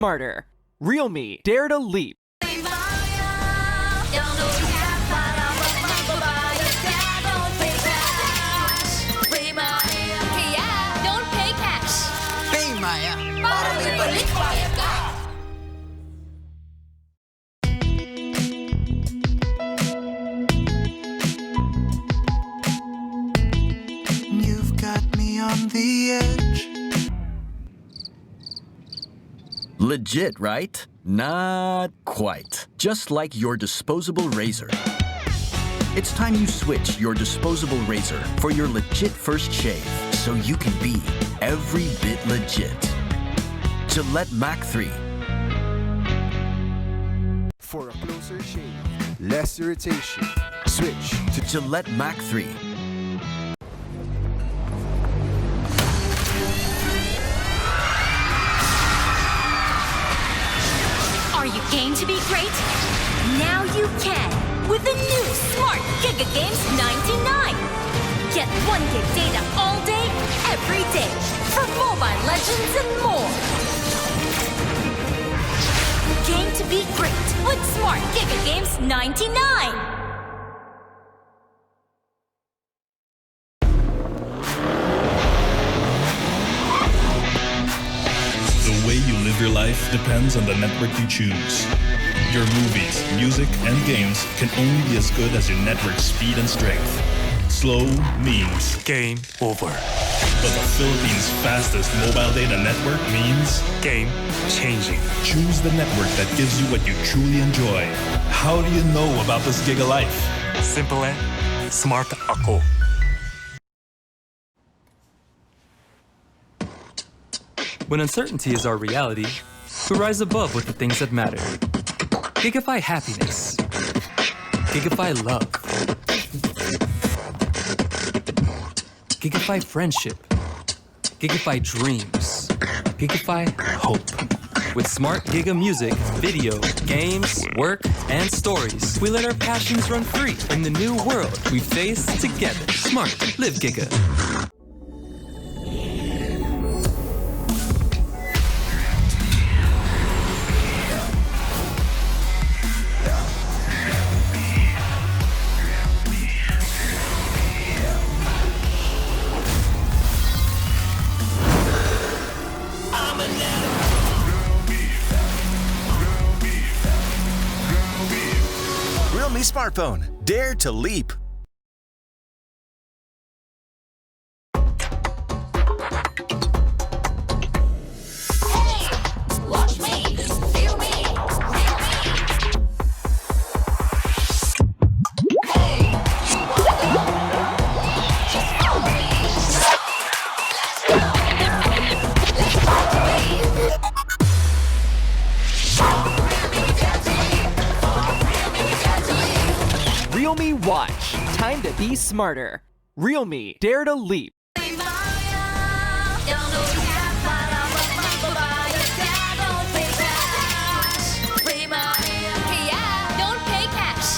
Smarter. Real me. Dare to leap. You've got me on the edge. Legit, right? Not quite. Just like your disposable razor. It's time you switch your disposable razor for your legit first shave so you can be every bit legit. Gillette Mac 3. For a closer shave, less irritation, switch to Gillette Mac 3. Are you game to be great? Now you can with the new Smart Giga Games 99. Get 1 gig data all day, every day for Mobile Legends and more. Game to be great with Smart Giga Games 99. The way you live your life depends on the network you choose. Your movies, music, and games can only be as good as your network's speed and strength. Slow means Game over. but the Philippines' fastest mobile data network means Game changing. choose the network that gives you what you truly enjoy. How do you know about this Giga Life? Simple and smart ako. When uncertainty is our reality, we rise above with the things that matter. Gigify happiness. Gigify love. Gigify friendship. Gigify dreams. Gigify hope. With smart Giga music, video, games, work, and stories, we let our passions run free in the new world we face together. Smart, live Giga. Realme smartphone. Dare to leap. Watch me, feel me, Realme Watch. Time to be smarter. Realme. Dare to leap. don't pay cash.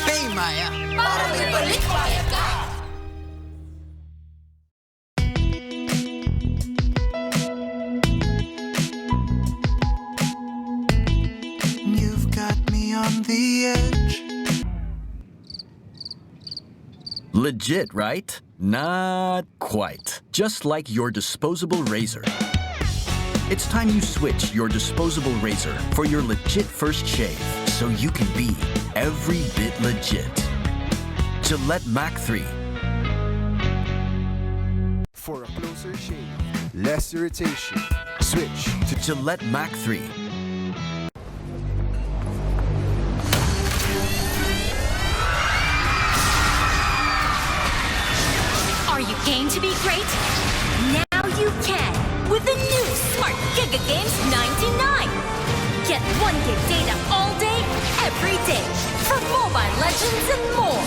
Pay Maya. Para may balik bayad ka. You've got me on the edge. Legit, right? Not quite. Just like your disposable razor. It's time you switch your disposable razor for your legit first shave so you can be every bit legit. Gillette Mac 3. For a closer shave, less irritation, switch to Gillette Mac 3. Are you game to be great? Now you can with the new Smart Giga Games 99. Get 1 gig data all day, every day for Mobile Legends and more.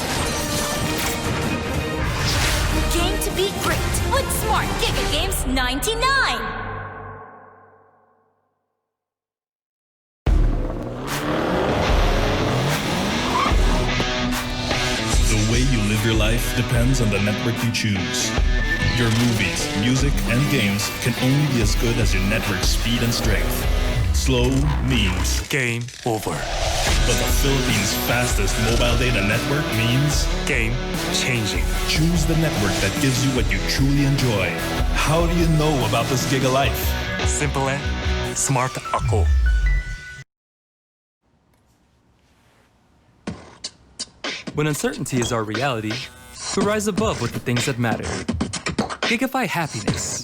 Game to be great with Smart Giga Games 99. The way you live your life depends on the network you choose. Your movies, music, and games can only be as good as your network's speed and strength. Slow means Game over. but the Philippines' fastest mobile data network means Game changing. choose the network that gives you what you truly enjoy. How do you know about this gig of life? Simple and smart ako. When uncertainty is our reality, we rise above with the things that matter. Gigify happiness.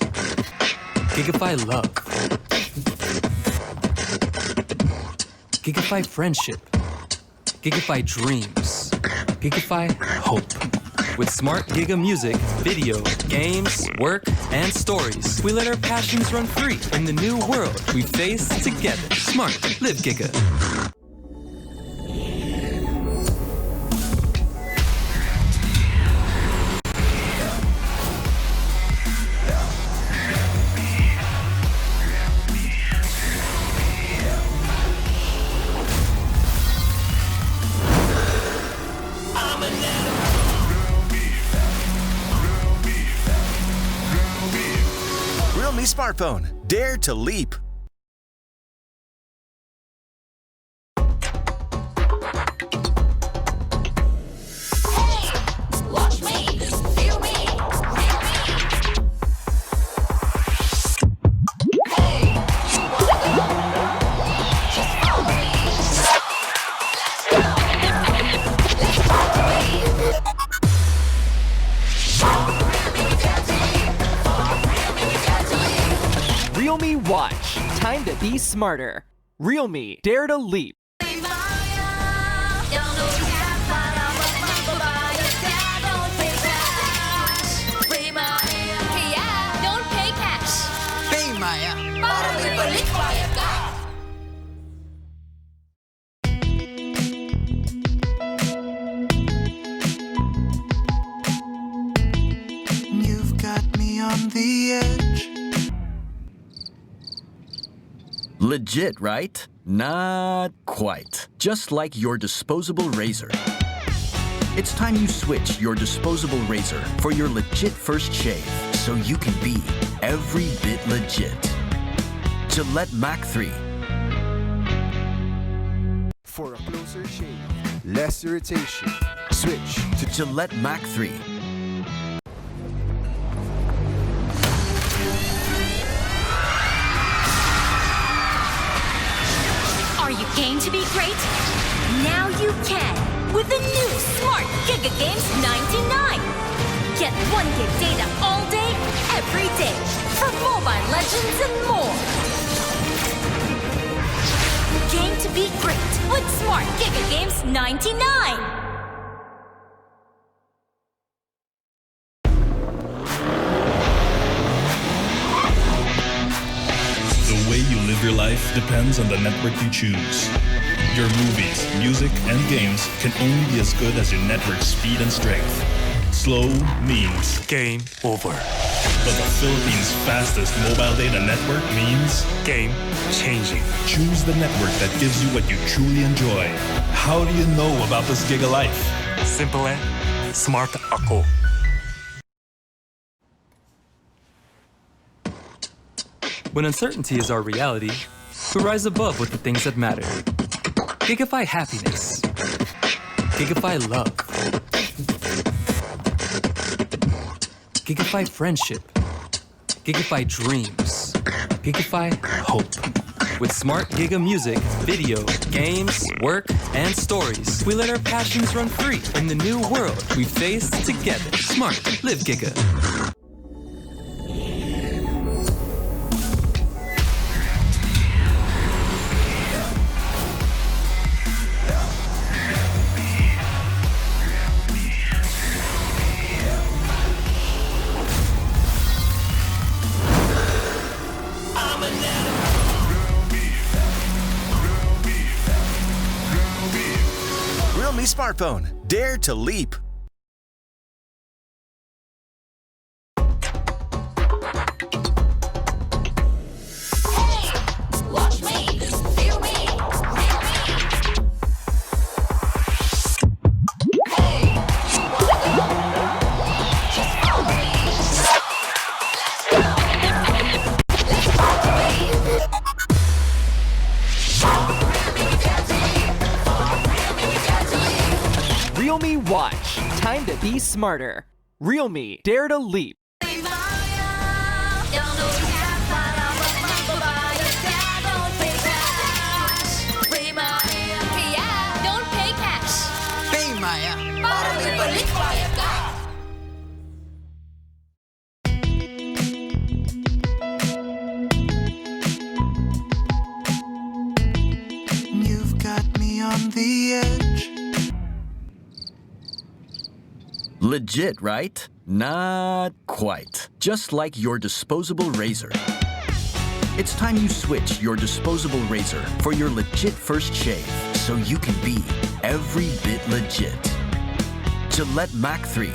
Gigify love. Gigify friendship. Gigify dreams. Gigify hope. With smart Giga music, video, games, work, and stories, we let our passions run free in the new world we face together. Smart, live Giga. Realme smartphone. Dare to leap. Watch me, feel me, Realme Watch. Time to be smarter. Realme Dare to Leap. Kaya, don't pay cash. Pay Maya. Para may balik bayad ka. You've got me on the edge. Legit, right? Not quite. Just like your disposable razor. It's time you switch your disposable razor for your legit first shave so you can be every bit legit. Gillette Mac 3. For a closer shave, less irritation, switch to Gillette Mac 3. Are you game to be great? Now you can with the new Smart Giga Games 99. Get 1 gig data all day, every day for Mobile Legends and more. Game to be great with Smart Giga Games 99. The way you live your life depends on the network you choose. Your movies, music, and games can only be as good as your network's speed and strength. Slow means Game over. but the Philippines' fastest mobile data network means Game changing. choose the network that gives you what you truly enjoy. How do you know about this gig of life? Simple and smart ako. When uncertainty is our reality, we rise above with the things that matter. Gigify happiness. Gigify love. Gigify friendship. Gigify dreams. Gigify hope. With smart Giga music, video, games, work, and stories, we let our passions run free in the new world we face together. Smart, live Giga. Realme smartphone. Dare to leap. Watch me, feel me, Realme Watch. Time to be smarter. Realme, dare to leap. Don't pay cash. Pay Maya. Para may balik bayad ka. You've got me on the edge. Legit, right? Not quite. Just like your disposable razor. It's time you switch your disposable razor for your legit first shave so you can be every bit legit. Gillette Mac 3.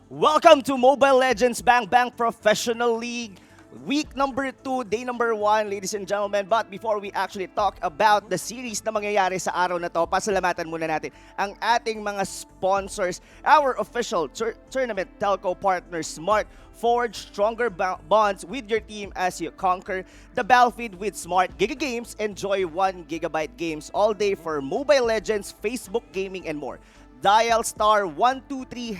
Welcome to Mobile Legends Bang Bang Professional League. Week number 2, day number 1, ladies and gentlemen. But before we actually talk about the series na mangyayari sa araw na to, pasalamatan muna natin ang ating mga sponsors. Our official tournament telco partner, Smart. Forge stronger bonds with your team as you conquer the battlefield with Smart Giga Games. Enjoy 1 gigabyte games all day for Mobile Legends, Facebook Gaming, and more. Dial *123#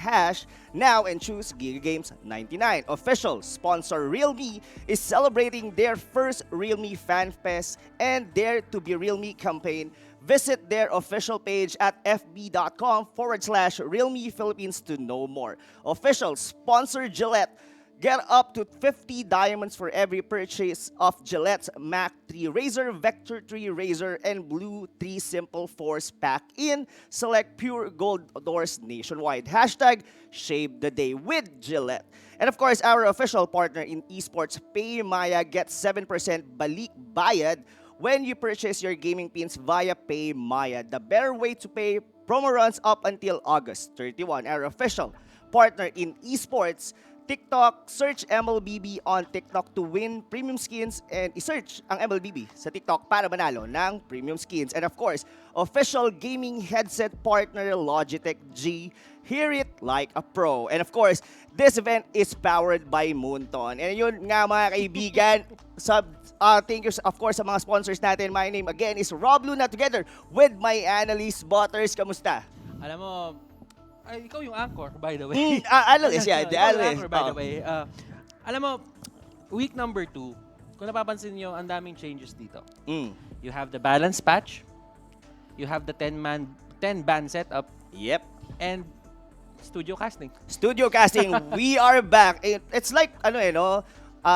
now and choose Giga Games 99. Official sponsor Realme is celebrating their first Realme Fan Fest and Dare to be Realme campaign. Visit their official page at fb.com/Realme Philippines to know more. Official sponsor Gillette. Get up to 50 diamonds for every purchase of Gillette's Mac 3 Razor, Vector 3 Razor, and Blue 3 Simple Force Pack in select pure gold doors nationwide. #Shave the day with Gillette. And of course, our official partner in esports, Pay Maya, gets 7% balik bayad when you purchase your gaming pins via Pay Maya. The better way to pay. Promo runs up until August 31. Our official partner in esports, TikTok. Search MLBB on TikTok to win premium skins and i-search ang MLBB sa TikTok para manalo ng premium skins. And of course, official gaming headset partner Logitech G. Hear it like a pro. And of course, this event is powered by Moonton. And yun nga mga kaibigan, thank you of course sa mga sponsors natin. My name again is Rob Luna together with my analyst Butters. Kamusta? Alam mo, ay, ikaw yung anchor, by the way. Analyst, yeah. The analyst. Anchor, by the way. Alam mo, week number 2, kung napapansin nyo, ang daming changes dito. You have the balance patch, you have the 10-band setup, yep, and studio casting. Studio casting, we are back. It's like,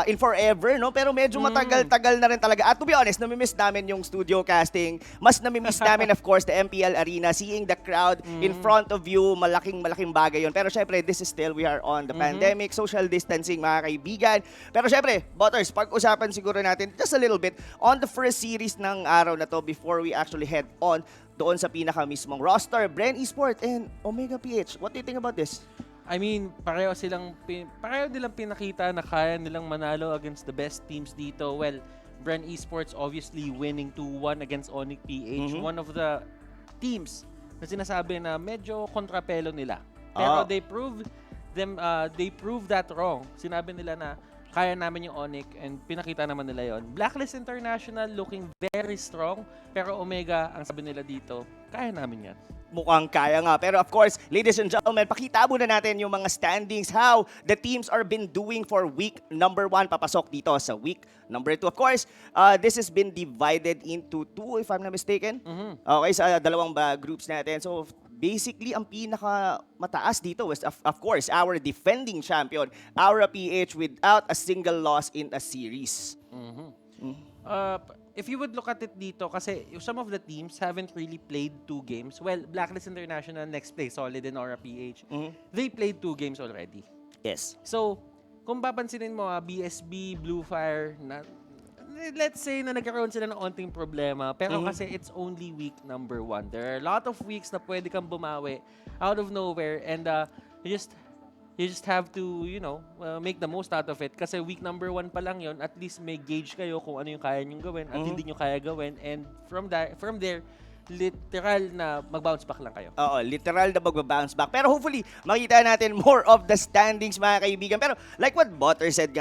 in forever, no? Pero medyo matagal-tagal na rin talaga. At to be honest, namimiss namin yung studio casting. Mas namimiss namin, of course, the MPL Arena, seeing the crowd in front of you. Malaking bagay yun. Pero syempre, this is still, we are on the pandemic, social distancing, mga kaibigan. Pero syempre, Butters, pag-usapan siguro natin just a little bit on the first series ng araw na to before we actually head on doon sa pinaka mismong roster, Bren Esports and MPL-PH. What do you think about this? I mean, pareho nilang pinakita na kaya nilang manalo against the best teams dito. Well, Bren Esports obviously winning 2-1 against Onyx-PH. One of the teams na sinasabi na medyo kontrapelo nila. Pero they proved that wrong. Sinabi nila na kaya namin yung Onyx and pinakita naman nila yon. Blacklist International looking very strong. Pero Omega, ang sabi nila dito, kaya namin yan. Mukhang kaya nga. Pero of course, ladies and gentlemen, pakita muna natin yung mga standings, how the teams are been doing for week number 1. Papasok dito sa week number 2. Of course, this has been divided into 2, if I'm not mistaken. Okay, sa dalawang groups natin. So, basically, ang pinaka mataas dito was, of course, our defending champion, Aura PH, without a single loss in a series. If you would look at it dito, kasi some of the teams haven't really played 2 games. Well, Blacklist International, next play, Solid and Aura PH. They played 2 games already. Yes. So, kung papansinin mo, BSB, Blu Fire, let's say na nagkaroon sila ng onting problema, pero kasi it's only week number 1. There are a lot of weeks na pwede kang bumawi out of nowhere, and you just have to, make the most out of it. Kasi week number 1 pa lang yon, at least may gauge kayo kung ano yung kaya nyong gawin at hindi nyo kaya gawin. And from there, literal na mag-bounce back lang kayo. Oo, literal na mag-bounce back. Pero hopefully, makita natin more of the standings, mga kaibigan. Pero like what Butter said,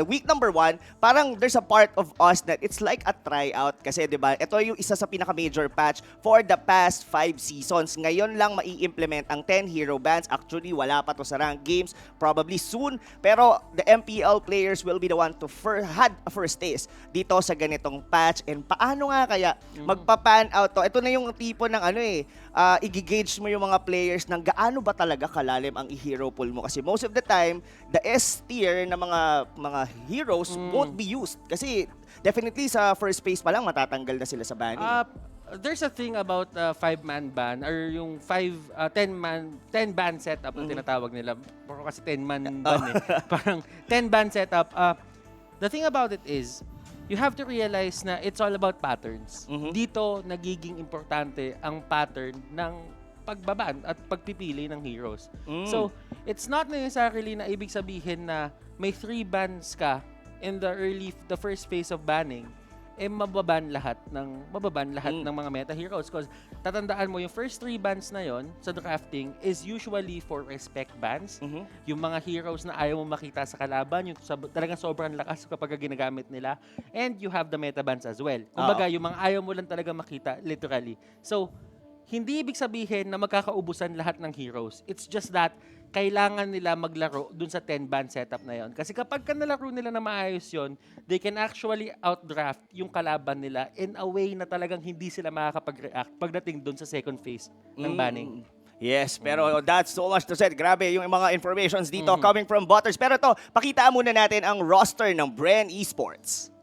week number 1, parang there's a part of us that it's like a tryout. Kasi, di ba, ito yung isa sa pinaka-major patch for the past 5 seasons. Ngayon lang mai-implement ang 10 hero bans. Actually, wala pa to sa ranked games. Probably soon. Pero the MPL players will be the one to had a first taste dito sa ganitong patch. And paano nga kaya magpa-pan out to? Ito na yung tipo ng i-gauge mo yung mga players ng gaano ba talaga kalalim ang i-hero pool mo. Kasi most of the time, the S tier na mga heroes won't be used. Kasi definitely sa first phase pa lang matatanggal na sila sa banning. There's a thing about 5-man ban or yung 10 ban setup na tinatawag nila. Pero kasi 10-man ban Parang 10-ban setup. The thing about it is, you have to realize na it's all about patterns. Dito, nagiging importante ang pattern ng pagbaban at pagpipili ng heroes. So, it's not necessarily na ibig sabihin na may 3 bans ka in the first phase of banning, mababan lahat ng mga meta heroes. Because tatandaan mo, yung first 3 bans na yon sa drafting is usually for respect bans. Yung mga heroes na ayaw mo makita sa kalaban, yung talagang sobrang lakas kapag ginagamit nila. And you have the meta bans as well. Kumbaga, yung mga ayaw mo lang talaga makita, literally. So, hindi ibig sabihin na magkakaubusan lahat ng heroes. It's just that kailangan nila maglaro dun sa 10-ban setup na yon. Kasi kapag nalaro nila na maayos yon, they can actually outdraft yung kalaban nila in a way na talagang hindi sila makakapag-react pagdating dun sa second phase ng banning. Yes, pero that's so much to say. Grabe yung mga informations dito coming from Butters. Pero to, pakitaan muna natin ang roster ng Bren Esports.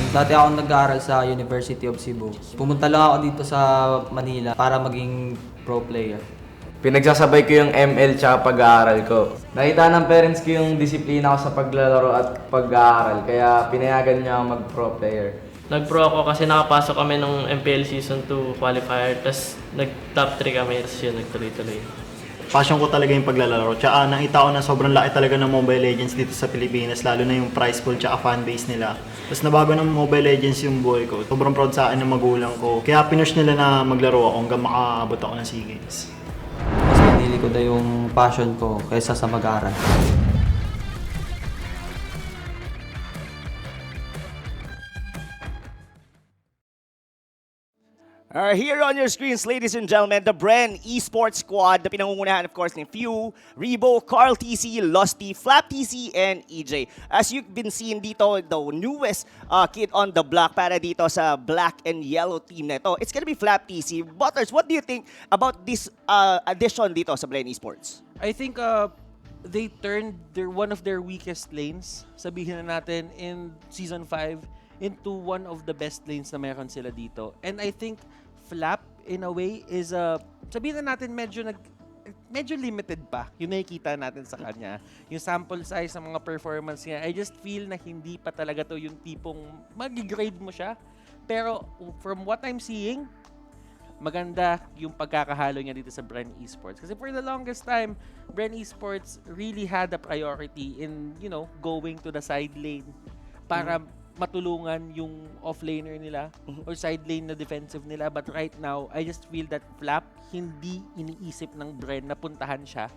Dati ako nag-aaral sa University of Cebu. Pumunta lang ako dito sa Manila para maging pro player. Pinagsasabay ko yung ML tsaka pag-aaral ko. Nakita ng parents ko yung disiplina ko sa paglalaro at pag-aaral, kaya pinayagan niya ako mag-pro player. Nag-pro ako kasi nakapasok kami ng MPL Season 2 qualifier, tapos nag-top 3 kami, tapos yun, nagtuloy-tuloy. Passion ko talaga yung paglalaro. Tsaka nakita ko na sobrang laki talaga ng Mobile Legends dito sa Pilipinas, lalo na yung prize pool tsaka fanbase nila. Tapos nabago ng Mobile Legends yung buhay ko. Sobrang proud sa akin ng magulang ko. Kaya pinush nila na maglaro ako hanggang makaabot ako ng SEA Games. Mas pinili ko na yung passion ko kaysa sa mag-aaral. Here on your screens, ladies and gentlemen, the Bren Esports Squad, na pinangungunahan, of course, ni Few, Rebo, Carl TC, Losty, Flap TC, and EJ. As you've been seeing dito, the newest kid on the block para dito sa black and yellow team na ito, it's gonna be Flap TC. Butters, what do you think about this addition dito sa Bren Esports? I think they turned one of their weakest lanes, sabihin na natin, in Season 5 into one of the best lanes na meron sila dito. And I think Flap, in a way, is sabihin na natin medyo limited pa yung nakikita natin sa kanya. Yung sample size ng mga performance niya, I just feel na hindi pa talaga to yung tipong mag-grade mo siya. Pero from what I'm seeing, maganda yung pagkakahalo niya dito sa Bren Esports. Kasi for the longest time, Bren Esports really had a priority in, going to the side lane para matulungan yung offlaner nila or side lane na defensive nila. But right now, I just feel that Flap hindi iniisip ng Bren na puntahan siya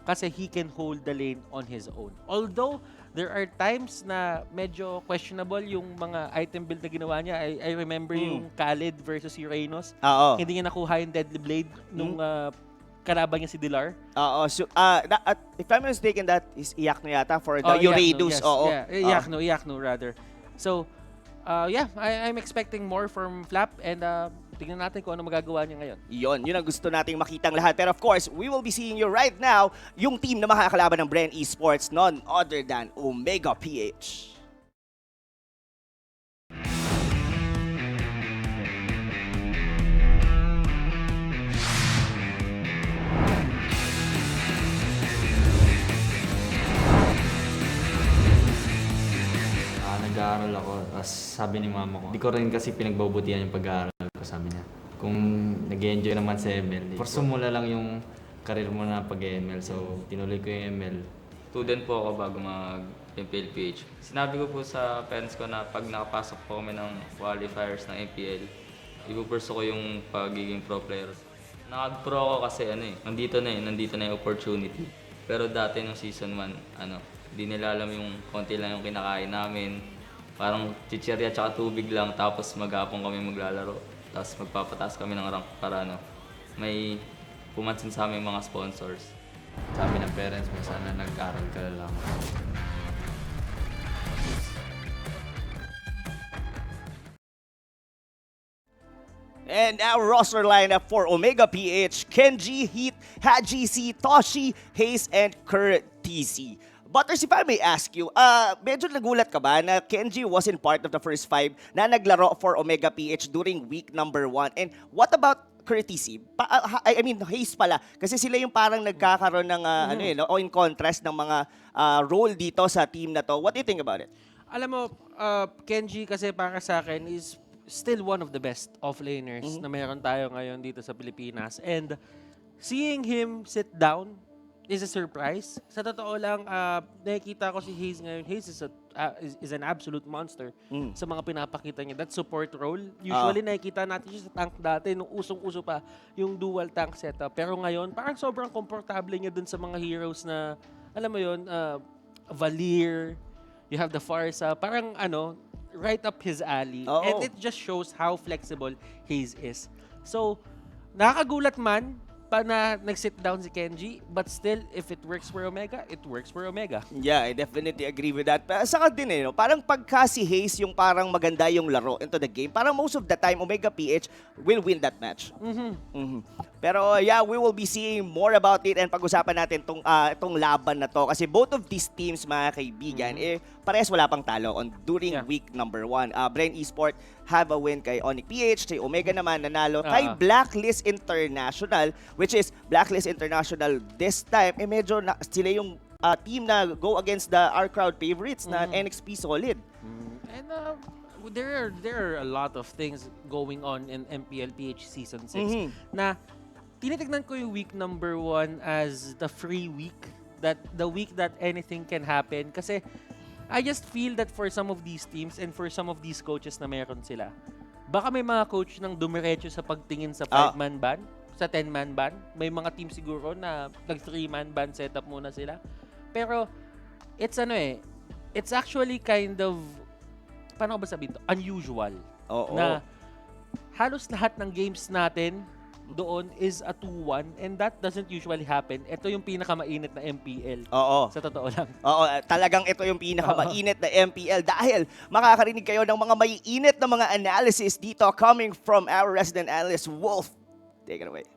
kasi he can hold the lane on his own. Although, there are times na medyo questionable yung mga item build na ginawa niya. I remember yung Khalid versus Uranus. Hindi niya nakuha yung Deadly Blade nung kalaban niya si Dilar. Oo. So, if I'm mistaken, that is Iyak na yata for the Yes. Uranus. Oo. Yeah, Iakno rather. So, I'm expecting more from Flap and tingnan natin kung ano magagawa niya ngayon. Yun ang gusto nating makitang lahat. Pero of course, we will be seeing you right now, yung team na makakalaban ng Bren Esports, none other than MPL-PH. Nag-aaral ako, tapos sabi ni mama ko, di ko rin kasi pinagbabutihan yung pag-aaral ko, sabi niya. Kung nag-enjoy naman sa ML, sumula lang yung karir mo na pag-ML, so tinuloy ko yung ML. Student po ako bago mag-MPL-PH. Sinabi ko po sa parents ko na pag nakapasok po kami ng qualifiers ng MPL, ipupurso ko yung pagiging pro player. Nakag-pro ako kasi nandito na yung opportunity. Pero dati nung season 1, di nila alam yung konti lang yung kinakain namin. Parang chichirya tsaka tubig lang, tapos maghapon kami maglalaro. Tapos magpapataas kami ng rank para may pumansin sa aming mga sponsors. Sabi ng parents mo, sana nag-aral ka lang. And our roster lineup for MPL-PH, Kenji, Heat, Haji C, Toshi, Hayes, and Curtis. Butters, if I may ask you, medyo nagulat ka ba na Kenji wasn't part of the first 5 na naglaro for MPL-PH during week number 1? And what about Curtis? Hayes pala. Kasi sila yung parang nagkakaroon ng, in contrast ng mga role dito sa team na to. What do you think about it? Alam mo, Kenji kasi para sa akin is still one of the best offlaners na meron tayo ngayon dito sa Pilipinas. And seeing him sit down is a surprise. Sa totoo lang, nakikita ko si Hayes ngayon. Hayes is an absolute monster sa mga pinapakita niya. That support role. Usually, nakikita natin siya sa tank dati nung usong-uso pa yung dual tank setup. Pero ngayon, parang sobrang komportable niya dun sa mga heroes na, alam mo yun, Valir, you have the Farsa, parang right up his alley. And it just shows how flexible Hayes is. So, nakakagulat man na nag-sit down si Kenji, but still, if it works for Omega, it works for Omega. Yeah, I definitely agree with that. Saka din parang pagka si Hayes yung parang maganda yung laro into the game, parang most of the time, MPL-PH will win that match. Pero we will be seeing more about it and pag-usapan natin itong laban na to. Kasi both of these teams, mga kaibigan, parehas wala pang talo during week number 1. Bren Esports have a win kay MPL-PH, kay Omega naman nanalo kay Blacklist International, which is Blacklist International this time, medyo sila yung team na go against our crowd favorites na NXP Solid. And there are a lot of things going on in MPL-PH Season 6 na tinitignan ko yung week number 1 as the free week, the week that anything can happen. Kasi I just feel that for some of these teams and for some of these coaches na meron sila, baka may mga coach nang dumiretso sa pagtingin sa 5-man ban, sa 10-man ban. May mga team siguro na nag-3-man ban setup muna sila. Pero it's it's actually kind of, paano ba sabihin to? Unusual. Na halos lahat ng games natin doon is a 2-1 and that doesn't usually happen. Ito yung pinakamainit na MPL. Sa totoo lang. Talagang ito yung pinakamainit na MPL dahil makakarinig kayo ng mga maiinit na mga analysis dito coming from our resident analyst, Wolf. Take it away.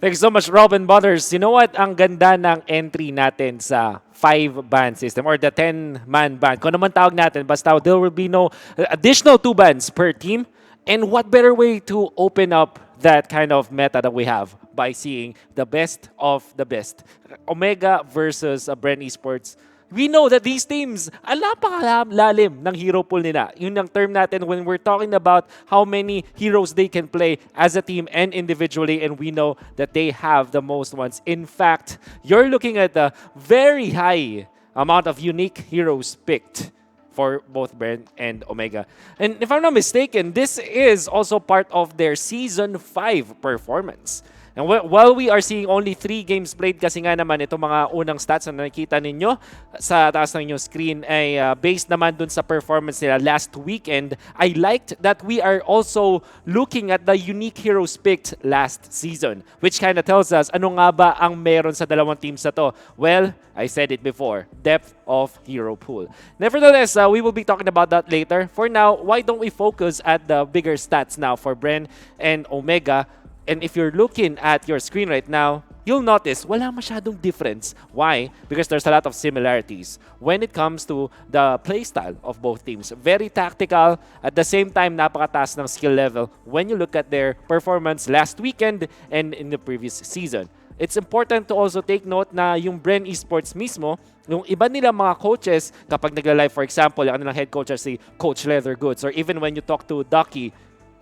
Thanks so much, Robin Butters. You know what? Ang ganda ng entry natin sa 5-ban system or the 10-man ban. Kung naman tawag natin, basta there will be no additional 2 bans per team. And what better way to open up that kind of meta that we have by seeing the best of the best. Omega versus Bren Esports. We know that these teams, napakalalim ng hero pool nila. Yun ang term natin when we're talking about how many heroes they can play as a team and individually, and we know that they have the most ones. In fact, you're looking at a very high amount of unique heroes picked for both Bren and Omega. And if I'm not mistaken, this is also part of their Season 5 performance. And while we are seeing only 3 games played kasi nga naman itong mga unang stats na nakikita ninyo sa taas ng inyong screen ay based naman dun sa performance nila last weekend. I liked that we are also looking at the unique heroes picked last season, which kind of tells us ano nga ba ang meron sa dalawang teams na to. Well, I said it before, depth of hero pool. Nevertheless, we will be talking about that later. For now, why don't we focus at the bigger stats now for Bren and Omega? And if you're looking at your screen right now, you'll notice wala masyadong difference. Why? Because there's a lot of similarities when it comes to the playstyle of both teams. Very tactical, at the same time napakataas ng skill level when you look at their performance last weekend and in the previous season. It's important to also take note na yung Bren Esports mismo, yung iba nila mga coaches, kapag nagla-live, for example, yung ano ng head coach si Coach Leathergoods, or even when you talk to Ducky,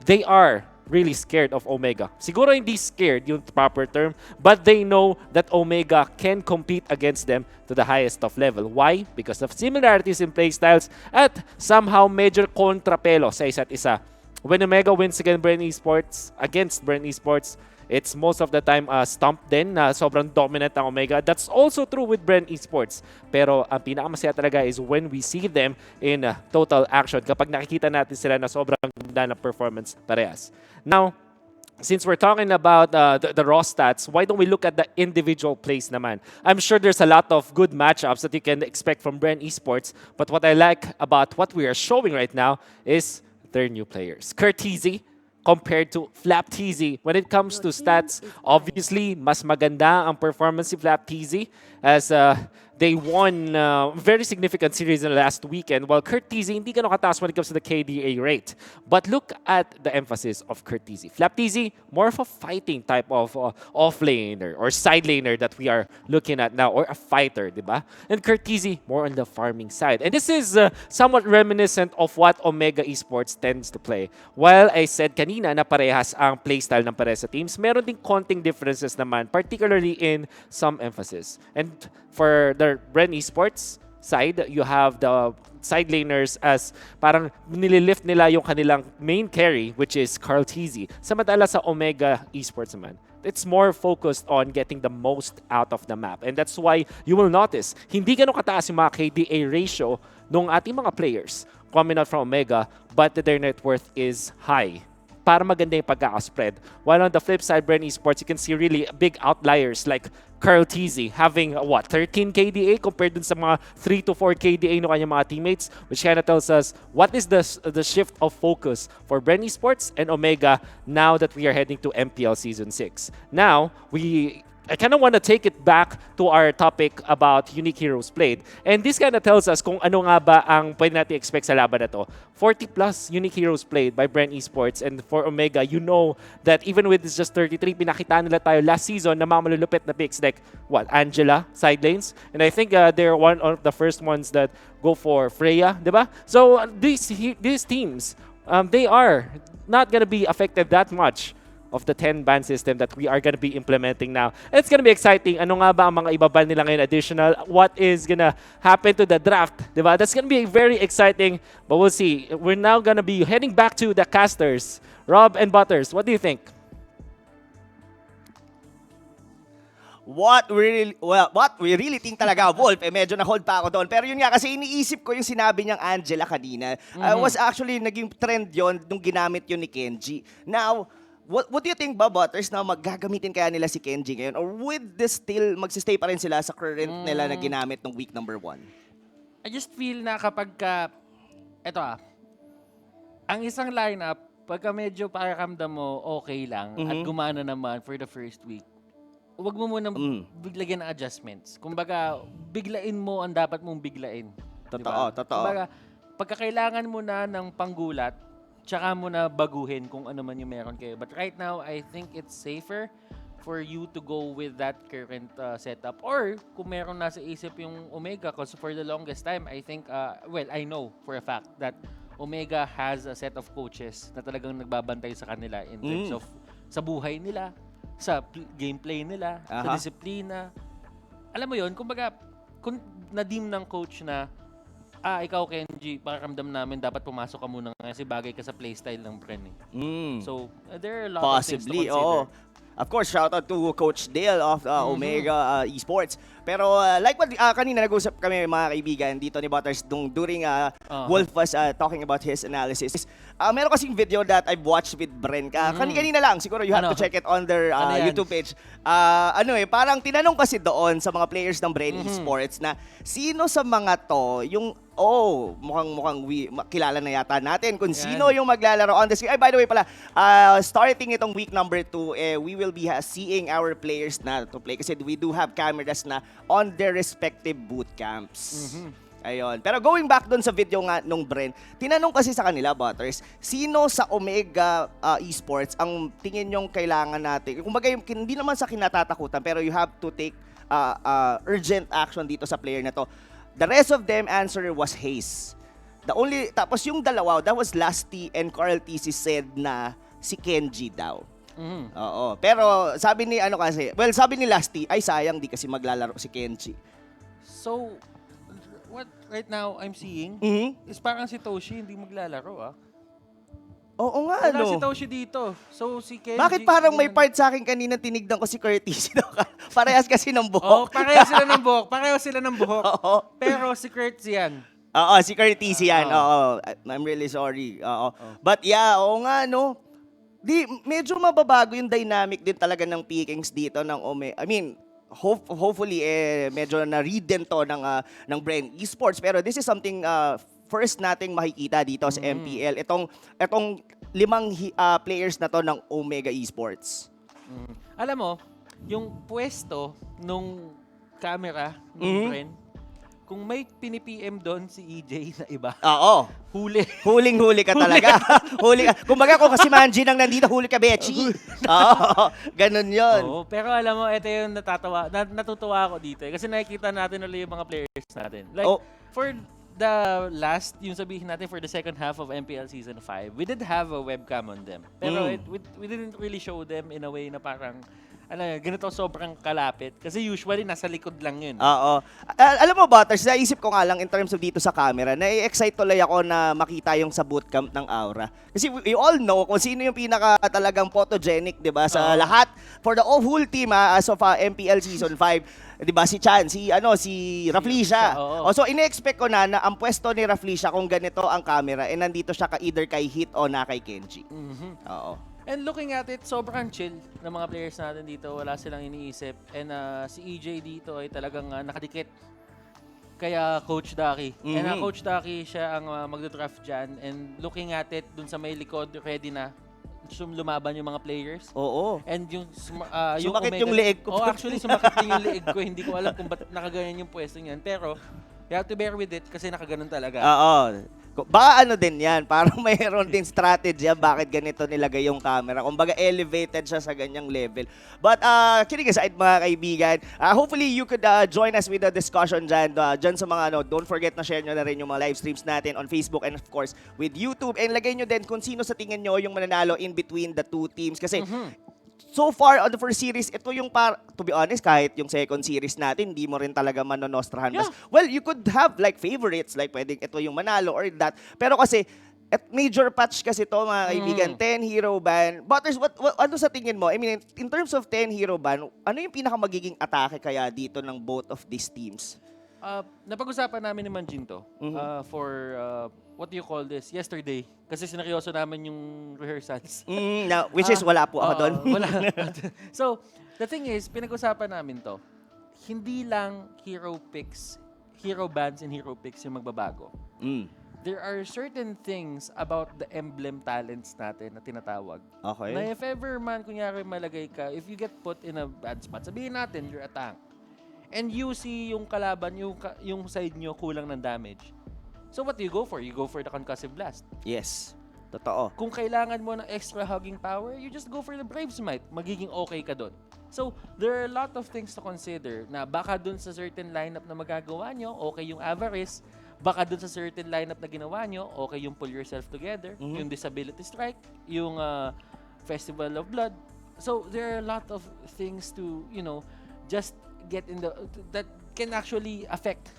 they are really scared of Omega. Siguro hindi scared yung proper term, but they know that Omega can compete against them to the highest of level. Why? Because of similarities in playstyles at somehow major kontrapelo sa isa't isa. When Omega wins against Bren Esports, it's most of the time stomp din na sobrang dominant ang Omega. That's also true with Bren Esports. Pero ang pinakamasaya talaga is when we see them in total action. Kapag nakikita natin sila na sobrang ganda na performance parehas. Now, since we're talking about the raw stats, why don't we look at the individual plays naman? I'm sure there's a lot of good matchups that you can expect from Bren Esports. But what I like about what we are showing right now is their new players. Curteasy compared to Flapteasy. When it comes to stats, obviously, mas maganda ang performance si Flapteasy as they won very significant series in the last weekend, while Curteasy hindi ganun kataas when it comes to the KDA rate. But look at the emphasis of Curteasy. Flapteasy, more of a fighting type of off-laner or side laner that we are looking at now, or a fighter, di ba? And Curteasy, more on the farming side. And this is somewhat reminiscent of what Omega Esports tends to play. While I said kanina na parehas ang playstyle ng parehas sa teams, meron ding konting differences naman, particularly in some emphasis. And for the Bren Esports side, you have the side laners as parang nililift nila yung kanilang main carry, which is Curteasy. Samantala sa Omega Esports naman, it's more focused on getting the most out of the map. And that's why you will notice, hindi ganun kataas yung mga KDA ratio ng ating mga players coming out from Omega, but their net worth is high para maganda yung pagkaka-spread. While on the flip side, Bren Esports, you can see really big outliers like Curteasy having, 13 KDA compared dun sa mga 3 to 4 KDA ng kanyang mga teammates, which kind of tells us what is the shift of focus for Bren Esports and Omega now that we are heading to MPL Season 6. Now, I kind of want to take it back to our topic about unique heroes played. And this kind of tells us kung ano nga ba ang pwede natin expect sa laban na to. 40 plus unique heroes played by Bren Esports, and for Omega, you know that even with this just 33, pinakita nila tayo last season na mga malulupit na picks like Angela, side lanes. And I think they're one of the first ones that go for Freya, di ba? So these teams, they are not gonna be affected that much of the 10-ban system that we are going to be implementing now. And it's going to be exciting. Ano nga ba ang mga ibaban nila ngayon additional? What is going to happen to the draft? Diba? That's going to be very exciting, but we'll see. We're now going to be heading back to the casters. Rob and Butters, what do you think? What we really think talaga, Wolf, medyo na-hold pa ako doon. Pero yun nga, kasi iniisip ko yung sinabi niyang Angela kanina. Was actually naging trend yon nung ginamit yun ni Kenji. Now, what do you think ba, Butters, na maggagamitin kaya nila si Kenji ngayon? Or would this still, magsistay pa rin sila sa current nila na ginamit ng week number 1? I just feel na kapag ang isang lineup, pagka medyo pakiramdam mo okay lang at gumana naman for the first week, huwag mo munang biglagyan ng adjustments. Kumbaga, biglain mo ang dapat mong biglain. Totoo, totoo. Kumbaga, pagkakailangan mo na ng panggulat, tsaka mo na baguhin kung ano man yung meron kayo. But right now, I think it's safer for you to go with that current setup. Or kung meron nasa isip yung Omega, because for the longest time, I think, I know for a fact that Omega has a set of coaches na talagang nagbabantay sa kanila in terms of sa buhay nila, sa gameplay nila, sa disiplina. Alam mo yun, kumbaga, kung na-deem ng coach na ikaw, Kenji, pakiramdam namin dapat pumasok ka muna kasi bagay ka sa playstyle ng Bren. So, there are a lot of things to consider. Of course, shout out to Coach Dale of Omega Esports. Pero like what kanina nag-usap kami mga kaibigan dito ni Butters during Wolf was talking about his analysis. Meron kasing video that I've watched with Bren. Kanina lang, siguro you have to check it on their YouTube page. Parang tinanong kasi doon sa mga players ng Bren Esports na sino sa mga to yung mukhang kilala na yata natin kung sino yung maglalaro on the screen. Ay, by the way pala, starting itong week number 2, we will be seeing our players na to play kasi we do have cameras na on their respective boot camps. Ayun. Pero going back doon sa video nga nung Bren, tinanong kasi sa kanila, Butters, sino sa Omega Esports ang tingin nyong kailangan natin? Kumbaga, hindi naman sa kinatatakutan, pero you have to take urgent action dito sa player na to. The rest of them answer was Hayes. Tapos yung dalawa, that was Lasty and Carl TC said na si Kenji daw. Oo. Pero sabi ni sabi ni Lasty, ay sayang di kasi maglalaro si Kenji. So, what right now I'm seeing is parang si Toshi hindi maglalaro Oo nga, wala si Toshi dito. So, si Kenji... Bakit parang may part sa akin kanina tinignan ko si Curtis? Parehas kasi ng buhok. Pareho sila ng buhok. Pareho sila ng buhok. Pero si Curtis yan. Oo, si Curtis yan. Oo. I'm really sorry. But yeah, nga, no? Medyo mababago yung dynamic din talaga ng pickings dito ng I mean, hopefully, medyo na-read din to ng Bren Esports. Pero this is something... first nating makikita dito sa MPL, itong 5 players na to ng Omega Esports. Alam mo, yung pwesto nung camera ng Bren, kung may pini-PM doon si EJ na iba. Huli. Huling-huli ka talaga. Huli ka. Kumbaga kung kasi Manji nang nandito, huli ka, Bechi. Ganun yun. Pero alam mo, ito yung natutuwa ako dito. Kasi nakikita natin ulit yung mga players natin. Like, for the last, yung sabihin natin for the second half of MPL Season 5, we did have a webcam on them. Pero we didn't really show them in a way na parang, ganito sobrang kalapit. Kasi usually, nasa likod lang yun. Alam mo, Butters, naisip ko nga lang in terms of dito sa camera, na-excite tuloy ako na makita yung sa bootcamp ng Aura. Kasi we all know kung sino yung pinaka talagang photogenic, di ba? Sa lahat, for the whole team as of MPL Season 5, 'di ba si Chan, si Raflisha. So ine-expect ko na ang pwesto ni Raflisha kung ganito ang camera nandito siya either kay Hit o na kay Kenji. And looking at it, sobrang chill ng mga players natin dito. Wala silang iniisip. And si EJ dito ay talagang nakadikit kaya Coach Daki. And Coach Daki, siya ang magda-draft dyan. And looking at it, dun sa may likod, ready na lumaban yung mga players. And yung sumakit yung leeg ko. Actually, sumakit din yung leeg ko. Hindi ko alam kung ba't nakaganyan yung pwesto niyan. Pero, you have to bear with it kasi nakaganon talaga. Baka din yan, parang mayroon din strategy bakit ganito nilagay yung camera. Kumbaga elevated siya sa ganyang level. But kidding aside mga kaibigan, hopefully you could join us with the discussion dyan sa mga don't forget na share nyo na rin yung mga live streams natin on Facebook and of course with YouTube. And lagay nyo din kung sino sa tingin nyo yung mananalo in between the two teams. Kasi so far on the first series, ito yung to be honest, kahit yung second series natin, hindi mo rin talaga manonostrahan. Well, you could have like favorites, like pwedeng ito yung manalo or that. Pero kasi, at major patch kasi to mga kaibigan, 10 hero ban. Butters, ano sa tingin mo? I mean, in terms of 10 hero ban, ano yung pinaka magiging atake kaya dito ng both of these teams? Napag-usapan namin ni Manjin to for what do you call this? Yesterday. Kasi sineryoso namin yung rehearsals. Which is wala po ako doon. Wala. So, the thing is, pinag-usapan namin to. Hindi lang hero bans and hero picks yung magbabago. There are certain things about the emblem talents natin na tinatawag. Okay. Na if ever man, kunyari malagay ka, if you get put in a bad spot, sabihin natin, you're a tank. And you see yung kalaban, yung side nyo kulang ng damage. So what do you go for? You go for the concussive blast. Yes. Totoo. Kung kailangan mo ng extra hugging power, you just go for the Brave Smite. Magiging okay ka doon. So, there are a lot of things to consider na baka doon sa certain lineup na magagawa nyo, okay yung Avarice. Baka doon sa certain lineup na ginawa nyo, okay yung Pull Yourself Together, yung Disability Strike, yung Festival of Blood. So, there are a lot of things to, just get in that can actually affect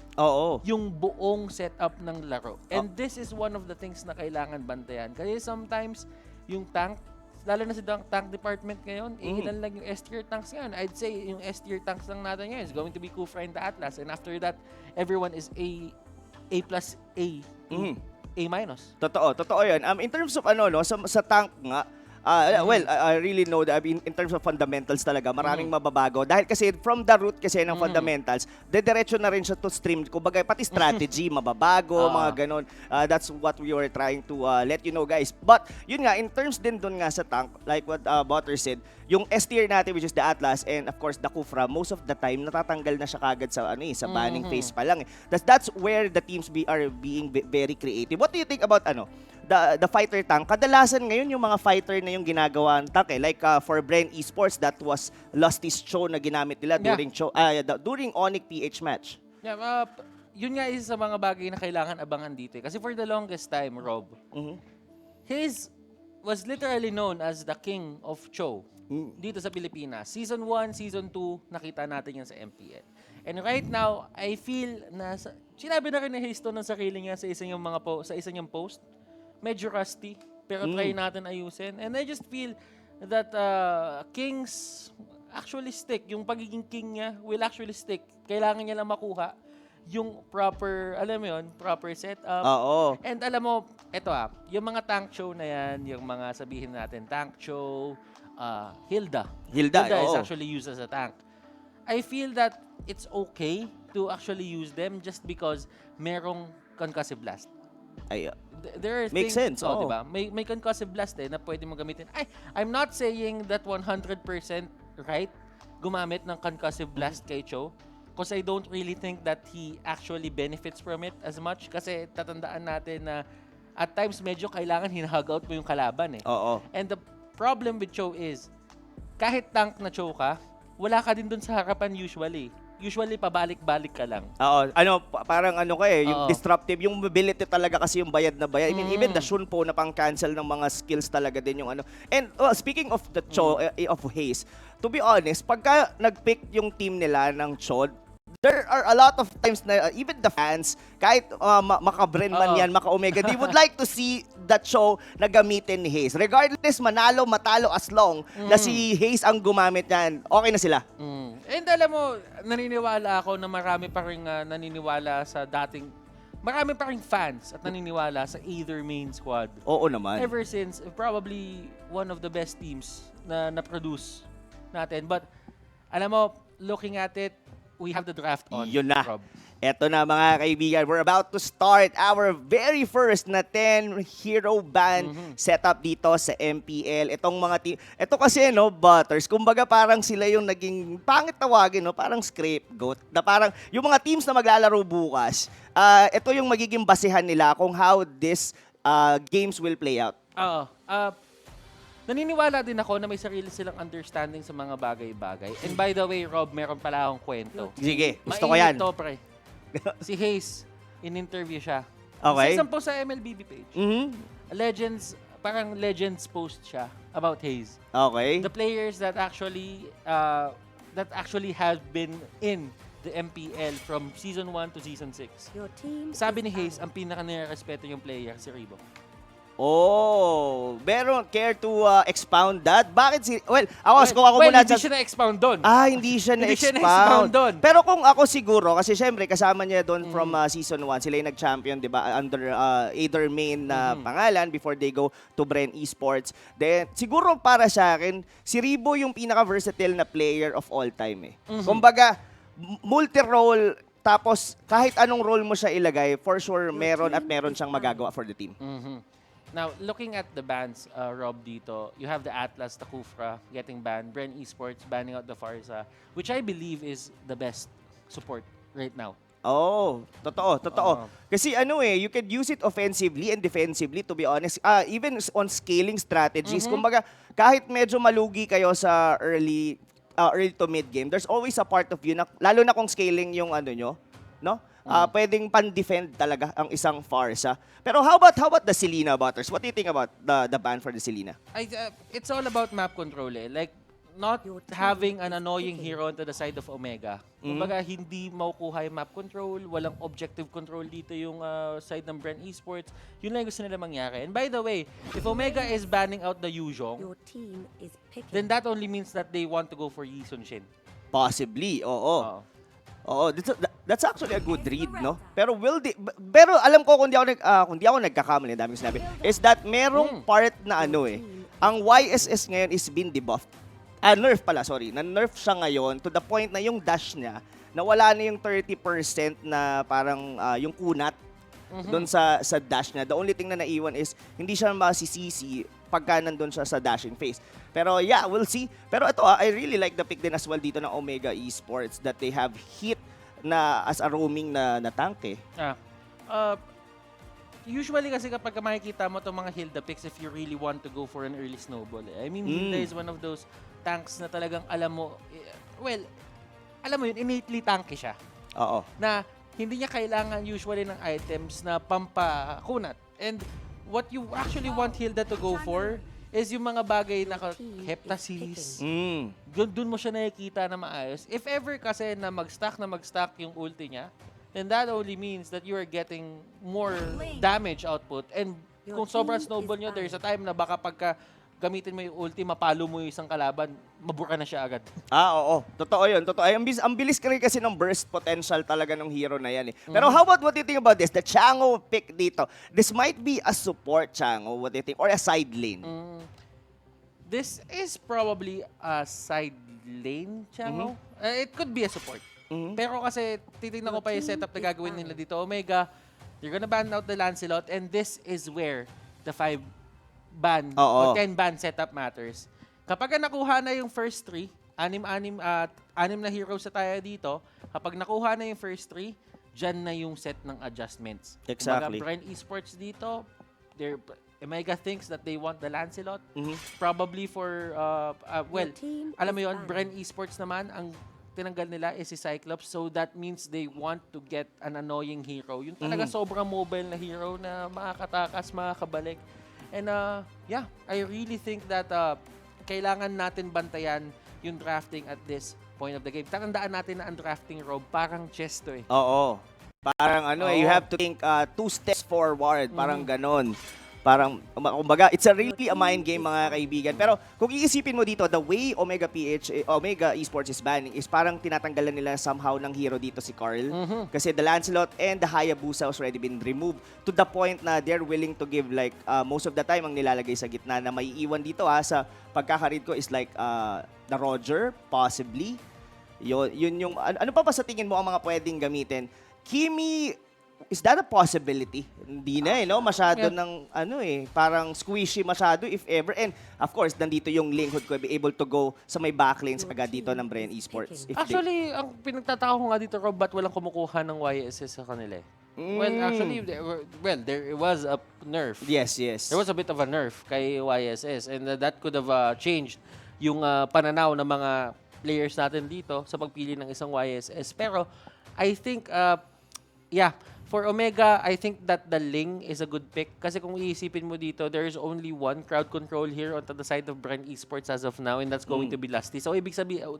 yung buong setup ng laro. And this is one of the things na kailangan bantayan. Kasi sometimes, yung tank, lalo na sa tank department ngayon, ilan lang yung S-tier tanks ngayon. I'd say yung S-tier tanks lang natin ngayon is going to be Kufra and the Atlas. And after that, everyone is A plus A. A minus. Totoo yan. In terms of sa tank nga, well, I really know that in terms of fundamentals talaga, maraming mababago. Dahil kasi from the root kasi ng fundamentals, dediretso na rin siya to stream. Kumbaga, pati strategy, mababago, mga ganon. That's what we were trying to let you know, guys. But, yun nga, in terms din dun nga sa tank, like what Butter said, yung S-tier natin, which is the Atlas, and of course, the Kufra, most of the time, natatanggal na siya kagad sa, sa banning phase pa lang. That's where the teams are being very creative. What do you think about, the fighter tank? Kadalasan ngayon yung mga fighter na yung ginagawa ng tank Like for Bren Esports, that was Lusty's show na ginamit nila during Onyx-PH match. Yeah, yun nga isa sa mga bagay na kailangan abangan dito. Kasi for the longest time, Rob, his was literally known as the king of show dito sa Pilipinas. Season 1, Season 2, nakita natin yan sa MPL. And right now, I feel na sinabi na rin ni Histo ng sarili niya sa isang yung post, medyo rusty, pero try natin ayusin. And I just feel that kings actually stick. Yung pagiging king niya will actually stick. Kailangan niya lang makuha yung proper, alam mo yun, proper setup. Oo. And alam mo, eto yung mga tank show na yan, yung mga sabihin natin, tank show, Hilda is actually used as a tank. I feel that it's okay to actually use them just because merong concussive blast. There are Makes sense. Diba? May concussive blast na pwede mo gamitin. I'm not saying that 100% right gumamit ng concussive blast kay Cho, because I don't really think that he actually benefits from it as much, kasi tatandaan natin na at times medyo kailangan hinahug out mo yung kalaban And the problem with Cho is, kahit tank na Cho ka, wala ka din dun sa harapan usually. Usually, pabalik-balik ka lang. Parang yung disruptive, yung mobility talaga kasi yung bayad na bayad. I mean, even the Shunpo na pang-cancel ng mga skills talaga din yung And speaking of the Cho, of Haze, to be honest, pagka nag-pick yung team nila ng Cho, there are a lot of times na even the fans, kahit maka-Bren man yan, maka-Omega, they would like to see that show na gamitin ni Haze. Regardless, manalo, matalo, as long na si Haze ang gumamit yan, okay na sila. And alam mo, naniniwala ako na marami pa rin naniniwala sa marami pa rin fans at naniniwala sa either main squad. Oo naman. Ever since, probably one of the best teams na na-produce natin. But, alam mo, looking at it, we have the draft on. Yun na. Rob. Eto na mga kaibigan, we're about to start our very first na 10 hero band setup dito sa MPL. Itong mga team, ito kasi Butters, kumbaga parang sila yung naging pangit tawagin, parang scapegoat. Na parang yung mga teams na maglalaro bukas, ito yung magiging basehan nila kung how this games will play out. Naniniwala din ako na may sarili silang understanding sa mga bagay-bagay. And by the way, Rob, meron pala akong kwento. Sige, gusto ko yan. Mainit to, pre. Si Haze, in-interview siya. Okay. Sa isang post sa MLBB page. Parang legends post siya about Haze. Okay. The players that actually have been in the MPL from Season 1 to Season 6. Sabi ni Haze, ang pinaka-nirespeto yung player, si Ribo. Meron care to expound that? Bakit well, ako muna. Hindi siya na-expound doon. Hindi siya na-expound doon. Pero kung ako siguro, kasi syempre kasama niya doon from Season 1, sila yung nag-champion, di ba, under either main na pangalan before they go to Bren Esports. Then, siguro para sa akin, si Ribo yung pinaka-versatile na player of all time Kumbaga, multi-role, tapos kahit anong role mo siya ilagay, for sure meron siyang magagawa for the team. Now, looking at the bans, Rob, dito, you have the Atlas, the Kufra getting banned, Bren Esports banning out the Farsa, which I believe is the best support right now. Totoo. Kasi you can use it offensively and defensively, to be honest. Even on scaling strategies, kumbaga, kahit medyo malugi kayo sa early to mid game, there's always a part of you na, lalo na kung scaling yung nyo, pwedeng pan-defend talaga ang isang Farsa. Pero how about the Selena, Butters? What do you think about the ban for the Selena? It's all about map control Like, not having an annoying hero onto the side of Omega. Kumbaga, hindi makukuha yung map control, walang objective control dito yung side ng Bren Esports. Yun lang yung gusto nila mangyari. And by the way, if Omega is banning out the Yuzhong, then that only means that they want to go for Yi Sun-shin. Possibly, oo. Oo, that's actually a good read, no? Pero pero alam ko kung di ako nagkakamali, dami kong sinabi, is that merong part na ang YSS ngayon is been debuffed. Nerf pala, sorry. Na-nerf siya ngayon to the point na yung dash niya, nawala na yung 30% na parang yung kunat doon sa dash niya. The only thing na naiwan is hindi siya masisisi pagka nandun siya sa dashing phase. Pero yeah, we'll see. Pero ito, I really like the pick din as well dito ng Omega Esports that they have Hit na as a roaming na tank Usually kasi kapag makikita mo itong mga Hilda picks if you really want to go for an early snowball. I mean, Hilda is one of those tanks na talagang alam mo yun, innately tanky siya. Oo. Na hindi niya kailangan usually ng items na pampakunat. And what you actually want Hilda to go for is yung mga bagay na heptasis. Doon mo siya nakikita na maayos. If ever kasi na mag-stack yung ulti niya, then that only means that you are getting more damage output. And kung sobrang snowball nyo, there's a time na baka pagka gamitin mo yung ulti, mapalo mo yung isang kalaban, mabura na siya agad. Oo. Totoo yun. Totoo. Ang bilis kasi ng burst potential talaga ng hero na yan. Pero how about what do you think about this? The Chango pick dito. This might be a support Chango, what do you think? Or a side lane? This is probably a side lane Chango. It could be a support. Pero kasi titignan ko pa yung setup na gagawin nila dito. Omega, you're gonna ban out the Lancelot and this is where the 5-ban o 10-ban setup matters. Kapag nakuha na yung first 3, anim na heroes sa tayo dito, kapag nakuha na yung first 3, dyan na yung set ng adjustments. Exactly. Bren Esports dito, Omega thinks that they want the Lancelot. Probably for, alam mo yun, Bren Esports naman, ang tinanggal nila is si Cyclops. So that means they want to get an annoying hero. Yung talaga sobrang mobile na hero na makakatakas, makakabalik. And yeah, I really think that kailangan natin bantayan yung drafting at this point of the game. Tatandaan natin na ang drafting, Rob, parang chess to eh. Oo. Parang you have to think 2 steps forward. Parang ganon. Parang, kumbaga, it's a really a mind game, mga kaibigan. Pero kung iisipin mo dito, the way Omega Esports is banning is parang tinatanggalan nila somehow ng hero dito si Carl. Kasi the Lancelot and the Hayabusa has already been removed to the point na they're willing to give like most of the time ang nilalagay sa gitna na may iwan dito sa pagkakaread ko is like the Roger, possibly. Yun yung, ano pa sa tingin mo ang mga pwedeng gamitin? Kimi, is that a possibility? Hindi na no? Masyado ng, parang squishy masyado if ever. And of course, nandito yung Linghood ko be able to go sa may backlanes agad dito ng Bren Esports. Actually, ang pinagtataka ko nga dito, Rob, ba't walang kumukuha ng YSS sa kanila eh? Well, actually, there was a nerf. Yes. There was a bit of a nerf kay YSS and that could have changed yung pananaw ng mga players natin dito sa pagpili ng isang YSS. Pero, I think, for Omega, I think that the Ling is a good pick. Kasi kung iisipin mo dito, there is only one crowd control here on the side of Bren Esports as of now, and that's going to be Lasty. So, ibig sabihin,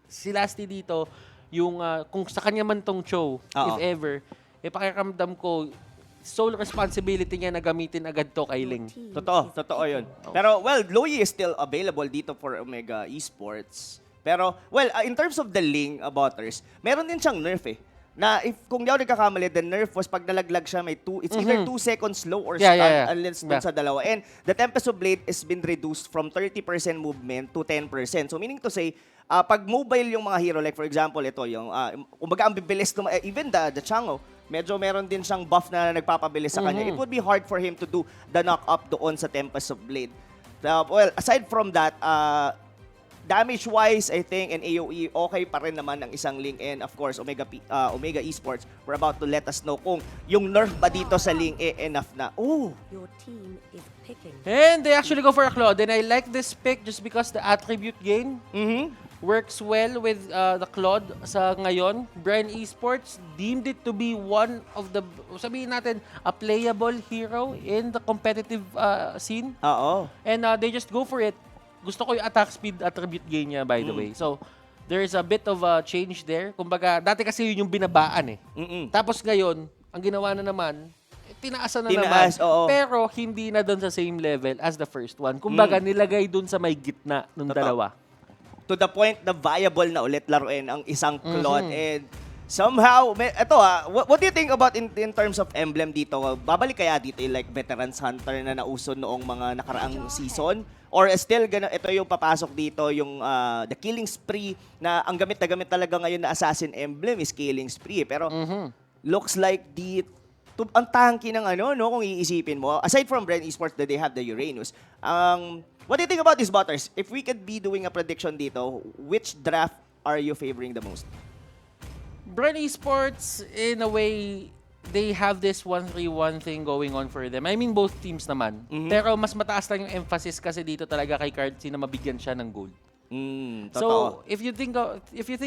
si Lasty dito, yung kung sa kanya man tong show, if ever, pakiramdam ko, sole responsibility niya na gamitin agad to kay Ling. Totoo yun. Pero, Loyi is still available dito for Omega Esports. Pero, in terms of the Ling butters, meron din siyang nerf eh. Na kung di ako nagkakamali, the nerf was pag nalaglag siya, may it's either 2 seconds slow or stun unless dun sa dalawa. And the Tempest of Blade has been reduced from 30% movement to 10%. So meaning to say, pag mobile yung mga hero, like for example, ito yung, kumbaga ang bibilis, even the Chango, medyo meron din siyang buff na nagpapabilis sa kanya. It would be hard for him to do the knock-up doon sa Tempest of Blade. Aside from that, damage-wise, I think, and AoE, okay pa rin naman ang isang Ling. And of course, Omega Esports, we're about to let us know kung yung nerf ba dito sa Ling enough na. Your team is picking. And they actually go for a Claude. And I like this pick just because the attribute gain works well with the Claude sa ngayon. Bren Esports deemed it to be one of the, sabihin natin, a playable hero in the competitive scene. Oo. And they just go for it. gusto ko yung attack speed attribute gain niya, by the way. So, there is a bit of a change there. Kumbaga, dati kasi yun yung binabaan eh. Tapos ngayon, ang ginawa na naman, tinaasan na naman. Pero hindi na doon sa same level as the first one. Kumbaga, nilagay doon sa may gitna ng dalawa. To the point na viable na ulit laruin ang isang Claude. And somehow, what do you think about in terms of emblem dito? Babalik kaya dito yung like Veterans Hunter na nauso noong mga nakaraang season? Or still, ito yung papasok dito, yung the Killing Spree, na ang gamit na gamit talaga ngayon na Assassin emblem is Killing Spree. Pero looks like ang tanky ng kung iisipin mo, aside from Bren Esports that they have the Uranus, what do you think about these butters? If we could be doing a prediction dito, which draft are you favoring the most? Bren Esports, in a way, they have this 1-3-1 thing going on for them. I mean, both teams naman. Pero mas mataas lang yung emphasis kasi dito talaga kay Cardsi na mabigyan siya ng gold. So, if you think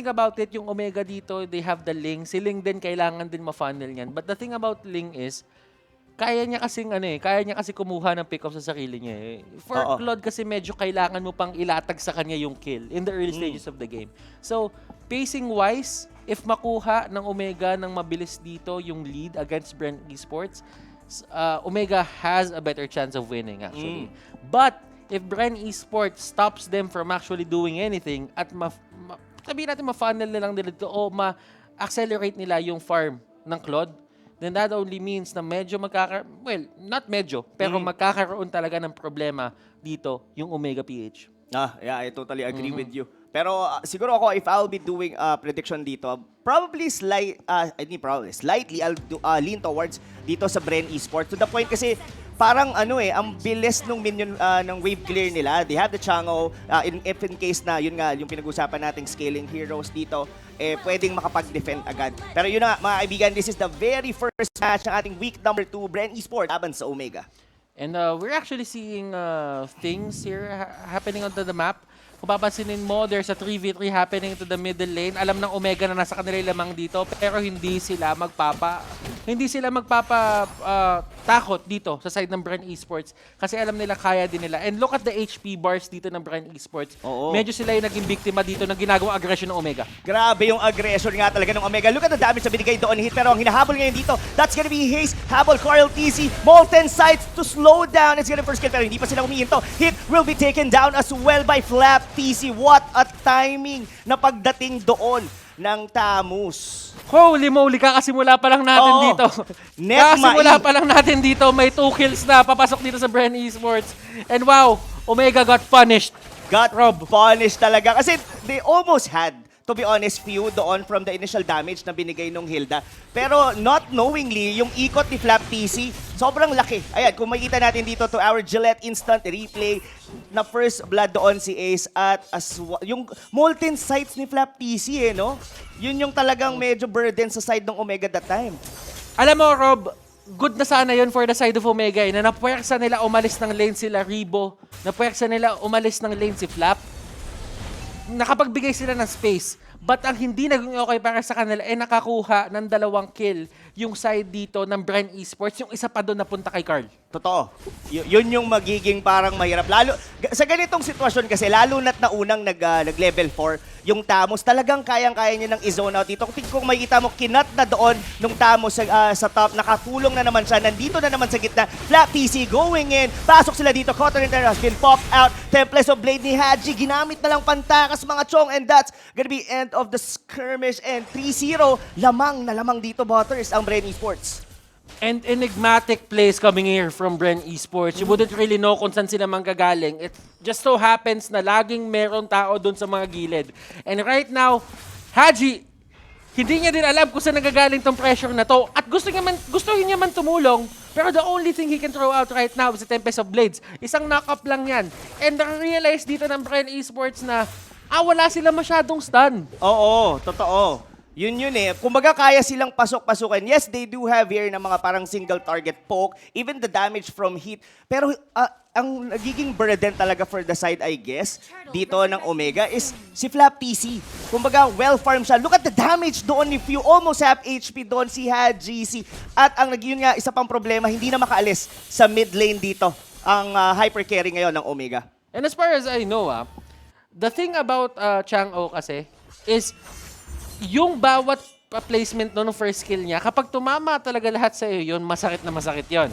about it, yung Omega dito, they have the Ling. Si Ling din, kailangan din ma-funnel yan. But the thing about Ling is, kaya niya kasi kumuha ng pick-up sa sarili niya eh. For Claude kasi medyo kailangan mo pang ilatag sa kanya yung kill in the early stages of the game. So, pacing-wise, if makuha ng Omega ng mabilis dito yung lead against Bren Esports, Omega has a better chance of winning actually. But, if Bren Esports stops them from actually doing anything at sabihin natin ma-funnel na lang nila dito o ma-accelerate nila yung farm ng Claude, then that only means na medyo magkakaroon talaga ng problema dito yung Omega-PH. Yeah, I totally agree with you. Pero siguro ako, if I'll be doing a prediction dito, slightly I'll lean towards dito sa Bren Esports. To the point kasi, parang ang bilis nung minion ng wave clear nila. They have the Chango, if in case na, yun nga, yung pinag-usapan nating scaling heroes dito, pwedeng makapag-defend agad. Pero yun na, mga kaibigan, this is the very first match ng ating week number 2, Bren Esports laban sa Omega. And we're actually seeing things here happening onto the map. Kung papansinin mo, there's a 3v3 happening to the middle lane. Alam ng Omega na nasa kanila lamang dito, pero hindi sila takot dito sa side ng Bren Esports kasi alam nila kaya din nila. And look at the HP bars dito ng Bren Esports. Medyo sila yung naging biktima dito ng ginagawang aggression ng Omega. Grabe yung aggression nga talaga ng Omega. Look at the damage na binigay doon ni Hit, pero ang hinahabol ngayon dito, that's gonna be Haze, habol, Coral TC, Molten Sights to slow down. It's gonna first kill, pero hindi pa sila umihinto. Hit will be taken down as well by Flap TC. What a timing na pagdating doon ng Tamus. Holy moly, kakasimula pa lang natin dito. Kakasimula pa lang natin dito, may 2 kills na papasok dito sa Bren Esports. And wow, Omega got punished. Punished talaga. Kasi they almost had, to be honest, few doon from the initial damage na binigay nung Hilda. Pero not knowingly, yung ikot ni Flap TC, sobrang laki. Ayan, kung makikita natin dito to our Gillette instant replay, na first blood doon si Ace at yung Molten Sights ni Flap TC no? Yun yung talagang medyo burden sa side ng Omega that time. Alam mo, Rob, good na sana yun for the side of Omega na napuwerksa nila umalis ng lane sila Rebo, napuwerksa nila umalis ng lane si Flap. Nakapagbigay sila ng space. But ang hindi naging okay para sa kanila nakakuha ng 2 kill yung side dito ng Bren Esports, yung isa pa doon napunta kay Carl. Totoo. Yun yung magiging parang mahirap. Lalo, sa ganitong sitwasyon kasi, lalo na't na unang nag-level 4, yung Tamus, talagang kayang-kaya niya ng i-zone out dito. Kung makikita mo, kinat na doon nung Tamus sa top, nakatulong na naman siya, nandito na naman sa gitna. Flap TC going in, pasok sila dito, Cotton and has been popped out. Tempest of Blade ni Haji, ginamit na lang pantakas mga chong, and that's gonna be end of the skirmish, and 3-0, lamang na lamang dito, Butters, ang Bren Esports. And enigmatic plays coming here from Bren Esports. You wouldn't really know kung saan sila manggagaling. It just so happens na laging meron tao dun sa mga gilid. And right now, Haji, hindi niya din alam kung saan nanggagaling tong pressure na to. At gusto niya man tumulong, pero the only thing he can throw out right now is the Tempest of Blades. Isang knock-up lang yan. And na-realize dito ng Bren Esports na wala sila masyadong stun. Oo, totoo. Yun eh. Kumbaga kaya silang pasok-pasukan. Yes, they do have here na mga parang single target poke, even the damage from Heat. Pero ang nagiging burden talaga for the side, I guess, dito ng Omega is si Flap TC. Kumbaga, well-farmed siya. Look at the damage doon if you almost have HP doon si Haji. At ang yun nga, isa pang problema, hindi na makaalis sa mid lane dito ang hyper carry ngayon ng Omega. And as far as I know, the thing about Chang'o kasi is yung bawat placement no, ng first skill niya, kapag tumama talaga lahat sa iyo yun, masakit na masakit yun.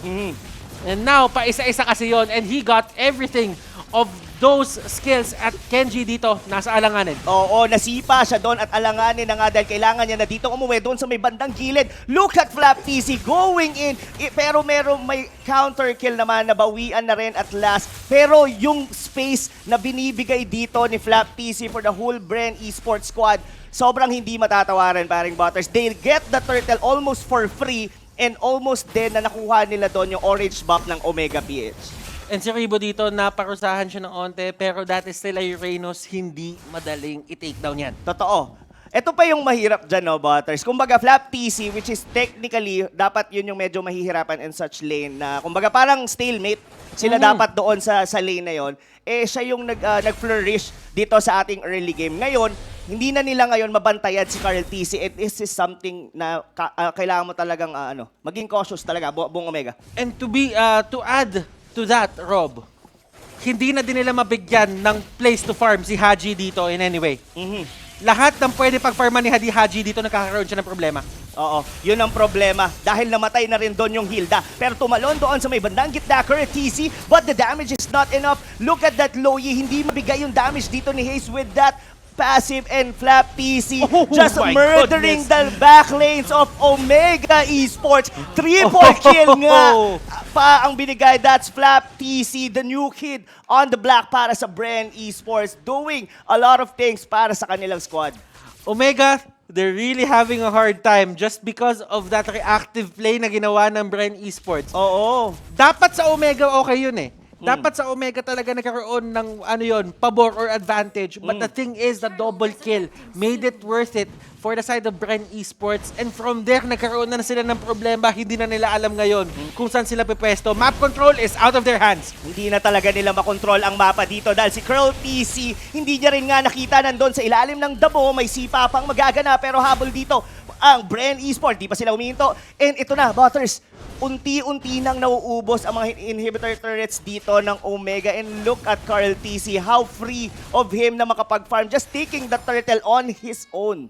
And now, pa-isa-isa kasi yun, and he got everything of those skills at Kenji dito, nasa alanganin. Oo, nasipa siya doon at alanganin na nga dahil kailangan niya na dito umuwi doon sa may bandang gilid. Look at Flap TC going in, pero may counter kill naman, nabawian na rin at last. Pero yung space na binibigay dito ni Flap TC for the whole Bren Esports squad, sobrang hindi matatawaran, paring Butters. They get the turtle almost for free and almost din na nakuha nila doon yung orange buff ng MPL-PH. And si Ribo dito, naparusahan siya ng onte, pero that is still a Uranus, hindi madaling i-take down yan. Totoo. Ito pa yung mahirap dyan, no, Butters. Kumbaga, Flap TC, which is technically, dapat yun yung medyo mahihirapan in such lane na, kumbaga, parang stalemate sila dapat doon sa lane na yon. Eh, siya yung nag-flourish dito sa ating early game. Ngayon, hindi na nila ngayon mabantayan si Carl TC. And this is something na kailangan mo talagang maging cautious talaga, buong Omega. And to add to that, Rob, hindi na din nila mabigyan ng place to farm si Haji dito in any way. Lahat ng pwede pag-farman ni Haji dito, nagkakaroon siya ng problema. Oo, yun ang problema. Dahil namatay na rin doon yung Hilda. Pero tumalon doon sa may bandang gitna, Current TC, but the damage is not enough. Look at that Loyi, hindi mabigay yung damage dito ni Haze with that passive, and Flap TC just murdering the back lanes of Omega Esports. Triple kill nga pa ang binigay. That's Flap TC, the new kid on the block para sa Bren Esports, doing a lot of things para sa kanilang squad. Omega, they're really having a hard time just because of that reactive play na ginawa ng Bren Esports. Oo. Dapat sa Omega okay yun eh. Dapat sa Omega talaga nagkaroon ng pabor or advantage. But the thing is, the double kill made it worth it for the side of Bren Esports. And from there, nagkaroon na sila ng problema. Hindi na nila alam ngayon kung saan sila pipwesto. Map control is out of their hands. Hindi na talaga nila makontrol ang mapa dito dahil si Curl TC, hindi niya rin nga nakita nandun sa ilalim ng damo. May sipa pang magagana pero habol dito ang Bren Esports. Di pa sila umihinto. And ito na, Butters. Unti-unti nang nauubos ang mga inhibitor turrets dito ng Omega. And look at Carl TC, how free of him na makapag-farm, just taking the turtle on his own.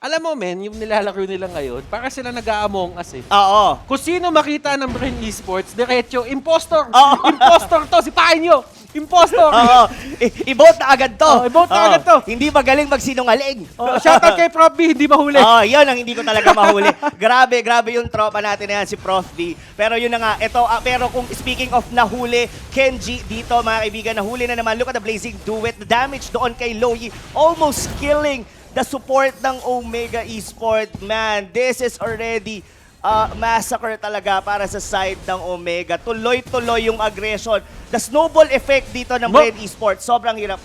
Alam mo, men, yung nilalaro nila ngayon, para sila nag-a-among us eh. Oo. Kung sino makita ng Bren Esports, diretso, impostor! Impostor to, sipain nyo! Impostor! Oo. I-vote na agad to. I-vote na agad to. Hindi magaling magsinungaling. Shoutout kay Prof B, hindi mahuli. Yun ang hindi ko talaga mahuli. Grabe yung tropa natin na yan, si Prof B. Pero yun na nga, ito, pero kung speaking of nahuli, Kenji dito, mga kaibigan, nahuli na naman. Look at the blazing duet. The damage doon kay Loyi, almost killing the support ng Omega Esports. Man, this is already massacre talaga para sa side ng Omega. Tuloy-tuloy yung aggression. The snowball effect dito ng Bren Esports, sobrang hirap.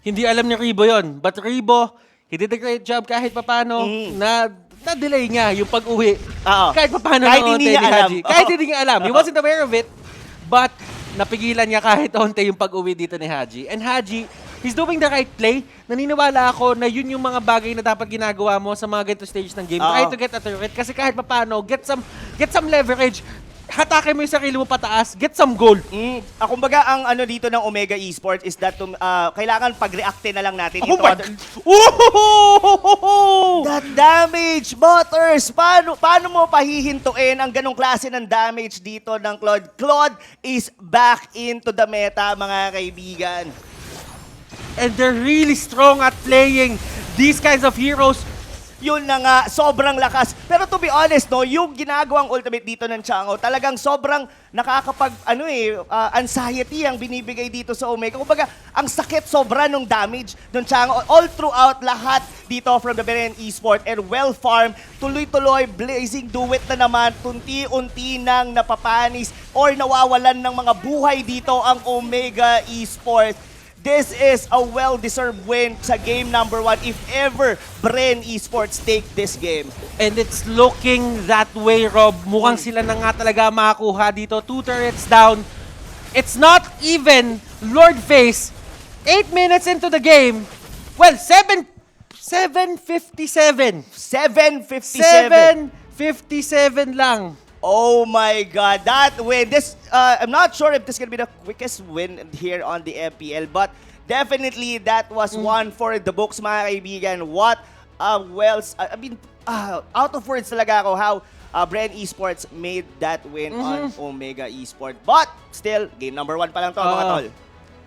Hindi alam ni Ribo yon, but Ribo, he did a great job kahit papano na-delay niya yung pag-uwi. Kahit papano kahit ng onte ni Haji. Kahit hindi niya alam. He wasn't aware of it, but napigilan niya kahit onte yung pag-uwi dito ni Haji. And Haji, he's doing the right play. Naniniwala ako na yun yung mga bagay na dapat ginagawa mo sa mga ganito stage ng game. Try to get a turret kasi kahit papano, get some leverage. Hatake mo yung sarili mo pataas, get some goal. Kumbaga, ang ano dito ng Omega Esports is that kailangan pag-reactin na lang natin. That damage, Butters! Paano mo pahihintuin ang ganong klase ng damage dito ng Claude? Claude is back into the meta, mga kaibigan. And they're really strong at playing these kinds of heroes. Yun na nga, sobrang lakas. Pero to be honest, no, yung ginagawang ultimate dito ng Chang'o, talagang sobrang anxiety ang binibigay dito sa Omega. Kumbaga, ang sakit sobra nung damage ng Chang'o. All throughout, lahat dito from the Bren Esports and well-farmed, tuloy-tuloy, blazing duet na naman, tunti-unti nang napapanis or nawawalan ng mga buhay dito ang Omega Esports. This is a well-deserved win sa game number 1 if ever Bren Esports take this game. And it's looking that way, Rob. Mukhang sila na nga talaga makakuha dito. 2 turrets down. It's not even Lord Face. 8 minutes into the game. Well, 7:57. 7:57 lang. Oh my God, that win. This I'm not sure if this can be the quickest win here on the MPL, but definitely that was one for the books, mga kaibigan. What out of words talaga ako how Bren Esports made that win on Omega Esports. But still, game number 1 pa lang to, mga tol.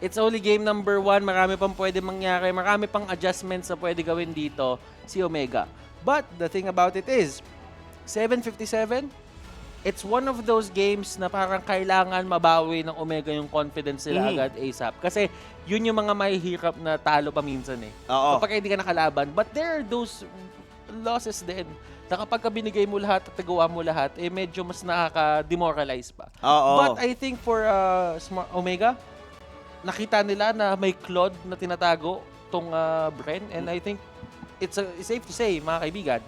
It's only game number 1. Marami pang pwede mangyari. Marami pang adjustments na pwede gawin dito si Omega. But the thing about it is, 7:57, it's one of those games na parang kailangan mabawi ng Omega yung confidence nila agad ASAP. Kasi yun yung mga mahihirap na talo pa minsan eh. Kapag hindi ka nakalaban. But there are those losses din na kapag binigay mo lahat at nagawa mo lahat, eh medyo mas nakaka-demoralize pa. But I think for Omega, nakita nila na may Claude na tinatago tong Bren, and I think it's safe to say, mga kaibigan,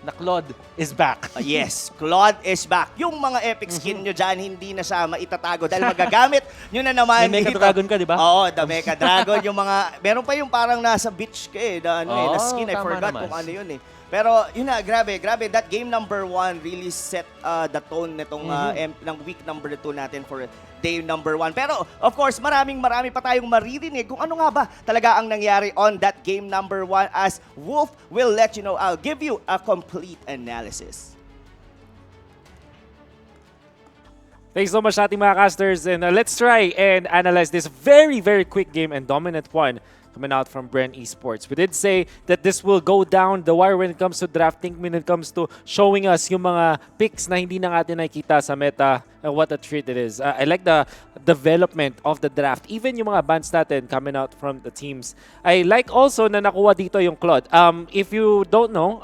na Claude is back. Yes, Claude is back. Yung mga epic skin nyo dyan, hindi na siya maitatago dahil magagamit nyo na naman. May Mecha Dragon ka, di ba? Oo, the Mecha Dragon. Yung mga, meron pa yung parang nasa beach ka eh, na skin. I forgot kung ano yun eh. Pero yun na, grabe. That game number 1 really set the tone nitong ng week number 2 natin for day number 1. Pero of course, marami pa tayong maririnig kung ano nga ba talaga ang nangyari on that game number 1 as Wolf will let you know. I'll give you a complete analysis. Thanks so much sa ating mga casters, and let's try and analyze this very, very quick game and dominant one coming out from Bren Esports. We did say that this will go down the wire when it comes to drafting, when it comes to showing us yung mga picks na hindi na natin nakikita sa meta. What a treat it is. I like the development of the draft. Even yung mga bans natin coming out from the teams. I like also na nakuha dito yung Claude. If you don't know,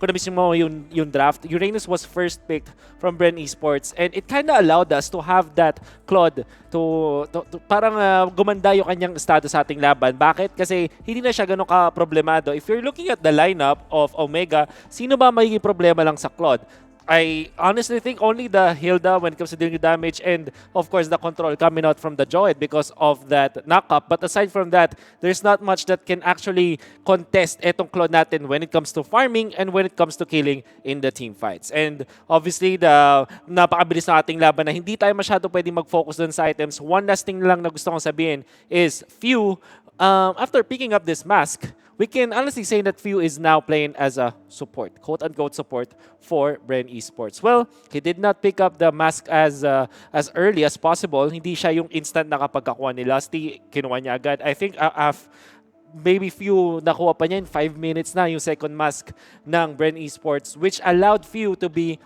kung nabisin mo yung draft, Uranus was first picked from Bren Esports, and it kind of allowed us to have that Claude to parang gumanda yung kanyang status sa ating laban. Bakit? Kasi hindi na siya ganun ka-problemado. If you're looking at the lineup of Omega, sino ba magiging problema lang sa Claude? I honestly think only the Hilda when it comes to dealing damage, and of course the control coming out from the Joed because of that knock-up. But aside from that, there's not much that can actually contest etong Claude natin when it comes to farming and when it comes to killing in the team fights. And obviously, the napakabilis ng ating laban na hindi tayo masyado pwedeng mag-focus dun sa items. One last thing lang na gusto kong sabihin is Few, after picking up this mask, we can honestly say that Few is now playing as a support, quote-unquote support for Bren Esports. Well, he did not pick up the mask as early as possible. Hindi siya yung instant na kapag kakuha ni Lusty, kinuha niya agad. I think maybe Few nakuha pa niya in 5 minutes na yung second mask ng Bren Esports, which allowed Few to be,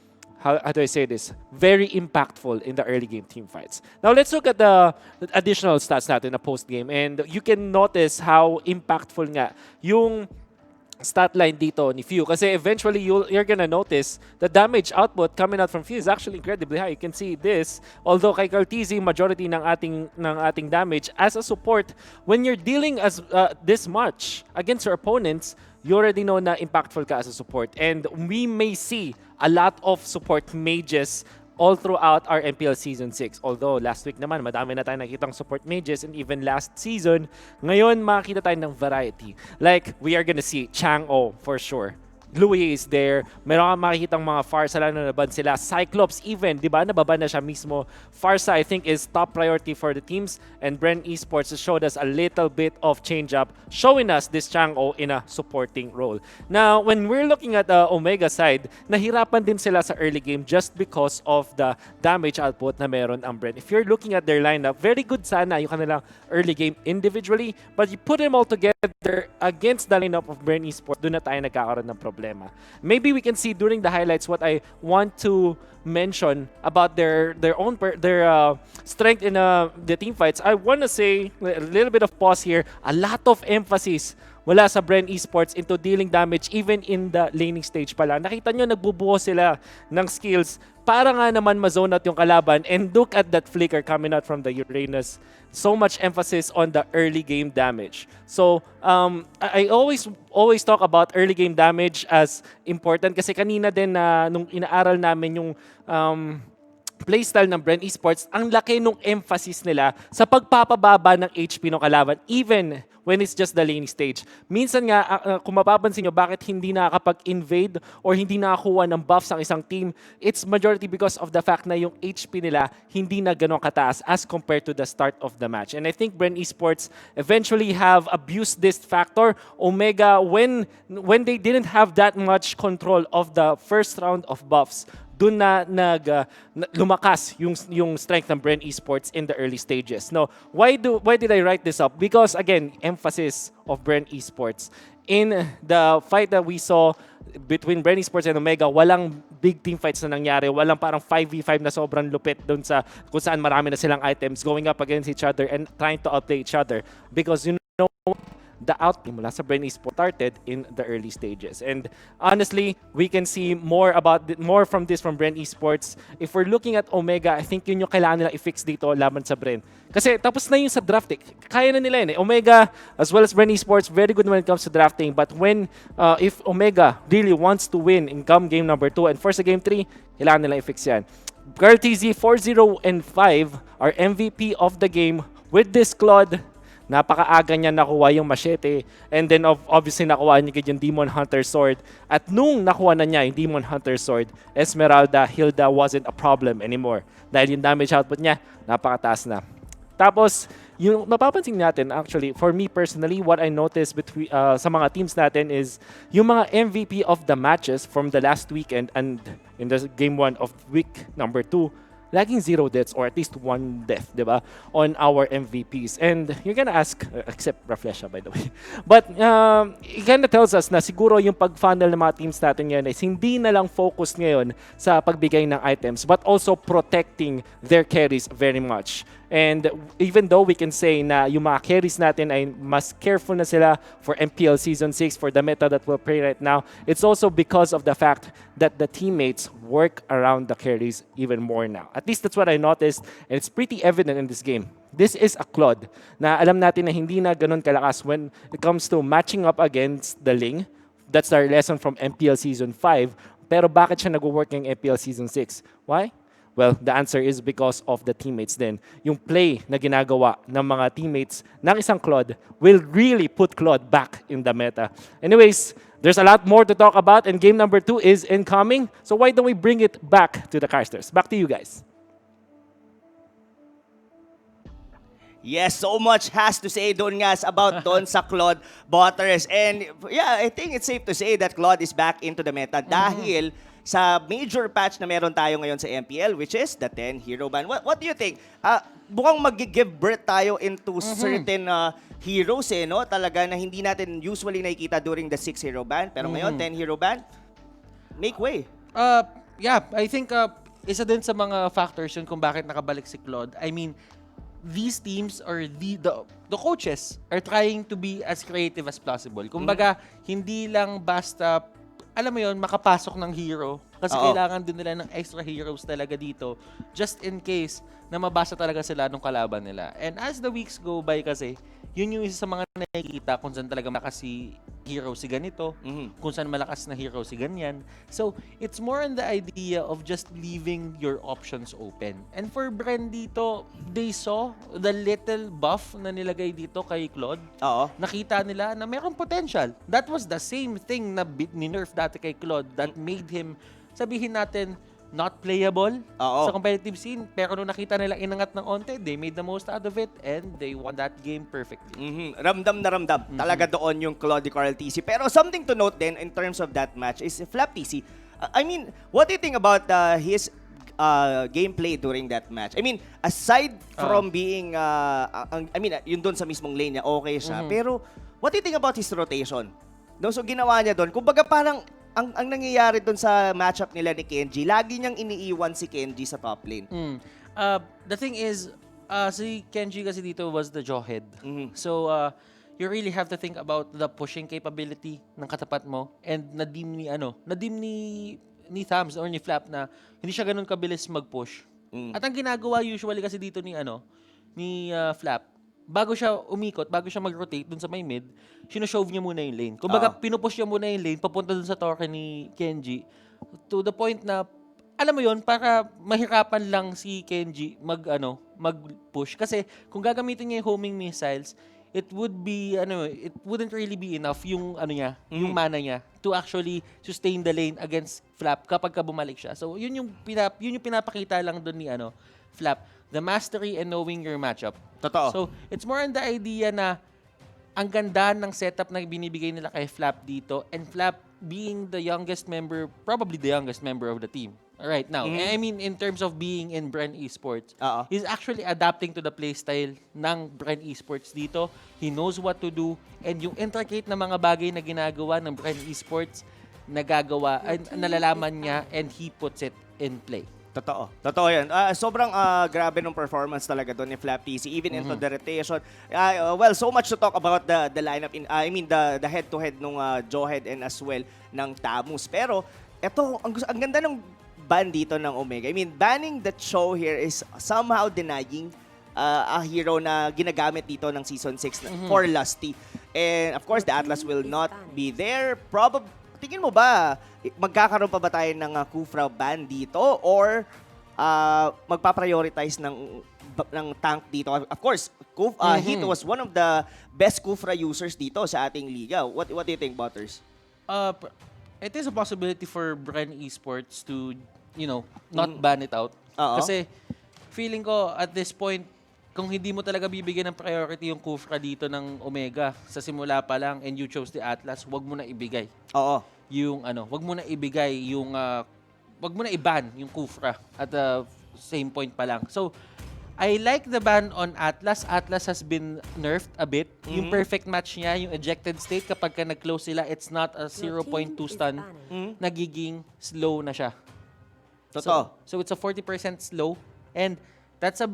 how do I say this, very impactful in the early game team fights. Now, let's look at the additional stats natin na post-game, and you can notice how impactful nga yung stat line dito ni Few. Kasi eventually, you're gonna notice the damage output coming out from Few is actually incredibly high. You can see this. Although kay Cartesi, majority ng ating damage as a support, when you're dealing as this much against your opponents, you already know na impactful ka as a support. And we may see a lot of support mages all throughout our MPL Season 6. Although last week naman, madami na tayo nakitang support mages, and even last season, ngayon makikita tayo ng variety. Like, we are gonna see Chang-O for sure. Louis is there. Meron kang makikitang mga Farsa lang na naban sila. Cyclops even, di ba? Nababan na siya mismo. Farsa, I think, is top priority for the teams. And Bren Esports has showed us a little bit of change-up, showing us this Chang-O in a supporting role. Now, when we're looking at the Omega side, nahirapan din sila sa early game just because of the damage output na meron ang Bren. If you're looking at their lineup, very good sana yung kanilang early game individually, but you put them all together against the lineup of Bren Esports, doon na tayo nagkakaroon ng problema. Maybe we can see during the highlights what I want to mention about their strength in the team fights. I want to say a little bit of pause here. A lot of emphasis wala sa Bren Esports into dealing damage even in the laning stage pala. Nakita nyo, nagbubuo sila ng skills para nga naman ma-zone out yung kalaban, and look at that flicker coming out from the Uranus. So much emphasis on the early game damage. So, I always talk about early game damage as important kasi kanina din na nung inaaral namin yung playstyle ng Bren Esports, ang laki nung emphasis nila sa pagpapababa ng HP ng kalaban even when it's just the laning stage. Minsan nga, kung mapapansin nyo, bakit hindi nakakapag-invade or hindi nakakuha ng buffs ang isang team, it's majority because of the fact na yung HP nila hindi na ganun kataas as compared to the start of the match. And I think Bren Esports eventually have abused this factor. Omega, when they didn't have that much control of the first round of buffs, doon na lumakas yung strength ng Bren Esports in the early stages. No, why did I write this up? Because again, emphasis of Bren Esports. In the fight that we saw between Bren Esports and Omega, walang big team fights na nangyari. Walang parang 5v5 na sobrang lupit doon sa kung saan marami na silang items going up against each other and trying to outplay each other. Because you know, the outplay mula sa Bren Esports started in the early stages. And honestly, we can see more from this from Bren Esports. If we're looking at Omega, I think yun yung kailangan nila i-fix dito laban sa Bren. Kasi tapos na yung sa drafting. Kaya na nila yun eh. Omega, as well as Bren Esports, very good when it comes to drafting. But when, if Omega really wants to win in come game number 2 and first sa game 3, kailangan nila i-fix yan. Girl TZ 4-0 and 5 are MVP of the game with this Claude. Napakaaga niya nakuha yung machete, and then obviously nakuha niya yung Demon Hunter Sword. At nung nakuha na niya yung Demon Hunter Sword, Esmeralda, Hilda wasn't a problem anymore. Dahil yung damage output niya, napakataas na. Tapos, yung mapapansin natin, actually, for me personally, what I noticed sa mga teams natin is yung mga MVP of the matches from the last weekend and in the game 1 of week number 2, laging 0 deaths or at least 1 death, di ba, on our MVPs. And you're gonna ask, except Raflesha, by the way, but it kinda tells us na siguro yung pag-funnel ng mga teams natin ngayon is hindi na lang focus ngayon sa pagbigay ng items, but also protecting their carries very much. And even though we can say na yung mga carries natin ay mas careful na sila for MPL Season 6, for the meta that we'll play right now, it's also because of the fact that the teammates work around the carries even more now. At least that's what I noticed, and it's pretty evident in this game. This is a Claude na alam natin na hindi na ganun kalakas when it comes to matching up against the Ling. That's our lesson from MPL Season 5. Pero bakit siya nag-work ng MPL Season 6? Why? Well, the answer is because of the teammates din. Yung play na ginagawa ng mga teammates ng isang Claude will really put Claude back in the meta. Anyways, there's a lot more to talk about, and game number 2 is incoming. So why don't we bring it back to the casters? Back to you guys. Yes, so much has to say doon nga about doon sa Claude Butters. And yeah, I think it's safe to say that Claude is back into the meta dahil sa major patch na meron tayo ngayon sa MPL, which is the 10 hero ban. What do you think? Bukang mag-give birth tayo into certain heroes no? Talaga na hindi natin usually nakikita during the 6 hero ban. Pero ngayon, 10 hero ban, make way. Yeah, I think isa din sa mga factors yun kung bakit nakabalik si Claude. I mean, these teams or the coaches are trying to be as creative as possible. Kumbaga, hindi lang basta alam mo yun, makapasok ng hero. Kasi kailangan din nila ng extra heroes talaga dito just in case na mabasa talaga sila nung kalaban nila. And as the weeks go by kasi, yun yung isa sa mga nakikita kung saan talaga malakas si hero si ganito, kung saan malakas na hero si ganyan. So, it's more on the idea of just leaving your options open. And for Bren dito, they saw the little buff na nilagay dito kay Claude. Nakita nila na mayroong potential. That was the same thing na ni-nerf dati kay Claude that made him, sabihin natin, not playable sa competitive scene. Pero nung nakita nila inangat ng onte, they made the most out of it and they won that game perfectly. Ramdam na ramdam. Talaga doon yung Claude Carl TC. Pero something to note then in terms of that match is Flap TC. I mean, what do you think about his gameplay during that match? I mean, aside from being, I mean, yun doon sa mismong lane niya, okay siya. Pero what do you think about his rotation? No, so ginawa niya doon. Kumbaga parang ang nangyayari doon sa matchup nila ni Kenji, lagi niyang iniiwan si Kenji sa top lane. The thing is, si Kenji kasi dito was the jawhead. So, you really have to think about the pushing capability ng katapat mo and nadim ni Thams or ni Flap na hindi siya ganun kabilis mag-push. At ang ginagawa usually kasi dito ni Flap, bago siya umikot, bago siya mag-rotate dun sa may mid, sino-shove niya muna yung lane. Kumbaga, pinupush niya muna yung lane papunta dun sa torre ni Kenji to the point na, alam mo yon, para mahirapan lang si Kenji mag-push. Kasi kung gagamitin niya yung homing missiles, it wouldn't really be enough yung yung mana niya to actually sustain the lane against Flap kapag bumalik siya. So yun yung pinapakita lang doon ni Flap, the mastery and knowing your matchup. Totoo. So it's more on the idea na ang ganda ng setup na binibigay nila kay Flap dito, and Flap being probably the youngest member of the team right now. I mean, in terms of being in Bren Esports, he's actually adapting to the playstyle ng Bren Esports dito. He knows what to do, and yung intricate na mga bagay na ginagawa ng Bren Esports, nalalaman niya, and he puts it in play. Totoo yan. Sobrang grabe ng performance talaga doon ni Flap TC, even into the rotation. Well, so much to talk about the lineup, the head-to-head nung Johead and as well ng Tamus. Pero, eto, ang ganda ng ban dito ng Omega. I mean, banning the show here is somehow denying a hero na ginagamit dito ng Season 6 for Lusty. And of course, the Atlas will not be there. Tingin mo ba, magkakaroon pa ba tayo ng Kufra ban dito or magpa-prioritize ng tank dito? Of course, Hit was one of the best Kufra users dito sa ating liga. What do you think, Butters? It is a possibility for Bren Esports to, not ban it out. Kasi feeling ko at this point, kung hindi mo talaga bibigyan ng priority yung Kufra dito ng Omega sa simula pa lang and you chose the Atlas, wag mo na ibigay. Wag mo na ibigay wag mo na i-ban yung Kufra at the same point pa lang. So, I like the ban on Atlas. Atlas has been nerfed a bit. Yung perfect match niya, yung ejected state, kapag ka nag-close sila, it's not a 0.2 stun. Nagiging slow na siya. Totoo. So it's a 40% slow. And that's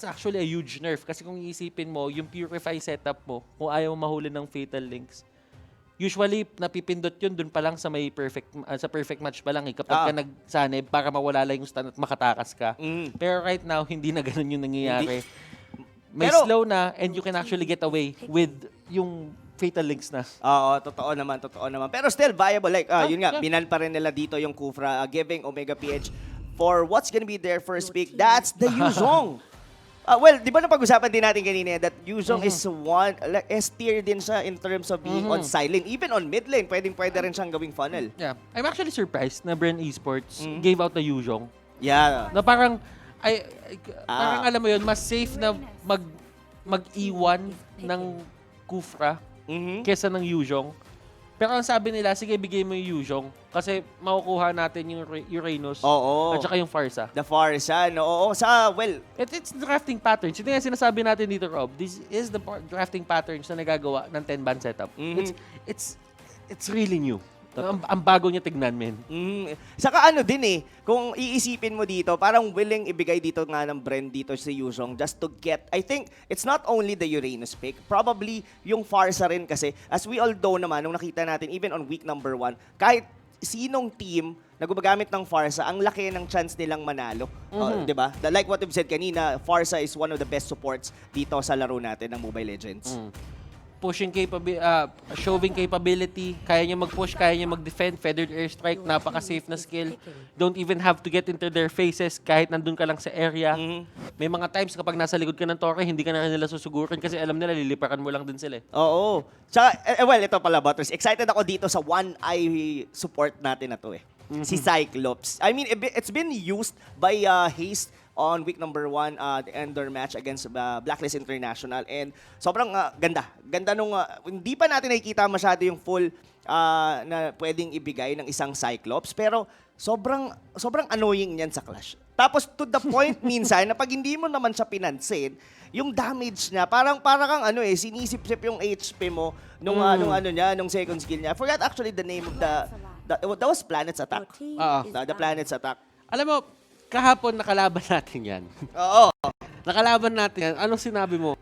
actually a huge nerf. Kasi kung iisipin mo, yung Purify setup mo, kung ayaw mahuli ng Fatal Links, usually napipindot yun dun pa lang sa perfect match pa lang kapag ka nagsanib para mawala lang yung stun at makatakas ka. Pero right now, hindi na ganun yung nangyayari. May slow na and you can actually get away with yung Fatal Links na. Totoo naman. Pero still viable. Yun nga, binan pa rin nila dito yung Kufra, giving MPL-PH for what's gonna be their first pick. That's the Yuzhong. Well, di ba napag-usapan din natin kanina that Yuzhong is S-tier din siya in terms of being on side lane. Even on mid lane, pwede rin siyang gawing funnel. Yeah. I'm actually surprised na Bren Esports gave out the Yuzhong. Yeah. Na parang alam mo yun, mas safe na mag-iwan ng Kufra kesa ng Yuzhong. Pero ang sabi nila, sige, bigay mo yung Yuzhong kasi makukuha natin yung Uranus at saka yung Farsa. The Farsa, no? It's drafting patterns. Ito yung sinasabi natin dito, Rob. This is the drafting patterns na nagagawa ng 10-ban setup. It's really new. Ang bago niya tignan, men. Saka kung iisipin mo dito, parang willing ibigay dito nga ng Bren dito si Yuzhong just to get, I think, it's not only the Uranus pick, probably yung Farsa rin kasi, as we all know naman, nung nakita natin, even on week number 1, kahit sinong team na gumagamit ng Farsa, ang laki ng chance nilang manalo. Diba? Like what we've said kanina, Farsa is one of the best supports dito sa laro natin ng Mobile Legends. Shoving capability, kaya niya mag-push, kaya niya mag-defend, feathered airstrike, napaka-safe na skill. Don't even have to get into their faces kahit nandun ka lang sa area. May mga times kapag nasa likod ka ng torre, hindi ka na nila susugurin kasi alam nila, liliparan mo lang din sila. Oo. Tsaka, ito pala, Butters. Excited ako dito sa one-eye support natin na to si Cyclops. I mean, it's been used by Haste on week number 1, the Ender match against Blacklist International. And sobrang ganda. Ganda nung, hindi pa natin nakikita masyado yung full na pwedeng ibigay ng isang Cyclops. Pero sobrang annoying niyan sa Clash. Tapos to the point minsan na pag hindi mo naman siya pinansin, yung damage niya, parang kang sinisip-sip yung HP mo nung second skill niya. I forgot actually the name of that was Planet's Attack. The Planet's Attack. Alam mo, kahapon nakalaban natin yan. Oo. Nakalaban natin yan. Anong sinabi mo?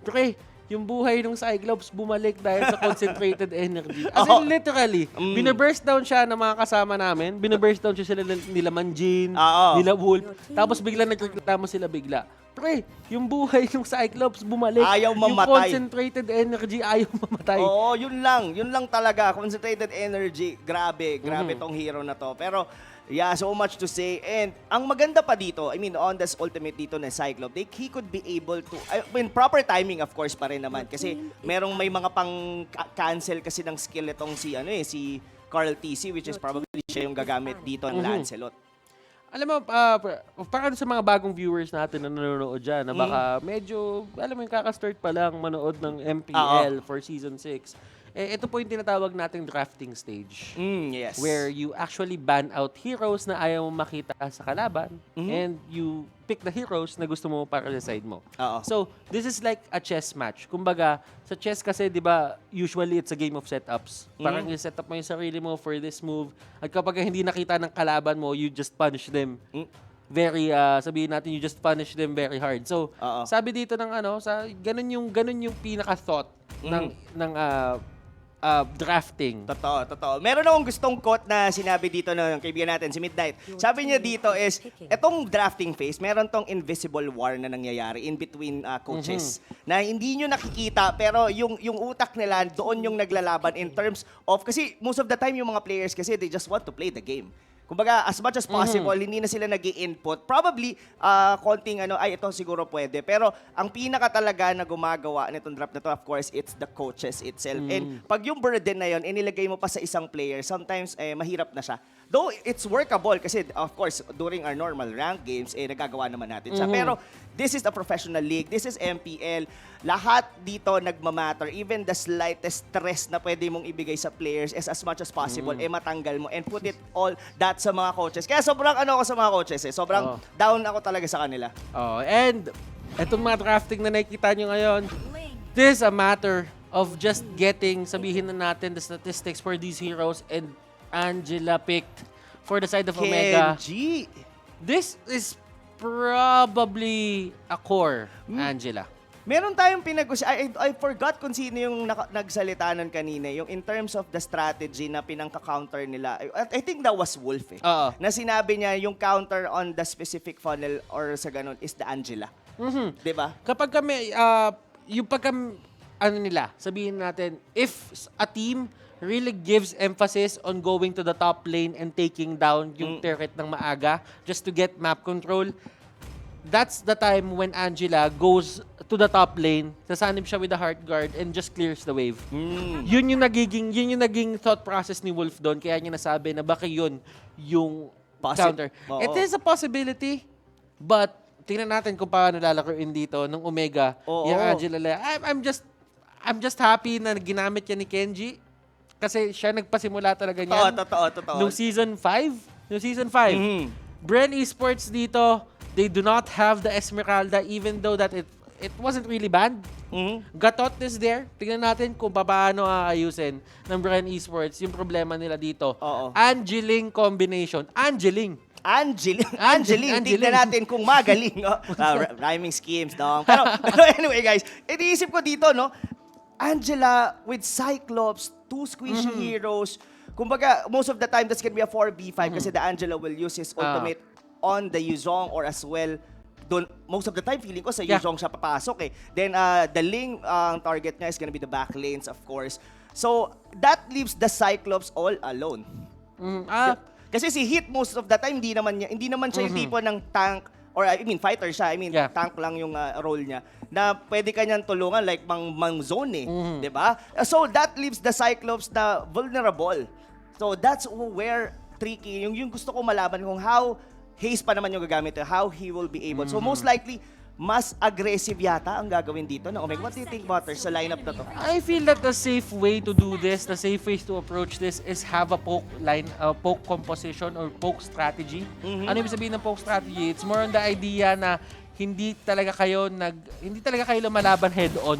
Okay, yung buhay ng Cyclops bumalik dahil sa concentrated energy. As in literally, binaburst down siya ng mga kasama namin. Binaburst down siya sila nila Manjin, nila Wolf. Tapos bigla nagreklamo sila bigla. pre, yung buhay ng Cyclops bumalik. Ayaw mamatay. Yung concentrated energy, ayaw mamatay. Oo, yun lang talaga. Concentrated energy. Grabe tong hero na to. Pero, yeah, so much to say. And ang maganda pa dito, I mean, on this ultimate dito na Cyclops, he could be able to, I mean, proper timing of course pa rin naman. Kasi may mga pang-cancel kasi ng skill itong si Carl TC, which is probably siya yung gagamit dito ng Lancelot. Alam mo, para sa mga bagong viewers natin na nanonood dyan, na baka medyo, alam mo yung kakastart pa lang manood ng MPL for Season 6. Ito po yung tinatawag nating drafting stage. Yes. Where you actually ban out heroes na ayaw mo makita sa kalaban and you pick the heroes na gusto mo para sa side mo. So, this is like a chess match. Kumbaga, sa chess kasi, di ba, usually it's a game of setups. Parang i-set up mo yung sarili mo for this move. At kapag hindi nakita ng kalaban mo, you just punish them. Very, sabihin natin, you just punish them very hard. So, sabi dito ng ganun yung pinaka-thought ng drafting. Totoo. Meron akong gustong quote na sinabi dito ng kaibigan natin, si Midnight. Sabi niya dito is, etong drafting phase, meron tong invisible war na nangyayari in between coaches. Na hindi nyo nakikita, pero yung utak nila, doon yung naglalaban in terms of, kasi most of the time yung mga players kasi, they just want to play the game. Kumbaga, as much as possible, hindi na sila nag-i-input. Probably, konting ito siguro pwede. Pero, ang pinaka talaga na gumagawa nitong draft na to, of course, it's the coaches itself. And pag yung burden na yun, inilagay mo pa sa isang player, sometimes, mahirap na siya. Though, it's workable kasi, of course, during our normal rank games, nagagawa naman natin siya. Pero, this is a professional league. This is MPL. Lahat dito nagmamatter. Even the slightest stress na pwede mong ibigay sa players is as much as possible, matanggal mo and put it all that sa mga coaches. Kaya sobrang ako sa mga coaches Sobrang down ako talaga sa kanila. And etong mga drafting na nakikita nyo ngayon, this is a matter of just getting, sabihin na natin, the statistics for these heroes, and Angela picked for the side of Omega. Kenji! This is probably a core, Angela. Meron tayong I forgot kung sino yung nagsalita nun kanina, yung in terms of the strategy na pinangka-counter nila. I think that was Wolf na sinabi niya yung counter on the specific funnel or sa ganun is the Angela. Diba? Kapag kami, sabihin natin, if a team really gives emphasis on going to the top lane and taking down yung turret ng maaga just to get map control, that's the time when Angela goes to the top lane, sasanib siya with the heart guard and just clears the wave. Yun yung naging thought process ni Wolf doon, kaya niya nasabi na baka yun yung counter. It is a possibility, but tingnan natin kung paano lalaruin dito ng Omega. Yung Angela, I'm just happy na ginamit yan ni Kenji kasi siya nagpasimula talaga niyan. Totoo. Nung season 5. Bren Esports dito, they do not have the Esmeralda even though that it wasn't really banned. Gatot is there. Tingnan natin kung paano aayusin ng Bren Esports yung problema nila dito. Angeling combination. Angeling. Tingnan natin kung magaling. Rhyming schemes, dong. Pero anyway, guys, iniisip ko dito, no? Angela with Cyclops, 2 squishy heroes. Kumbaga, most of the time, that's gonna be a 4v5 kasi the Angela will use his ultimate on the Yuzong or as well most of the time, feeling ko sa Yuzong siya papasok Then, the Ling, ang target niya is gonna be the back lanes, of course. So, that leaves the Cyclops all alone. Kasi si Hit, most of the time, hindi naman siya yung tipo ng tank, or I mean, fighter siya. I mean, tank lang yung role niya, na pwede kanyang tulungan, like mang-zone diba? So, that leaves the Cyclops na vulnerable. So, that's where tricky. Yung gusto ko malaban kung how haste pa naman yung gagamit, how he will be able. So most likely, mas aggressive yata ang gagawin dito na Omega. What do you think, Butters, sa lineup na to? I feel that the safe way to do this, the safe way to approach this is have a poke composition or poke strategy. Ano ibig sabihin ng poke strategy? It's more on the idea na hindi talaga kayo lumalaban head-on.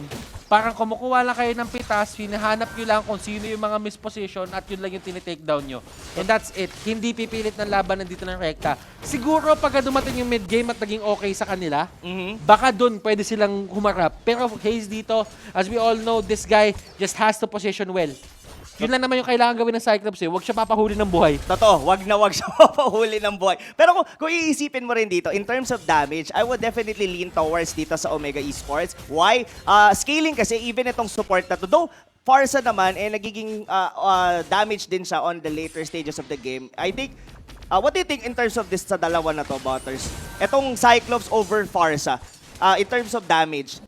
Parang kumukuha lang kayo ng pitas, hinahanap nyo lang kung sino yung mga misposition at yun lang yung tinitake down nyo. And that's it. Hindi pipilit ng laban nandito ng rekta. Siguro pagka dumating yung mid-game at naging okay sa kanila, baka dun pwede silang humarap. Pero Hayes dito, as we all know, this guy just has to position well. Yun lang naman yung kailangan gawin ng Cyclops eh. Huwag siya papahuli ng buhay. Totoo, wag siya mapahuli ng buhay. Pero kung iisipin mo rin dito, in terms of damage, I would definitely lean towards dito sa Omega Esports. Why? Scaling kasi, even itong support na to, though Farsa naman, nagiging damage din siya on the later stages of the game. I think, what do you think in terms of this sa dalawa na to, Butters? Etong Cyclops over Farsa, in terms of damage,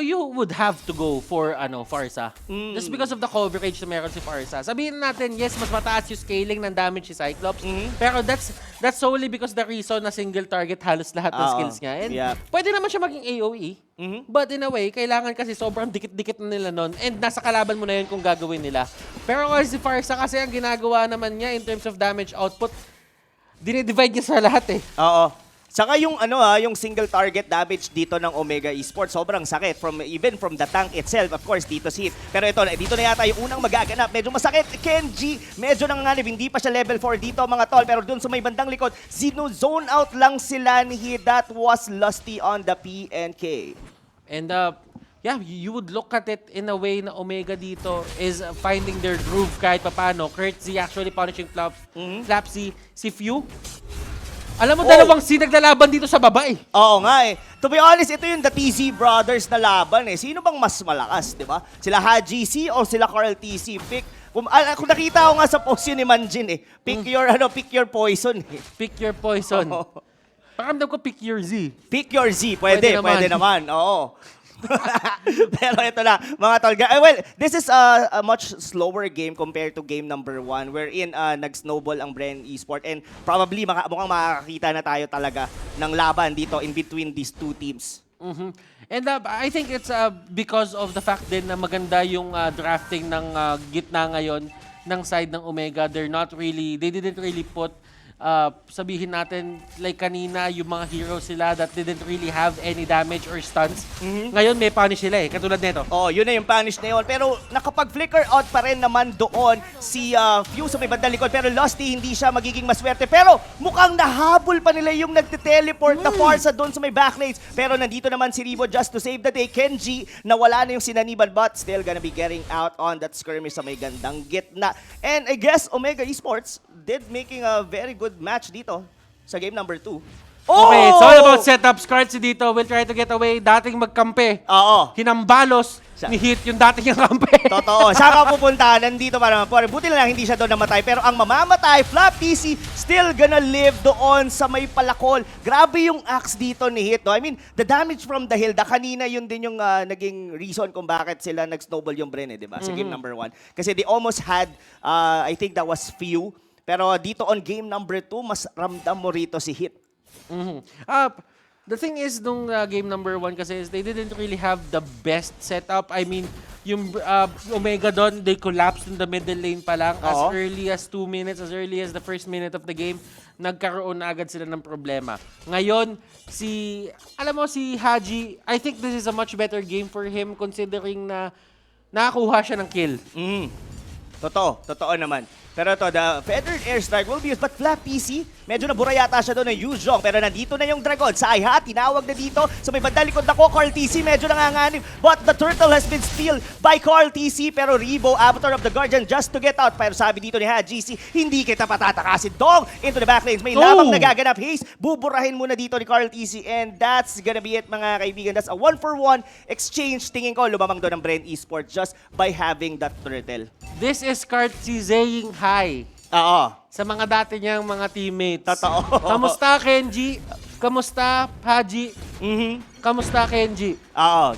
you would have to go for Farsa. Just because of the coverage na meron si Farsa. Sabihin natin, yes, mas mataas yung scaling ng damage si Cyclops. Pero that's solely because the reason na single target halos lahat ng skills niya. And pwede naman siya maging AoE. But in a way, kailangan kasi sobrang dikit-dikit na nila nun. And nasa kalaban mo na yun kung gagawin nila. Pero kasi si Farsa kasi ang ginagawa naman niya in terms of damage output, dinidivide niya sa lahat eh. Oo. Saka yung yung single target damage dito ng Omega Esports, sobrang sakit even from the tank itself, of course, dito si Hit. Pero dito na yata yung unang magaganap. Medyo masakit. Kenji, medyo nanganganib. Hindi pa siya level 4 dito mga tol. Pero dun sa may bandang likod, zone out lang sila ni Hit. That was Lusty on the PNK. And yeah, you would look at it in a way na Omega dito is finding their groove kahit papano. Kurtz actually punishing Flapsy. Si Few, alam mo, dalawang naglalaban dito sa baba eh. Oo nga eh. To be honest, ito yung the TZ Brothers na laban eh. Sino bang mas malakas, di ba? Sila Haji C o sila Carl TC? Kung nakita ko nga sa post yun ni Manjin eh. Pick your poison eh. Pick your poison. Pakiramdam ko pick your Z. Pick your Z. Pwede naman. Oo. Pero ito na, mga tol. Well, this is a much slower game compared to game number 1 wherein nag-snowball ang Bren Esports and probably mukhang makakakita na tayo talaga ng laban dito in between these two teams. And I think it's because of the fact din na maganda yung drafting ng gitna ngayon ng side ng Omega. They didn't really put sabihin natin, like kanina, yung mga heroes sila that didn't really have any damage or stunts. Ngayon, may punish sila eh, katulad nito. Oh, yun na yung punish na yun. Pero nakapag-flicker out pa rin naman doon si Few sa may bandang likod. Pero Lusty, hindi siya magiging maswerte. Pero mukhang nahabol pa nila yung nagte-teleport na Farsa doon sa may backlanes. Pero nandito naman si Rivo just to save the day. Kenji, nawala na yung sinaniban but still gonna be getting out on that skirmish sa may gandang gitna. And I guess Omega Esports did making a very good match dito sa game number 2. Okay, it's all about setups. Cards dito will try to get away. Dating magkampe. Oo. Hinambalos ni Hit yung dating yung kampe. Totoo. Saka pupunta, nandito para buti na lang hindi siya doon namatay. Pero ang mamamatay, Flap PC, still gonna live doon sa may palakol. Grabe yung axe dito ni Hit. No? I mean, the damage from the Hilda, kanina yun din yung naging reason kung bakit sila nag-snowball yung Bren, di ba? Sa game number 1. Kasi they almost had, I think that was Few. Pero dito on game number 2, mas ramdam mo rito si Hit. The thing is, nung game number 1 kasi is they didn't really have the best setup. I mean, yung Omega doon, they collapsed in the middle lane pa lang. As early as 2 minutes, as early as the first minute of the game, nagkaroon na agad sila ng problema. Ngayon, si Haji, I think this is a much better game for him considering na nakakuha siya ng kill. Totoo naman. Pero ito, the feathered airstrike will be used. But Flap PC, medyo nabura yata siya doon ng Yuzhong. Pero nandito na yung Dragon. Sa Iha, tinawag na dito. So may bandang likod na ko, Carl TC, medyo nanganganib. But the turtle has been stealed by Carl TC. Pero Rebo, Avatar of the Guardian, just to get out. Pero sabi dito ni GC, hindi kita patatakasin. Dong into the backlanes. May lamang nagaganap. Haze, buburahin muna dito ni Carl TC. And that's gonna be it, mga kaibigan. That's a 1-for-1 exchange. Tingin ko, lumamang doon ng Bren Esports just by having that turtle. This is Kartzi saying hi. Sa mga dati niyang mga teammates. Totoo. Kamusta, Kenji? Kamusta, Haji? Kamusta, Kenji?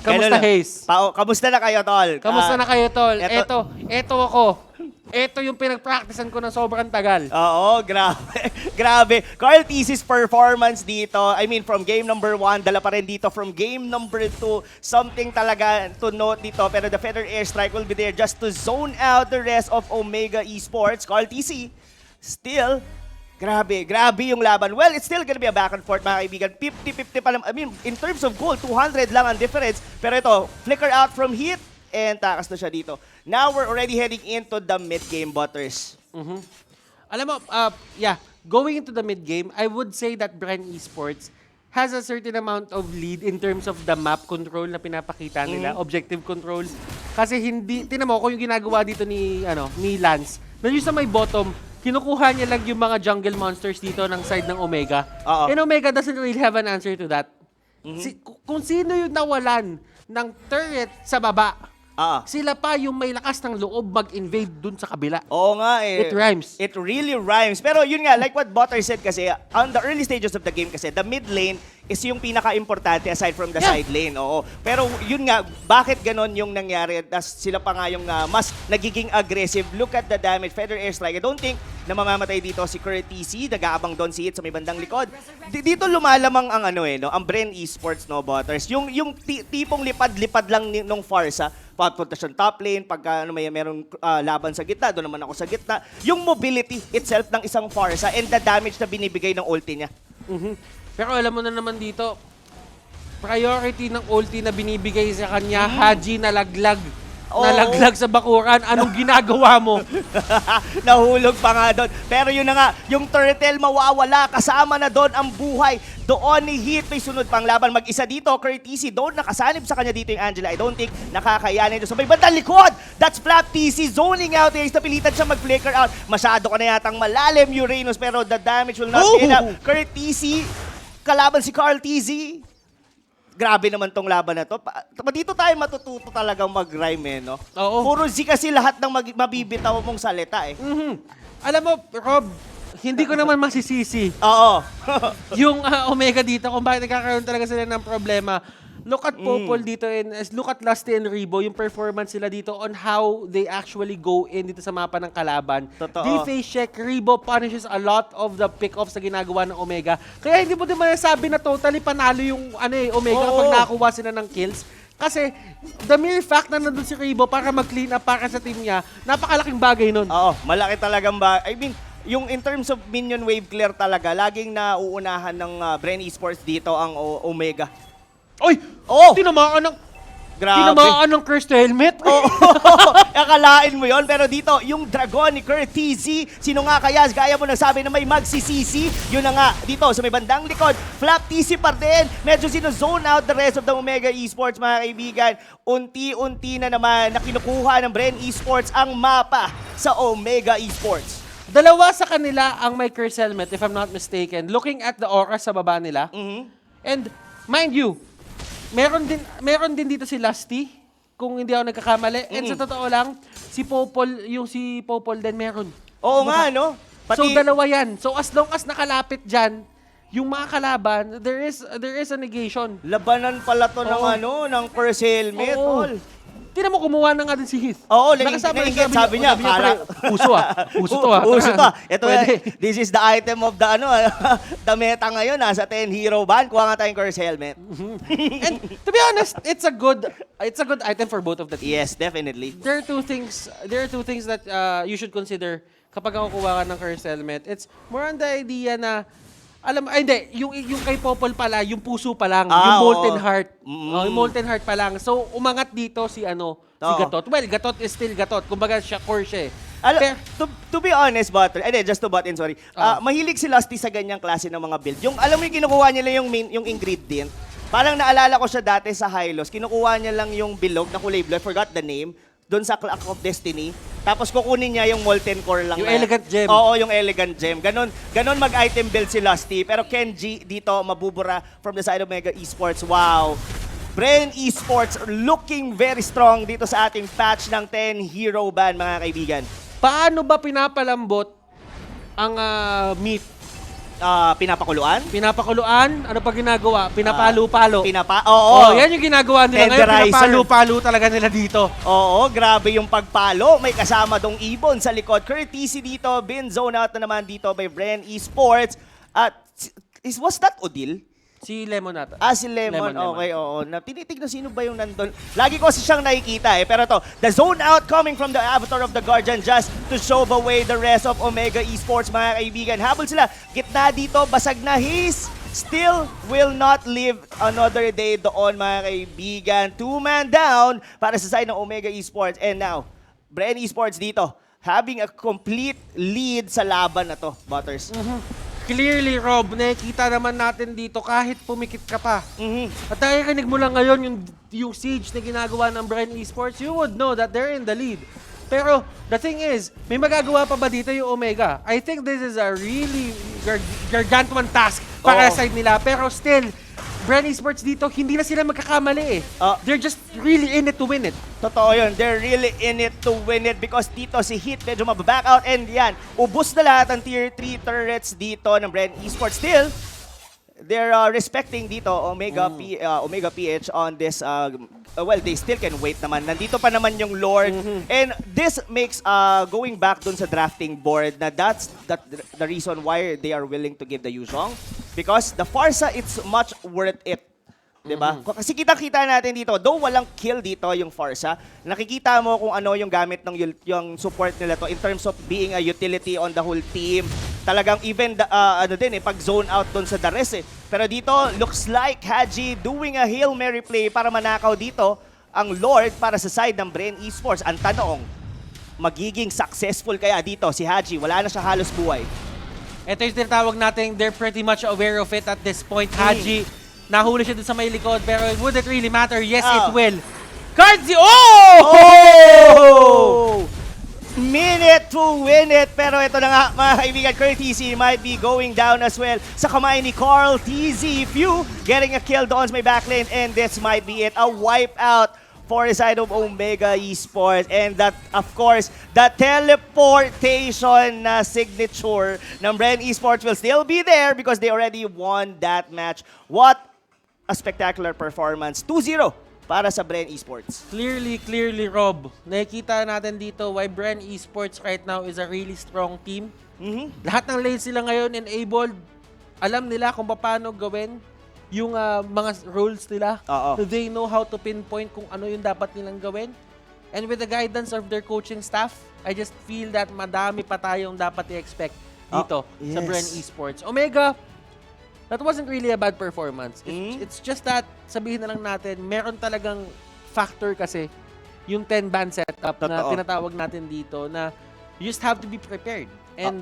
Kamusta, Haze? Kamusta na kayo, tol? Kamusta na kayo, tol? Eto ako. Ito yung pinag-practicean ko ng sobrang tagal. Grabe. Carl TC's performance dito, I mean, from game number 1, dala pa rin dito from game number 2. Something talaga to note dito. Pero the feather airstrike will be there just to zone out the rest of Omega Esports. Carl TC, still, grabe yung laban. Well, it's still gonna be a back and forth, mga kaibigan. 50-50 pa lang. I mean, in terms of goal, 200 lang ang difference. Pero ito, flicker out from Hit, and takas na siya dito. Now, we're already heading into the mid-game, Butters. Alam mo, going into the mid-game, I would say that Bren Esports has a certain amount of lead in terms of the map control na pinapakita nila, objective control. Kasi hindi, tinan mo, kung yung ginagawa dito ni Lance, nandiyo sa may bottom, kinukuha niya lang yung mga jungle monsters dito ng side ng Omega. And Omega doesn't really have an answer to that. Kung sino yung nawalan ng turret sa baba, sila pa yung may lakas ng loob mag-invade dun sa kabila. Oo nga eh. It rhymes. It really rhymes. Pero yun nga, like what Butter said kasi, on the early stages of the game kasi, the mid lane is yung pinaka-importante aside from the side lane. Oo. Pero yun nga, bakit ganon yung nangyari? Sila pa nga yung mas nagiging aggressive. Look at the damage. Feather Airstrike. I don't think na mamamatay dito si Courtesy. Nag-aabang doon si Hit sa may bandang likod. Dito lumalamang ang ang Bren Esports, no, Butters. Yung tipong lipad-lipad lang nung Farsa, papunta siyang top lane, pagka merong laban sa gitna, doon naman ako sa gitna. Yung mobility itself ng isang Farsa and the damage na binibigay ng ulti niya. Pero alam mo na naman dito, priority ng ulti na binibigay sa kanya, Haji nalaglag. Nalaglag sa bakuran. Anong ginagawa mo? Nahulog pa nga doon. Pero yun na nga, yung turtle mawawala. Kasama na doon ang buhay. Doon ni Hit, may sunod pang laban. Mag-isa dito, Courtesy. Doon nakasanib sa kanya dito yung Angela. I don't think nakakayanin doon. Sa may bandang likod, that's Flap TC zoning out. Napilitan siya mag-flicker out. Masyado ka na yatang malalim, Uranus. Pero the damage will not be enough. Courtesy, kalaban si Carl TZ. Grabe naman tong laban na to. Dito tayo matututo talagang mag-rhyme no? Oo. Puro Z kasi lahat ng mabibitaw mong salita Alam mo, Rob, hindi ko naman masisisi. Oo. Yung Omega dito, kung bakit nagkakaroon talaga sila ng problema. Look at Popol dito and look at Lusty and Rebo, yung performance sila dito on how they actually go in dito sa mapa ng kalaban. Totoo. D-phase check, Rebo punishes a lot of the pick-offs na ginagawa ng Omega. Kaya hindi mo din masasabi na totally panalo yung Omega kapag nakakuha sila ng kills. Kasi the mere fact na nandun si Rebo para mag-clean up para sa team niya, napakalaking bagay nun. Oo, malaki talagang bagay. I mean, yung in terms of minion wave clear talaga, laging nauunahan ng Bren Esports dito ang Omega. Oy! Tinamaan ng... Grabe. Tinamaan ng cursed helmet. Akalain mo yon. Pero dito, yung dragon ni Courtesy, sino nga kaya? Gaya mo nagsabi na may magsisisi. Yun na nga, dito sa may bandang likod, Flap TC pa din. Medyo sino-zone out the rest of the Omega Esports, mga kaibigan. Unti-unti na naman na kinukuha ng Bren Esports ang mapa sa Omega Esports. Dalawa sa kanila ang may cursed helmet, if I'm not mistaken. Looking at the oras sa baba nila. And mind you, meron din dito si Lusty, kung hindi ako nagkakamali. And sa totoo lang, si Popol din meron. Oo nga, no? So dalawa yan. So as long as nakalapit dyan, yung mga kalaban, there is a negation. Labanan pala to ng first helmet, tol. Tinan mo, kumuha na nga din si Heath. Oo, nainggit, sabi niya. Uso Uso to Uso to. Ito, this is the item of the the meta ngayon. Nasa 10 hero ban. Kuha nga tayong curse helmet. And to be honest, it's a good item for both of the teams. Yes, definitely. There are two things that you should consider kapag kukuha ka ng curse helmet. It's more on the idea na yung kay Popol pala, yung puso pa lang, yung molten heart. Yung molten heart pa lang. So, umangat dito si Gatot. Well, Gatot is still Gatot. Kumbaga, siya core siya to be honest, Butter, just to butt in, sorry. Mahilig si Lusty sa ganyang klase ng mga build. Yung, alam mo yung kinukuha nila yung ingredient. Parang naalala ko siya dati sa Hylos. Kinukuha niya lang yung bilog na kulay blue. I forgot the name. Doon sa Clock of Destiny. Tapos kukunin niya yung molten core lang. Yung elegant gem. Oo, yung elegant gem. Ganon mag-item build si Lusty. Pero Kenji dito mabubura from the side of Mega Esports. Wow. Bren Esports looking very strong dito sa ating patch ng 10 hero ban, mga kaibigan. Paano ba pinapalambot ang meat? Pinapakuluan? Pinapakuluan? Ano pa ginagawa? Pinapalo-palo. Oo. Yan yung ginagawa nila ngayon. Pinapalo-palo talaga nila dito. Oo, grabe yung pagpalo. May kasama dong ibon sa likod. Courtesy dito. Bin zone out na naman dito by Bren Esports. At was that Odil? Si Lemon ata. Si Lemon. Okay, oo. Tinitignan sino ba yung nandun. Lagi ko siyang nakikita Pero to, the zone out coming from the avatar of the Guardian just to show away the rest of Omega Esports, mga kaibigan. Habol sila. Gitna dito, basag na. He's still will not live another day doon, mga kaibigan. 2-man down para sa side ng Omega Esports. And now, Bren Esports dito, having a complete lead sa laban na to, Butters. clearly, Rob, nakikita naman natin dito kahit pumikit ka pa. At nakikinig mo lang ngayon yung siege na ginagawa ng Bren Esports, you would know that they're in the lead. Pero the thing is, may magagawa pa ba dito yung Omega? I think this is a really gargantuan task para sa side nila. Pero still, Bren Esports dito, hindi na sila magkakamali eh. They're just really in it to win it. Totoo yun. They're really in it to win it because dito si Hit medyo mababack out and yan, ubus na lahat ang tier 3 turrets dito ng Bren Esports. Still, they're respecting dito Omega-PH on this well, they still can wait naman. Nandito pa naman yung Lord. And this makes going back dun sa drafting board na that's the reason why they are willing to give the Yuzhong. Because the Farsa, it's much worth it. Diba? Kasi kita-kita natin dito, though walang kill dito yung Farsa, nakikita mo kung ano yung gamit ng yung support nila to in terms of being a utility on the whole team. Talagang even pag zone out dun sa Dares eh. Pero dito, looks like Haji doing a Hail Mary play para manakaw dito ang Lord para sa side ng Bren Esports. Ang tanong, magiging successful kaya dito si Haji? Wala na siya halos buhay. Ito yung tinatawag natin, they're pretty much aware of it at this point. Haji, nahuli siya dun sa may likod, pero would it really matter? Yes, it will. Cards! Minute to win it, pero ito na nga mga kaibigan, Courtesy might be going down as well sa kamay ni Carl TZ. Few getting a kill doon sa may backlane, and this might be it. A wipeout for the side of Omega Esports, and that, of course, the teleportation na signature ng Bren Esports will still be there because they already won that match. What a spectacular performance. 2-0 para sa Bren Esports. Clearly, Rob, nakikita natin dito why Bren Esports right now is a really strong team. Lahat ng lanes sila ngayon enabled. Alam nila kung paano gawin yung mga roles nila. They know how to pinpoint kung ano yung dapat nilang gawin. And with the guidance of their coaching staff, I just feel that madami pa tayong dapat i-expect dito sa Bren Esports. Omega, that wasn't really a bad performance. It's just that, sabihin na lang natin, meron talagang factor kasi yung 10-ban setup na tinatawag natin dito na you just have to be prepared. And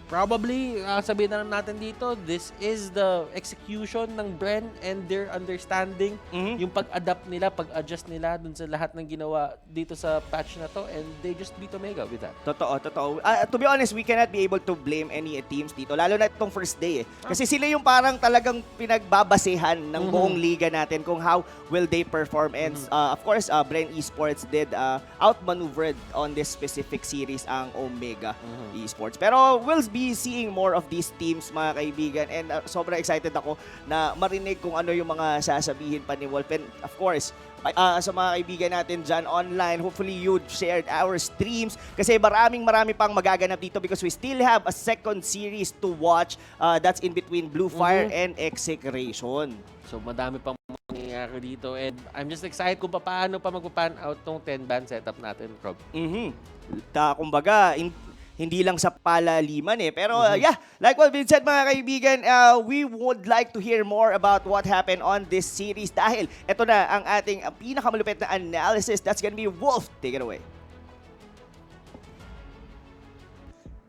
probably, sabihin na lang natin dito, this is the execution ng Bren and their understanding, yung pag-adapt nila, pag-adjust nila dun sa lahat ng ginawa dito sa patch na to, and they just beat Omega with that. Totoo. To be honest, we cannot be able to blame any teams dito, lalo na itong first day eh. Kasi sila yung parang talagang pinagbabasehan ng buong liga natin kung how will they perform. And of course, Bren Esports did outmaneuvered on this specific series ang Omega Esports. Pero we'll be seeing more of these teams, mga kaibigan, and sobrang excited ako na marinig kung ano yung mga sasabihin pa ni Wolf. And of course, sa mga kaibigan natin dyan online, hopefully you shared our streams kasi marami pang magaganap dito because we still have a second series to watch. That's in between Blu Fire and Execration. So madami pang mangyayari dito, and I'm just excited kung paano pa magpapan out tong 10-ban setup natin, Rob. Kumbaga, hindi lang sa palaliman eh. Pero yeah, like what Vince said, mga kaibigan, we would like to hear more about what happened on this series dahil ito na ang ating pinakamalupit na analysis. That's gonna be Wolf. Take it away.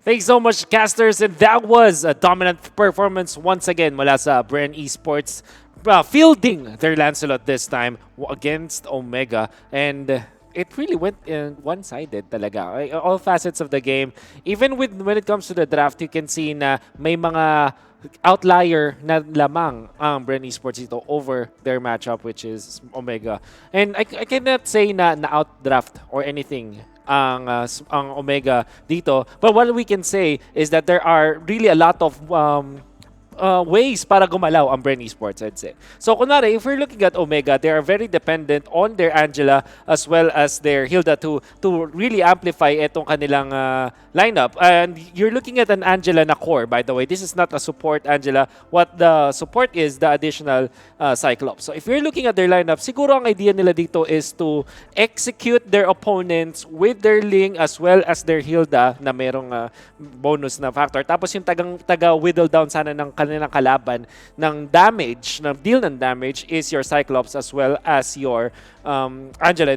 Thanks so much, casters. And that was a dominant performance once again mula sa Bren Esports, fielding their Lancelot this time against Omega. And it really went one-sided talaga. All facets of the game. Even when it comes to the draft, you can see na may mga outlier na lamang ang Bren Esports dito over their matchup, which is Omega. And I cannot say na out-draft or anything ang Omega dito. But what we can say is that there are really a lot of ways para gumalaw ang Bren Esports, I'd say. So, kunwari, if we're looking at Omega, they are very dependent on their Angela as well as their Hilda to really amplify itong kanilang lineup. And you're looking at an Angela na core, by the way. This is not a support Angela. What the support is, the additional Cyclops. So, if you're looking at their lineup, siguro ang idea nila dito is to execute their opponents with their Ling as well as their Hilda na merong bonus na factor. Tapos yung taga-whittle down sana ng kanilang kalaban ng damage, ng deal ng damage is your Cyclops as well as your Angela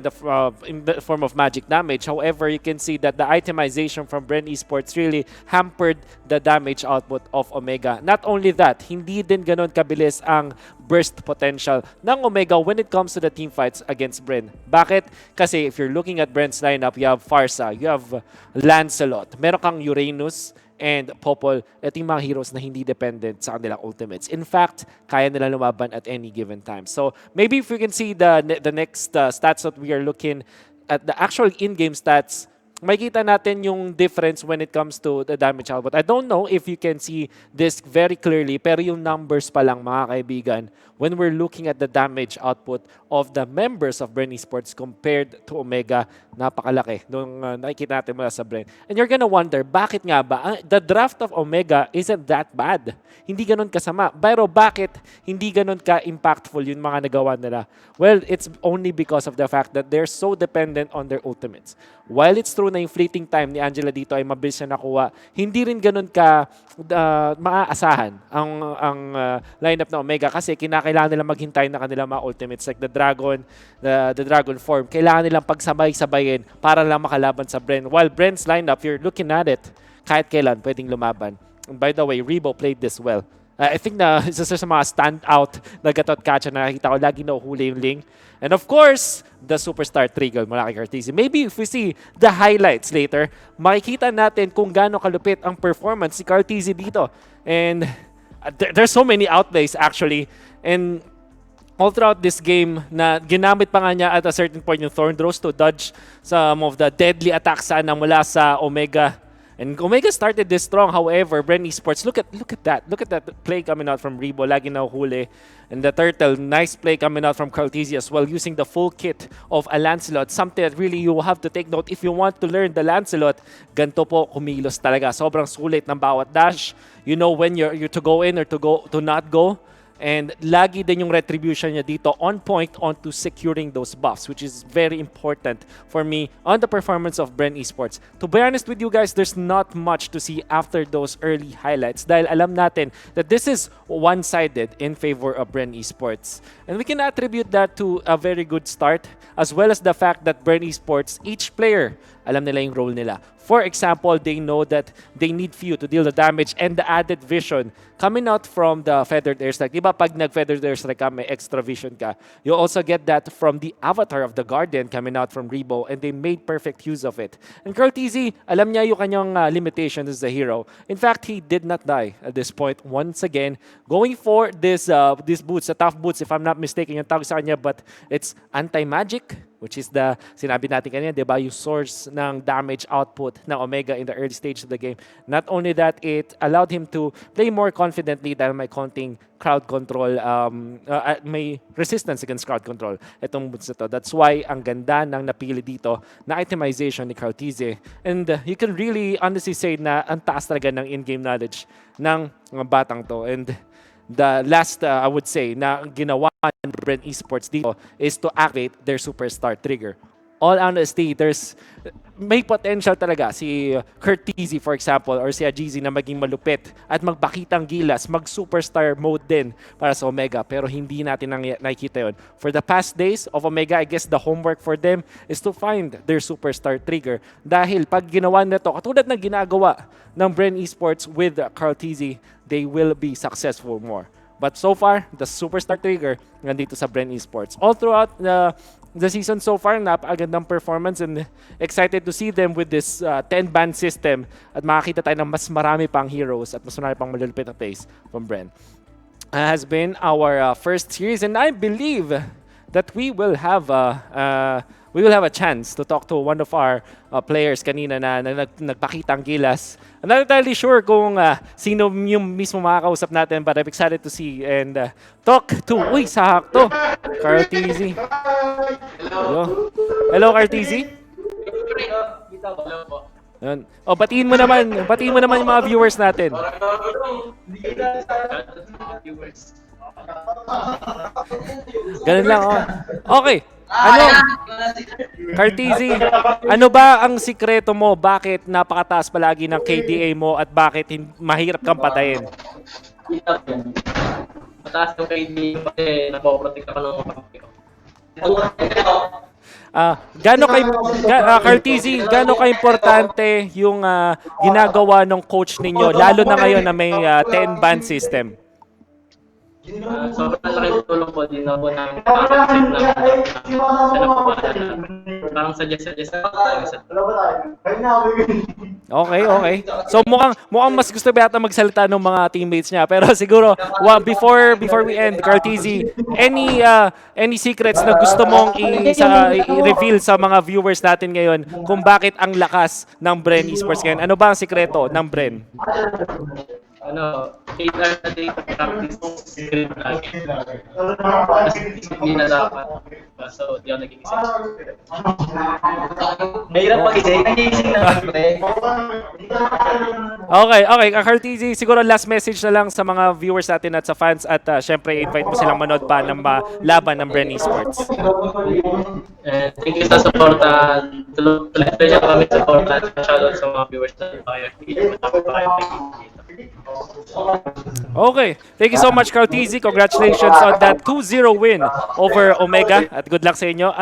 in the form of magic damage. However, you can see that the itemization from Bren Esports really hampered the damage output of Omega. Not only that, hindi din ganun kabilis ang burst potential ng Omega when it comes to the team fights against Bren. Bakit? Kasi if you're looking at Bren's lineup, you have Farsa, you have Lancelot, meron kang Uranus, and Popol, ito yung mga heroes na hindi dependent sa kanilang ultimates. In fact, kaya nila lumaban at any given time. So maybe if we can see the next stats that we are looking at, the actual in-game stats, makikita natin yung difference when it comes to the damage output. I don't know if you can see this very clearly, pero yung numbers pa lang, mga kaibigan, when we're looking at the damage output of the members of Bren Esports compared to Omega, napakalaki nung nakikita natin mula sa Bren. And you're gonna wonder, bakit nga ba? The draft of Omega isn't that bad. Hindi ganun kasama. Pero bakit hindi ganun ka-impactful yung mga nagawa nila? Well, it's only because of the fact that they're so dependent on their ultimates. While it's true na yung fleeting time ni Angela dito ay mabilis na nakuha, hindi rin ganun ka maaasahan ang lineup na Omega kasi kinakailangan nila maghintay na kanilang mga ultimates like the Dragon form. Kailangan nilang pagsabay-sabayin para lang makalaban sa Bren. While Bren's lineup, you're looking at it, kahit kailan pwedeng lumaban. And by the way, Rebo played this well. I think na isa sa mga standout na gatot catcher na nakikita ko, lagi nahuhuli yung Ling. And of course, the superstar trigger mula kay Cartesi. Maybe if we see the highlights later, makikita natin kung gaano kalupit ang performance si Cartesi dito. And there's so many outplays actually. And all throughout this game, na ginamit pa nga niya at a certain point yung Thorn Throws to dodge some of the deadly attacks na mula sa Omega. And Omega started this strong. However, Bren Esports, look at that. Look at that play coming out from Rebo. Lagi na huli. And the Turtle, nice play coming out from Cartesi as well, using the full kit of a Lancelot. Something that really you have to take note if you want to learn the Lancelot. Ganto po kumilos talaga. Sobrang sulit ng bawat dash. You know when you're to go in or to not go. And lagi din yung retribution niya dito on point onto securing those buffs, which is very important for me on the performance of Bren Esports. To be honest with you guys, there's not much to see after those early highlights dahil alam natin that this is one-sided in favor of Bren Esports. And we can attribute that to a very good start as well as the fact that Bren Esports, each player, alam nila yung role nila. For example, they know that they need few to deal the damage and the added vision coming out from the feathered airstrike. Diba pag nag-feathered airstrike ka, may extra vision ka. You also get that from the avatar of the Guardian coming out from Rebo, and they made perfect use of it. And Cartesi, alam niya yung kanyang limitation as a hero. In fact, he did not die at this point. Once again, going for this boots, the tough boots, if I'm not mistaken, yung tawag sa kanya, but it's anti-magic, which is the, sinabi natin kanina, di ba, yung source ng damage output ng Omega in the early stage of the game. Not only that, it allowed him to play more confidently dahil may konting crowd control, may resistance against crowd control itong boots na to. That's why ang ganda ng napili dito na itemization ni Cartesi. And you can really honestly say na ang taas talaga ng in-game knowledge ng batang to. And the last, I would say, na ginawa ng Bren Esports dito is to activate their superstar trigger. All honesty, may potential talaga si Cartesi, for example, or si Ajizi na maging malupit at magbakitang gilas, mag-superstar mode din para sa Omega. Pero hindi natin nakikita yun. For the past days of Omega, I guess the homework for them is to find their superstar trigger. Dahil pag ginawa nito, katulad ng ginagawa ng Bren Esports with Cartesi, they will be successful more. But so far, the superstar trigger nandito sa Bren Esports. All throughout the season so far, napakagandang performance and excited to see them with this 10-ban system at makakita tayo ng mas marami pang heroes at mas marami pang malulupit na plays from Bren. Has been our first series, and I believe that we will have a chance to talk to one of our players kanina na nagpakitang gilas. I'm not entirely sure kung sino yung mismo makakausap natin, but I'm excited to see and talk to, sakto, Cartesi. Hello, Cartesi. Yun. Batiin mo naman yung mga viewers natin. Ganun lang, Okay. Cartesi, ano ba ang sikreto mo? Bakit napakataas palagi ng KDA mo at bakit mahirap kang patayin? Hirap yan. Mataas yung KD kasi napoprotect ako ng kapatid ko. Cartizzi, gaano ka-importante yung ginagawa ng coach ninyo, lalo na ngayon na may 10-band system? Sobrang laking tulong po din na po namin parang suggest Okay. So mukhang mas gusto ba yata magsalita ng mga teammates niya. Pero siguro before we end, Cartizzi, any secrets na gusto mong i-reveal sa mga viewers natin ngayon kung bakit ang lakas ng Bren Esports ngayon? Ano ba ang sikreto ng Bren? 8 hours a day practice script lagi. Hindi na dapat. So, di ako nag-iisip. Mahirap mag-isip. Nag-iisip na Okay. Cartizzi, siguro last message na lang sa mga viewers natin at sa fans at syempre invite mo silang manood pa ng laban ng Bren Esports. Thank you sa support. Tuloy siya kami support at shoutout sa mga viewers na kayo. Okay. Thank you so much, Cartizzi. Congratulations on that 2-0 win over Omega. At good luck sa inyo.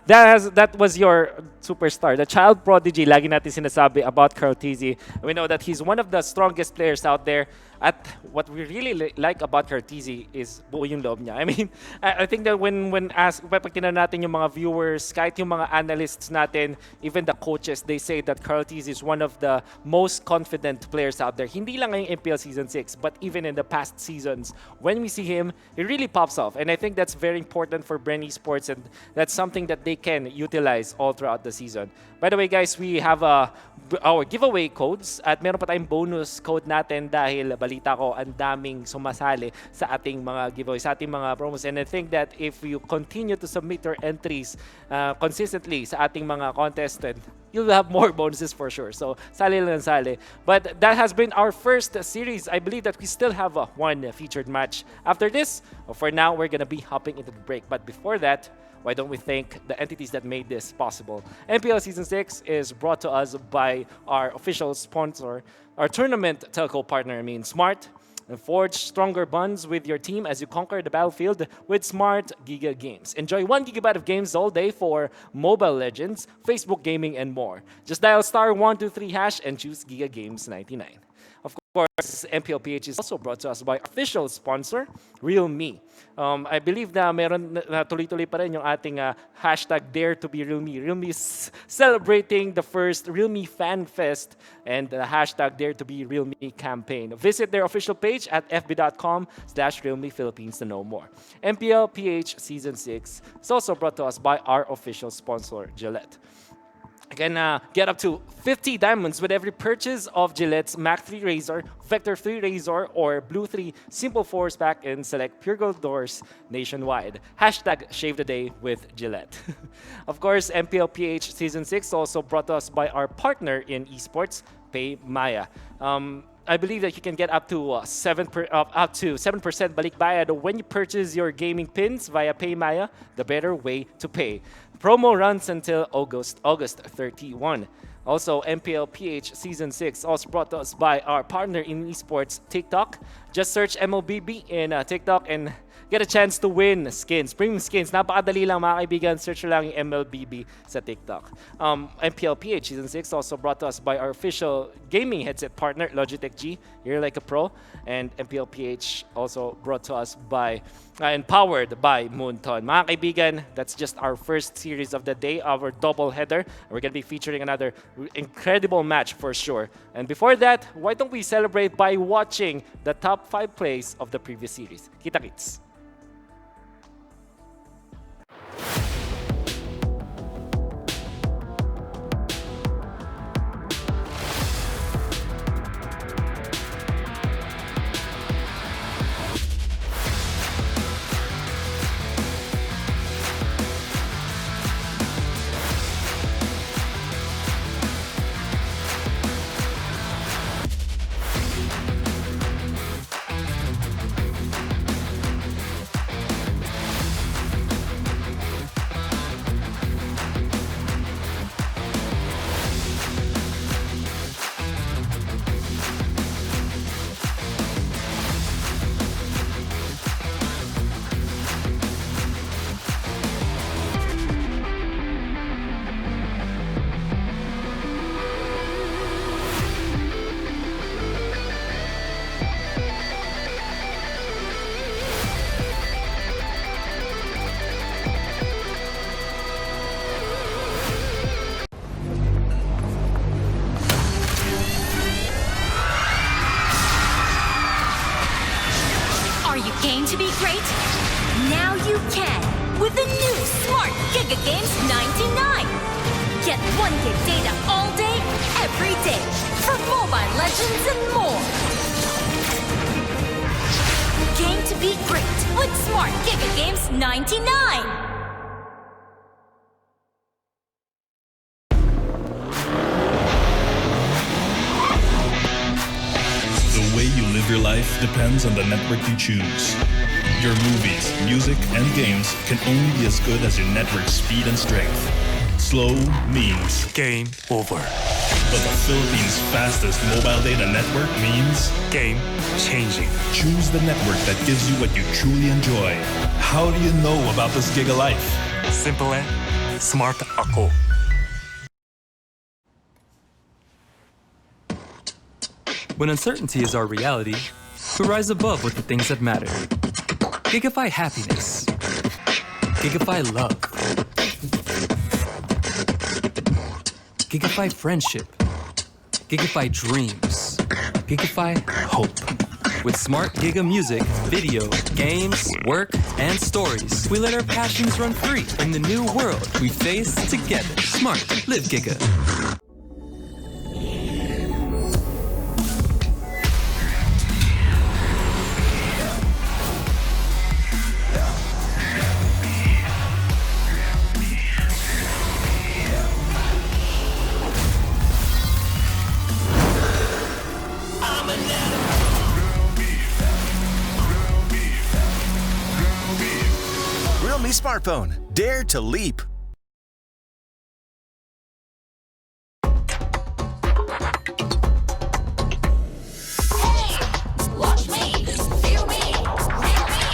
That was your superstar, the child prodigy. Lagi natin sinasabi about Cartizzi. We know that he's one of the strongest players out there. At what we really like about Cartizzi is buo yung loob niya. I mean, I think that when pag tinanong natin yung mga viewers, kahit yung mga analysts natin, even the coaches, they say that Cartizzi is one of the most confident players out there. Hindi lang ngayong MPL Season 6, but even in the past seasons, when we see him, he really pops off. And I think that's very important for Bren Esports, and that's something that they can utilize all throughout the season. By the way, guys, we have our giveaway codes at meron pa tayong bonus code natin dahil balita ko ang daming sumasali sa ating mga giveaways, sa ating mga promos. And I think that if you continue to submit your entries consistently sa ating mga contest, you'll have more bonuses for sure. So, sali lang sali. But that has been our first series. I believe that we still have one featured match. After this, for now, we're gonna be hopping into the break. But before that, why don't we thank the entities that made this possible? MPL Season 6 is brought to us by our official sponsor, our tournament telco partner, Smart, and forge stronger bonds with your team as you conquer the battlefield with Smart Giga Games. Enjoy 1 gigabyte of games all day for Mobile Legends, Facebook Gaming, and more. Just dial *123# and choose Giga Games 99. Of course, MPL-PH is also brought to us by official sponsor, Realme. I believe na meron na tuloy-tuloy pa rin yung ating hashtag Dare to be Realme. Realme is celebrating the first Realme Fan Fest and the hashtag Dare to be Realme campaign. Visit their official page at fb.com/Realme Philippines to know more. MPL-PH Season 6 is also brought to us by our official sponsor, Gillette. You can get up to 50 diamonds with every purchase of Gillette's Mac 3 Razor, Vector 3 Razor, or Blue 3 Simple Force Pack in select Pure Gold doors nationwide. Hashtag Shave the Day with Gillette. Of course, MPL-PH Season 6 also brought to us by our partner in esports, PayMaya. I believe that you can get up to 7% balikbayad when you purchase your gaming pins via PayMaya, the better way to pay. Promo runs until August 31. Also, MPL-PH Season 6 also brought to us by our partner in esports, TikTok. Just search MLBB in TikTok and get a chance to win skins, premium skins. Napakadali lang mga kaibigan, search lang yung MLBB sa TikTok. MPL-PH Season 6 also brought to us by our official gaming headset partner, Logitech G, You're Like a Pro. And MPL-PH also brought to us by and powered by Moonton. Mga kaibigan, that's just our first series of the day, our double header. We're going to be featuring another incredible match for sure. And before that, why don't we celebrate by watching the top 5 plays of the previous series. Kita-kits! data all day, every day. For Mobile Legends and more. Game to be great with Smart Giga Games 99. The way you live your life depends on the network you choose. Your movies, music, and games can only be as good as your network speed and strength. Slow means game over. But the Philippines' fastest mobile data network means game changing. Choose the network that gives you what you truly enjoy. How do you know about this Giga Life? Simple eh? Smart ako. When uncertainty is our reality, we rise above with the things that matter. Gigafy happiness. Gigafy love. Gigafy friendship. Gigafy dreams. Gigafy hope. With smart Giga music, video, games, work, and stories, we let our passions run free in the new world we face together. Smart. Live Giga. Realme smartphone. Dare to leap. Watch me, feel me, real me.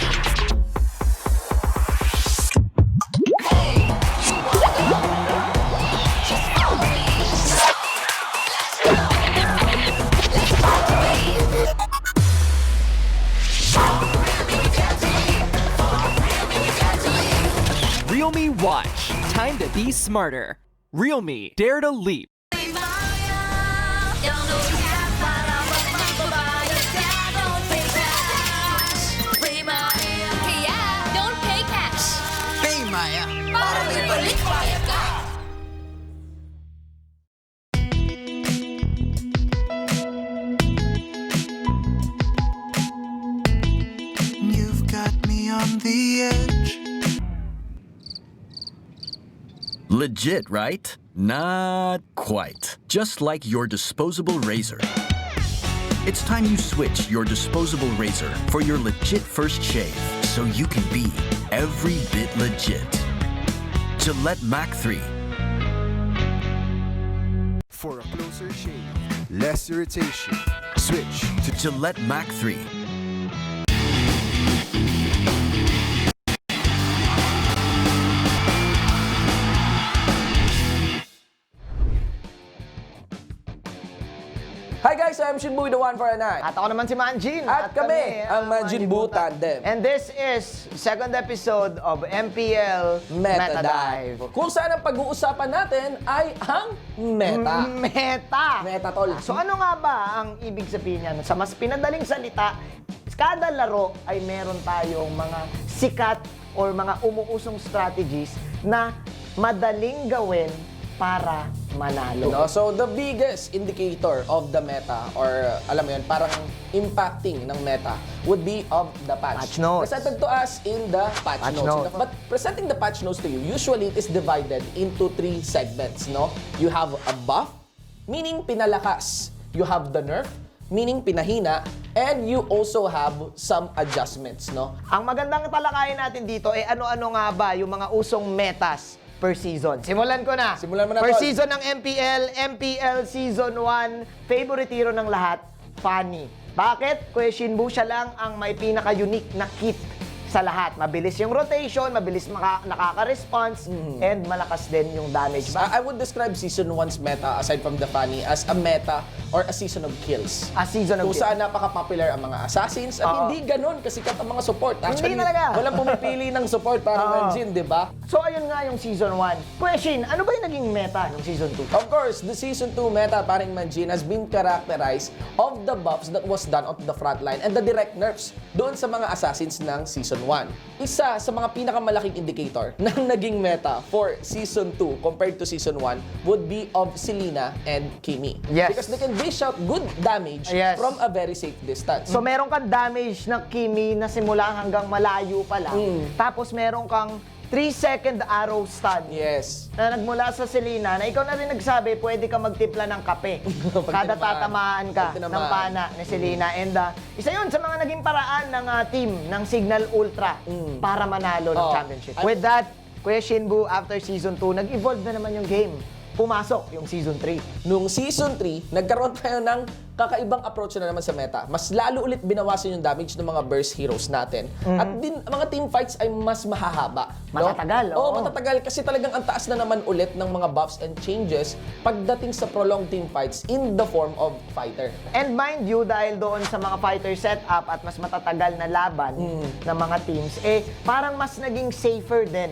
Hey, you wanna go? Just follow me. Let's go. Let's follow me. Realme Watch. Time to be smarter. Realme Dare to leap. Don't pay cash. Pay Maya. Para may balik bayad ka. You've got me on the edge. Legit, right? Not quite. Just like your disposable razor. It's time you switch your disposable razor for your legit first shave so you can be every bit legit. Gillette Mac 3. For a closer shave, less irritation, switch to Gillette Mac 3. Hi guys, I'm Shinboy, the one for a night. At ako naman si Manjin. At kami, ang Manjin-Bu Tandem. And this is second episode of MPL Meta Dive. Kung saan ang pag-uusapan natin ay ang meta. Meta, tol. So ano nga ba ang ibig sabihin niyan? Sa mas pinadaling salita, kada laro ay meron tayong mga sikat or mga umuusong strategies na madaling gawin para manalo. No? So, the biggest indicator of the meta, or alam mo yun, parang impacting ng meta, would be of the patch notes. Presented to us in the patch notes. But presenting the patch notes to you, usually it is divided into 3 segments. No? You have a buff, meaning pinalakas. You have the nerf, meaning pinahina, and you also have some adjustments. No? Ang magandang talakayan natin dito ay ano-ano nga ba yung mga usong metas per season. Simulan ko na. Simulan mo na, per tol. season ng MPL Season 1, favorite hero ng lahat, Funny. Bakit? Kuya Shinbu, siya lang ang may pinaka-unique na kit sa lahat. Mabilis yung rotation, mabilis nakaka-response, and malakas din yung damage. I would describe Season 1's meta, aside from the Funny, as a meta or a season of kills. A season of kills. Kung saan napaka-popular ang mga assassins at hindi ganun kasikat ang mga support. Actually, hindi talaga. Walang pumipili ng support para Manjin, di ba? So ayun nga yung Season 1. Question, ano ba yung naging meta ng Season 2? Of course, the Season 2 meta, paring Manjin, has been characterized of the buffs that was done on the front line and the direct nerfs doon sa mga assassins ng Season 1. Isa sa mga pinakamalaking indicator ng naging meta for Season 2 compared to Season 1 would be of Selena and Kimi. Yes. Because they can dish out good damage from a very safe distance. So meron kang damage na Kimi na simula hanggang malayo pa lang. Tapos meron kang 3-second arrow stun. Yes. Na nagmula sa Selena, na ikaw na rin nagsabi, pwede ka magtimpla ng kape. Kada tatamaan ka ng pana ni Selena. And isa yun sa mga naging paraan ng team ng Signal Ultra para manalo ng championship. With that, Kuya Shinbu, after Season 2, nag-evolve na naman yung game. Pumasok yung Season 3. Nung Season 3, nagkaroon tayo ng kakaibang approach na naman sa meta. Mas lalo ulit binawasan yung damage ng mga burst heroes natin. At din, mga team fights ay mas mahahaba. Matatagal, Oo, matatagal. Kasi talagang ang taas na naman ulit ng mga buffs and changes pagdating sa prolonged team fights in the form of fighter. And mind you, dahil doon sa mga fighter setup at mas matatagal na laban ng mga teams, parang mas naging safer din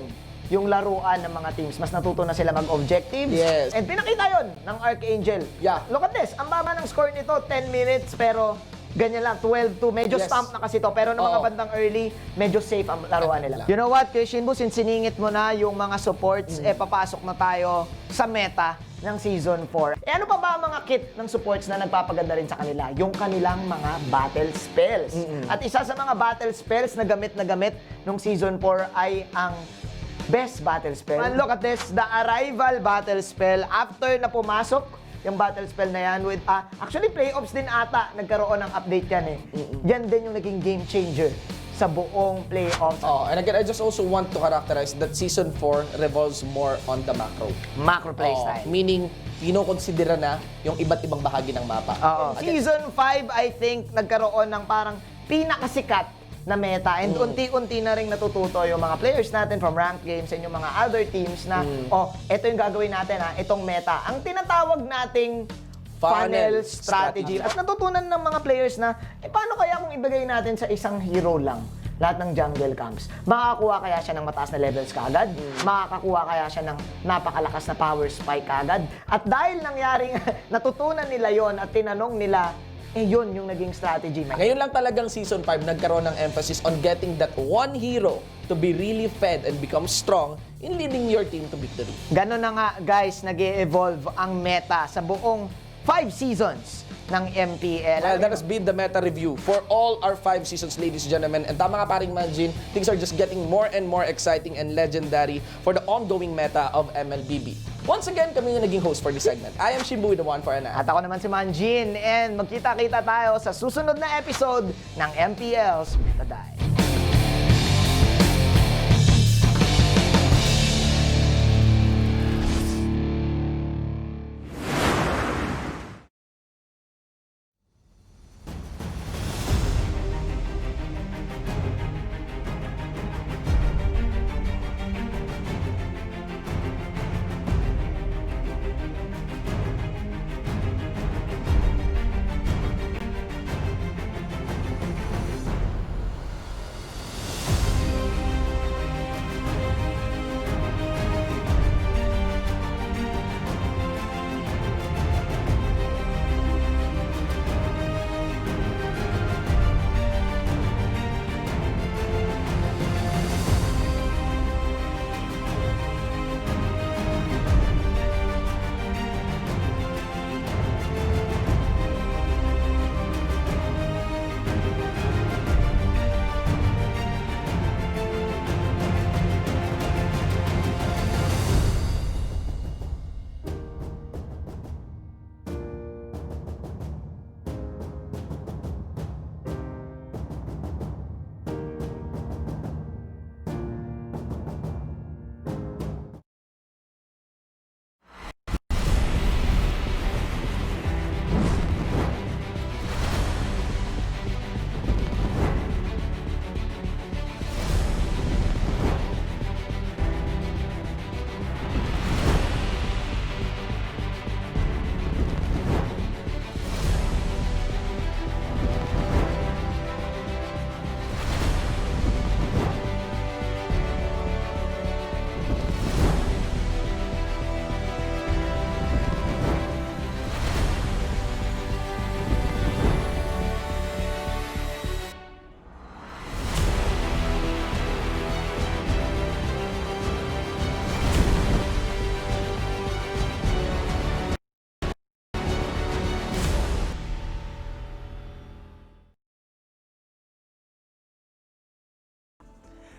yung laruan ng mga teams. Mas natuto na sila mag-objectives. Yes. And pinakita yon ng Archangel. Yeah. Look at this. Ang baba ng score nito, 10 minutes, pero ganyan lang, 12-2. Medyo stamp na kasi to. Pero ng mga bandang early, medyo safe ang laruan nila. You know what, Kuya Shinbu, since siningit mo na yung mga supports, papasok na tayo sa meta ng Season 4. Ano pa ba ang mga kit ng supports na nagpapaganda rin sa kanila? Yung kanilang mga battle spells. At isa sa mga battle spells na gamit nung Season 4 ay ang best battle spell. And look at this, the arrival battle spell. After na pumasok yung battle spell na yan with, actually playoffs din ata, nagkaroon ng update yan Yan din yung naging game changer sa buong playoffs. And again, I just also want to characterize that Season 4 revolves more on the macro. Macro playstyle. Meaning, pinokonsidera na yung iba't ibang bahagi ng mapa. Season 5, I think, nagkaroon ng parang pinakasikat na meta and unti-unti na rin natututo yung mga players natin from ranked games and yung mga other teams na ito yung gagawin natin itong meta. Ang tinatawag nating funnel strategy. At natutunan ng mga players na paano kaya kung ibigay natin sa isang hero lang lahat ng jungle camps? Makakakuha kaya siya ng mataas na levels kaagad? Makakakuha kaya siya ng napakalakas na power spike kaagad? At dahil nangyaring natutunan nila yon at tinanong nila, yun yung naging strategy. Ngayon lang talagang Season 5 nagkaroon ng emphasis on getting that one hero to be really fed and become strong in leading your team to victory. Ganon na nga guys, nag-e-evolve ang meta sa buong 5 seasons ng MPL. Well, that has been the meta review for all our 5 seasons, ladies and gentlemen. And tama nga paring Manjin, things are just getting more and more exciting and legendary for the ongoing meta of MLBB. Once again, kami yung naging host for this segment. I am Shimbu, the one for an At ako naman si Manjin. And magkita-kita tayo sa susunod na episode ng MPL's Madami.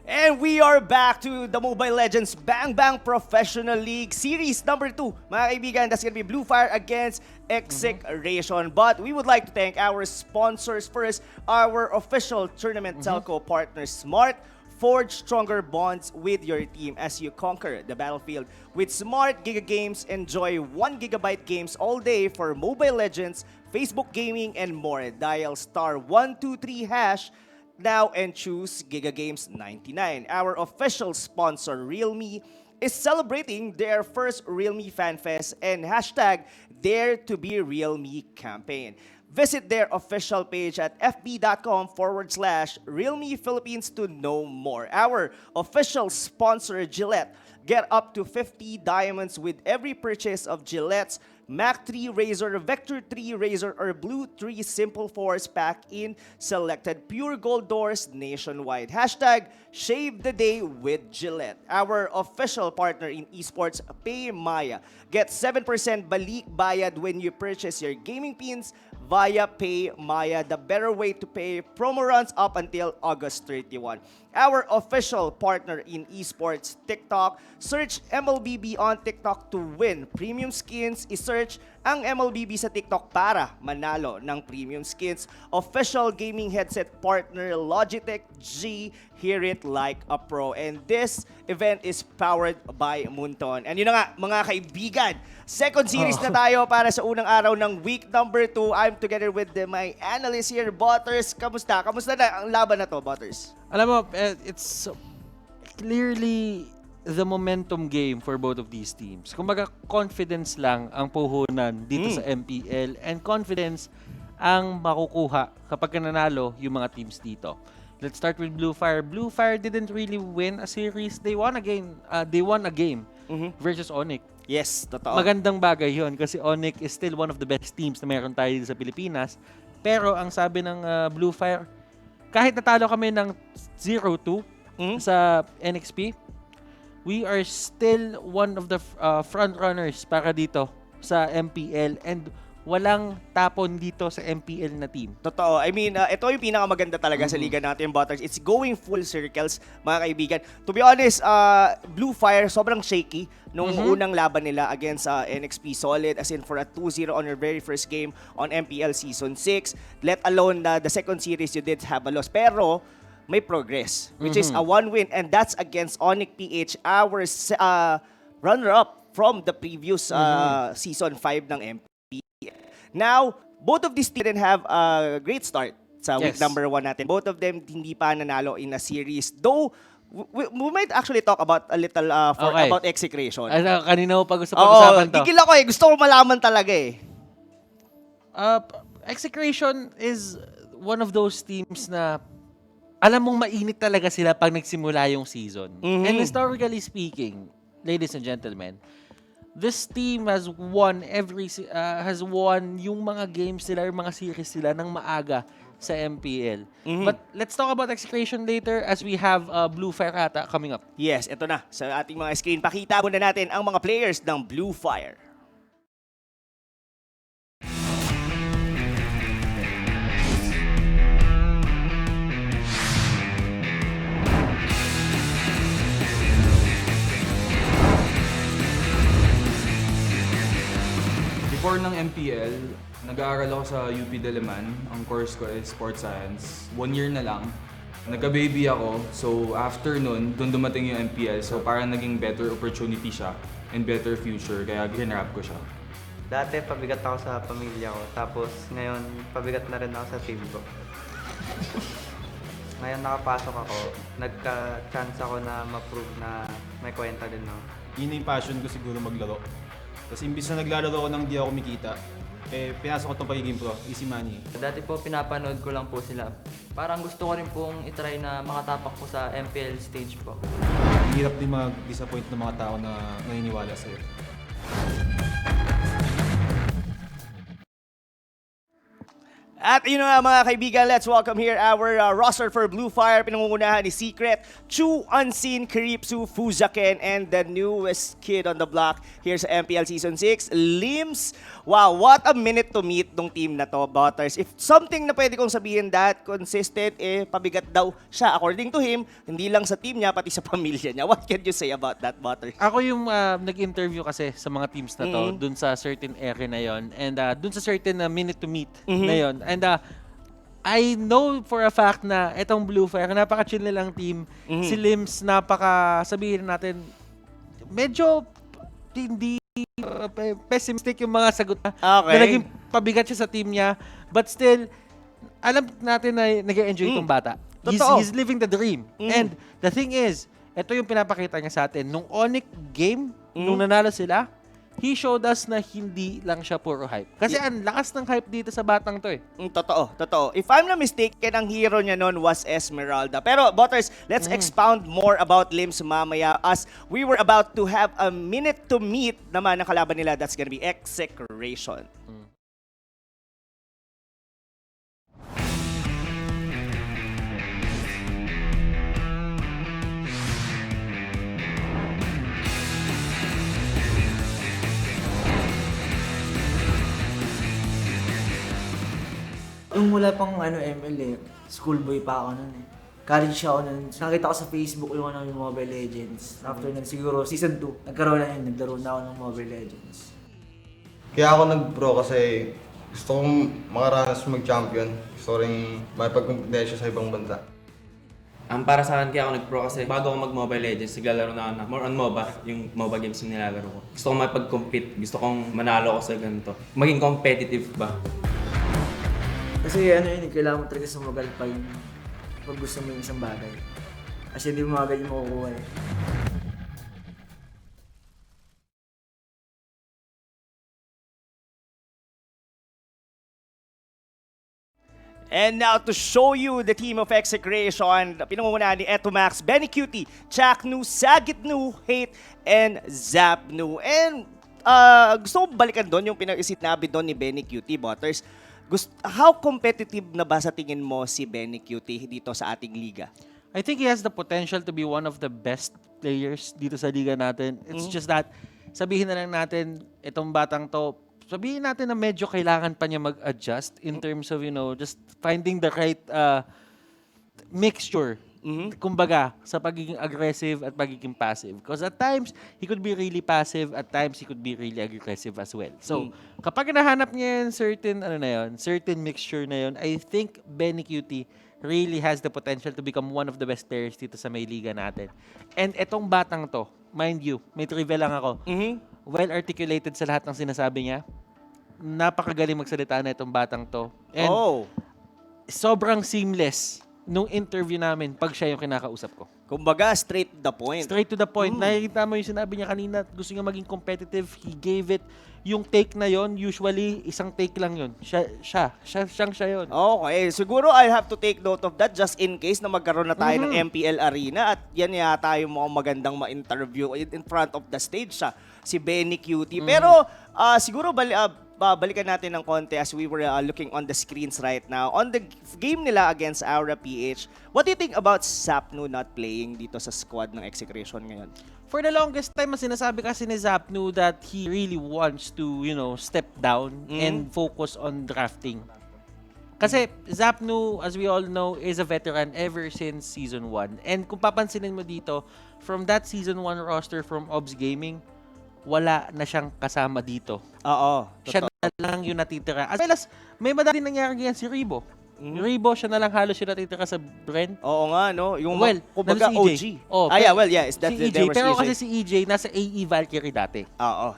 And we are back to the Mobile Legends Bang Bang Professional League Series number 2. Mga kaibigan, that's gonna be Blu Fire against Execration. But we would like to thank our sponsors first, our official tournament telco partner, Smart. Forge stronger bonds with your team as you conquer the battlefield. With Smart Giga Games, enjoy 1 GB games all day for Mobile Legends, Facebook Gaming, and more. Dial *123# now and choose Giga Games 99. Our official sponsor, Realme, is celebrating their first Realme Fan Fest and hashtag Dare to be Realme campaign. Visit their official page at fb.com/Realme Philippines to know more. Our official sponsor, Gillette. Get up to 50 diamonds with every purchase of Gillette's Mac 3 Razor, Vector 3 Razor, or Blue 3 Simple Force pack in selected pure gold doors nationwide. Hashtag Shave the Day with Gillette. Our official partner in esports, Pay Maya. Get 7% balik bayad when you purchase your gaming pins via Pay Maya, the better way to pay. Promo runs up until August 31. Our official partner in esports, TikTok. Search MLBB on TikTok to win premium skins. I-search ang MLBB sa TikTok para manalo ng premium skins. Official gaming headset partner, Logitech G. Hear it like a pro. And this event is powered by Munton. And yun na nga, mga kaibigan, second series na tayo para sa unang araw ng week number 2. I'm together with my analyst here, Butters. Kamusta? Kamusta na ang laban na to, Butters? Alam mo, it's clearly the momentum game for both of these teams. Kumbaga, confidence lang ang puhunan dito sa MPL and confidence ang makukuha kapag nanalo yung mga teams dito. Let's start with Blu Fire. Blu Fire didn't really win a series. They won a game. Versus Onyx. Yes, totoo. Magandang bagay yun kasi Onyx is still one of the best teams na meron tayo sa Pilipinas. Pero ang sabi ng Blu Fire, kahit natalo kami ng 0-2 sa NXP, we are still one of the front runners para dito sa MPL and walang tapon dito sa MPL na team. Totoo. I mean, ito yung pinakamaganda talaga sa liga natin, Butters. It's going full circles, mga kaibigan. To be honest, Blu Fire, sobrang shaky nung unang laban nila against NXP Solid, as in for a 2-0 on your very first game on MPL Season 6. Let alone the second series, you did have a loss. Pero, may progress, which is a 1 win, and that's against MPL-PH, our runner-up from the previous Season 5 ng MPL. Now, both of these didn't have a great start sa week number 1 natin. Both of them hindi pa nanalo in a series. Though, we might actually talk about a little about Execration. Kanina ko pag-usapan to. Gigil ako Gusto ko malaman talaga Execration is one of those teams na alam mong mainit talaga sila pag nagsimula yung season. And historically speaking, ladies and gentlemen, this team has won yung mga games nila, yung mga series nila ng maaga sa MPL. But let's talk about Execration later as we have Blu Fire ata coming up. Yes, ito na. Sa ating mga screen, pakita muna natin ang mga players ng Blu Fire. Before ng MPL, nag-aaral ako sa UP Diliman. Ang course ko is Sports Science. 1 year na lang. Nagka-baby ako. So after nun, doon dumating yung MPL. So parang naging better opportunity siya and better future. Kaya ginrap ko siya. Dati pabigat ako sa pamilya ko. Tapos ngayon, pabigat na rin ako sa team ko. Ngayon nakapasok ako. Nagka-chance ako na ma-prove na may kwenta din ako. Yun yung passion ko siguro maglaro. Tapos imbis na naglalaro ako nang di ako kumikita, pinasok ko itong pagiging pro, easy money. Dati po pinapanood ko lang po sila. Parang gusto ko rin pong itry na makatapak po sa MPL stage po. Hirap din mag-disappoint ng mga tao na naniniwala sa'yo. At yun nga mga kaibigan, let's welcome here our roster for Blu Fire. Pinangungunahan ni Secret, Chu, Unseen, Karipsu, Fuzaken, and the newest kid on the block here sa MPL Season 6, Lims. Wow, what a minute to meet tong team na to, Butters. If something na pwede kong sabihin that consistent, pabigat daw siya. According to him, hindi lang sa team niya, pati sa pamilya niya. What can you say about that, Butters? Ako yung nag-interview kasi sa mga teams na to, dun sa certain area na yon, and dun sa certain minute to meet na yon. And I know for a fact na itong Blu Fire, napaka-chill nilang team. Si Lims, sabihin natin, medyo hindi pessimistic yung mga sagot na naging pabigat siya sa team niya. But still, alam natin na nag-enjoy itong bata. He's living the dream. And the thing is, ito yung pinapakita niya sa atin. Nung Onyx game, nung nanalo sila, he showed us na hindi lang siya puro hype. Kasi ang lakas ng hype dito sa batang to eh. Totoo. If I'm not mistaken, ang hero niya noon was Esmeralda. Pero, Butters, let's expound more about Lims mamaya as we were about to have a minute to meet naman ng kalaban nila. That's gonna be Execration. Yung wala pang ML schoolboy pa ako nun College ako nun. Nakita ko sa Facebook yung yung Mobile Legends. After nun siguro Season 2, nagkaroon na yun, naglaro na ako ng Mobile Legends. Kaya ako nag-pro kasi gusto kong makaranas mag-champion. Gusto rin makipagkompetensya sa ibang bansa. Para sa akin, kaya ako nag-pro kasi bago ako mag-Mobile Legends, naglalaro na ako na more on MOBA, yung MOBA games yung nilalaro ko. Gusto kong makipag-compete, gusto kong manalo ako sa ganito. Maging competitive ba? Kasi kailangan mo talaga sumagal pag gusto mo yung isang bagay. Kasi hindi mo agad yung makukuha And now to show you the team of Execration, pinangungunahan ni Etomax, Benny Cutie, Chaknu, Sagitnu, Hate, and Zapnu. And gusto ko balikan doon yung pinag-isinabi doon ni Benny Cutie, Butters. How competitive na ba sa tingin mo si Benny Cutie dito sa ating liga? I think he has the potential to be one of the best players dito sa liga natin. It's just that, sabihin na lang natin, itong batang to, sabihin natin na medyo kailangan pa niya mag-adjust in terms of, just finding the right mixture. Kumbaga, sa pagiging aggressive at pagiging passive. Because at times, he could be really passive, at times, he could be really aggressive as well. So, kapag nahanap niya yung certain mixture na yun, I think Benny Cutie really has the potential to become one of the best players dito sa may liga natin. And etong batang to, mind you, may trivia lang ako, well-articulated sa lahat ng sinasabi niya, napakagaling magsalita na itong batang to. And sobrang seamless nung interview namin pag siya yung kinakausap ko. Kumbaga, straight to the point. Straight to the point. Nakikita mo yung sinabi niya kanina, gusto niya maging competitive. He gave it. Yung take na yon, usually, isang take lang yon. Siya yun. Okay. Siguro, I have to take note of that just in case na magkaroon na tayo ng MPL Arena at yan yata yung mga magandang ma-interview in front of the stage si Benny Cutie. Pero, siguro, balikan natin ng konti as we were looking on the screens right now. On the game nila against PH, what do you think about Zapnu not playing dito sa squad ng Execration ngayon? For the longest time, sinasabi kasi ni Zapnu that he really wants to, step down and focus on drafting. Kasi Zapnu, as we all know, is a veteran ever since Season 1. And kung papansinin mo dito, from that Season 1 roster from Obs Gaming, wala na siyang kasama dito. Siya na lang yung natitira. As well as, may madami nangyari yan si Ribo. Ribo, siya na lang halos yung natitira sa Bren. Oo nga, no? Yung kumbaga si OG. Si EJ. Pero kasi si EJ, nasa AE Valkyrie dati.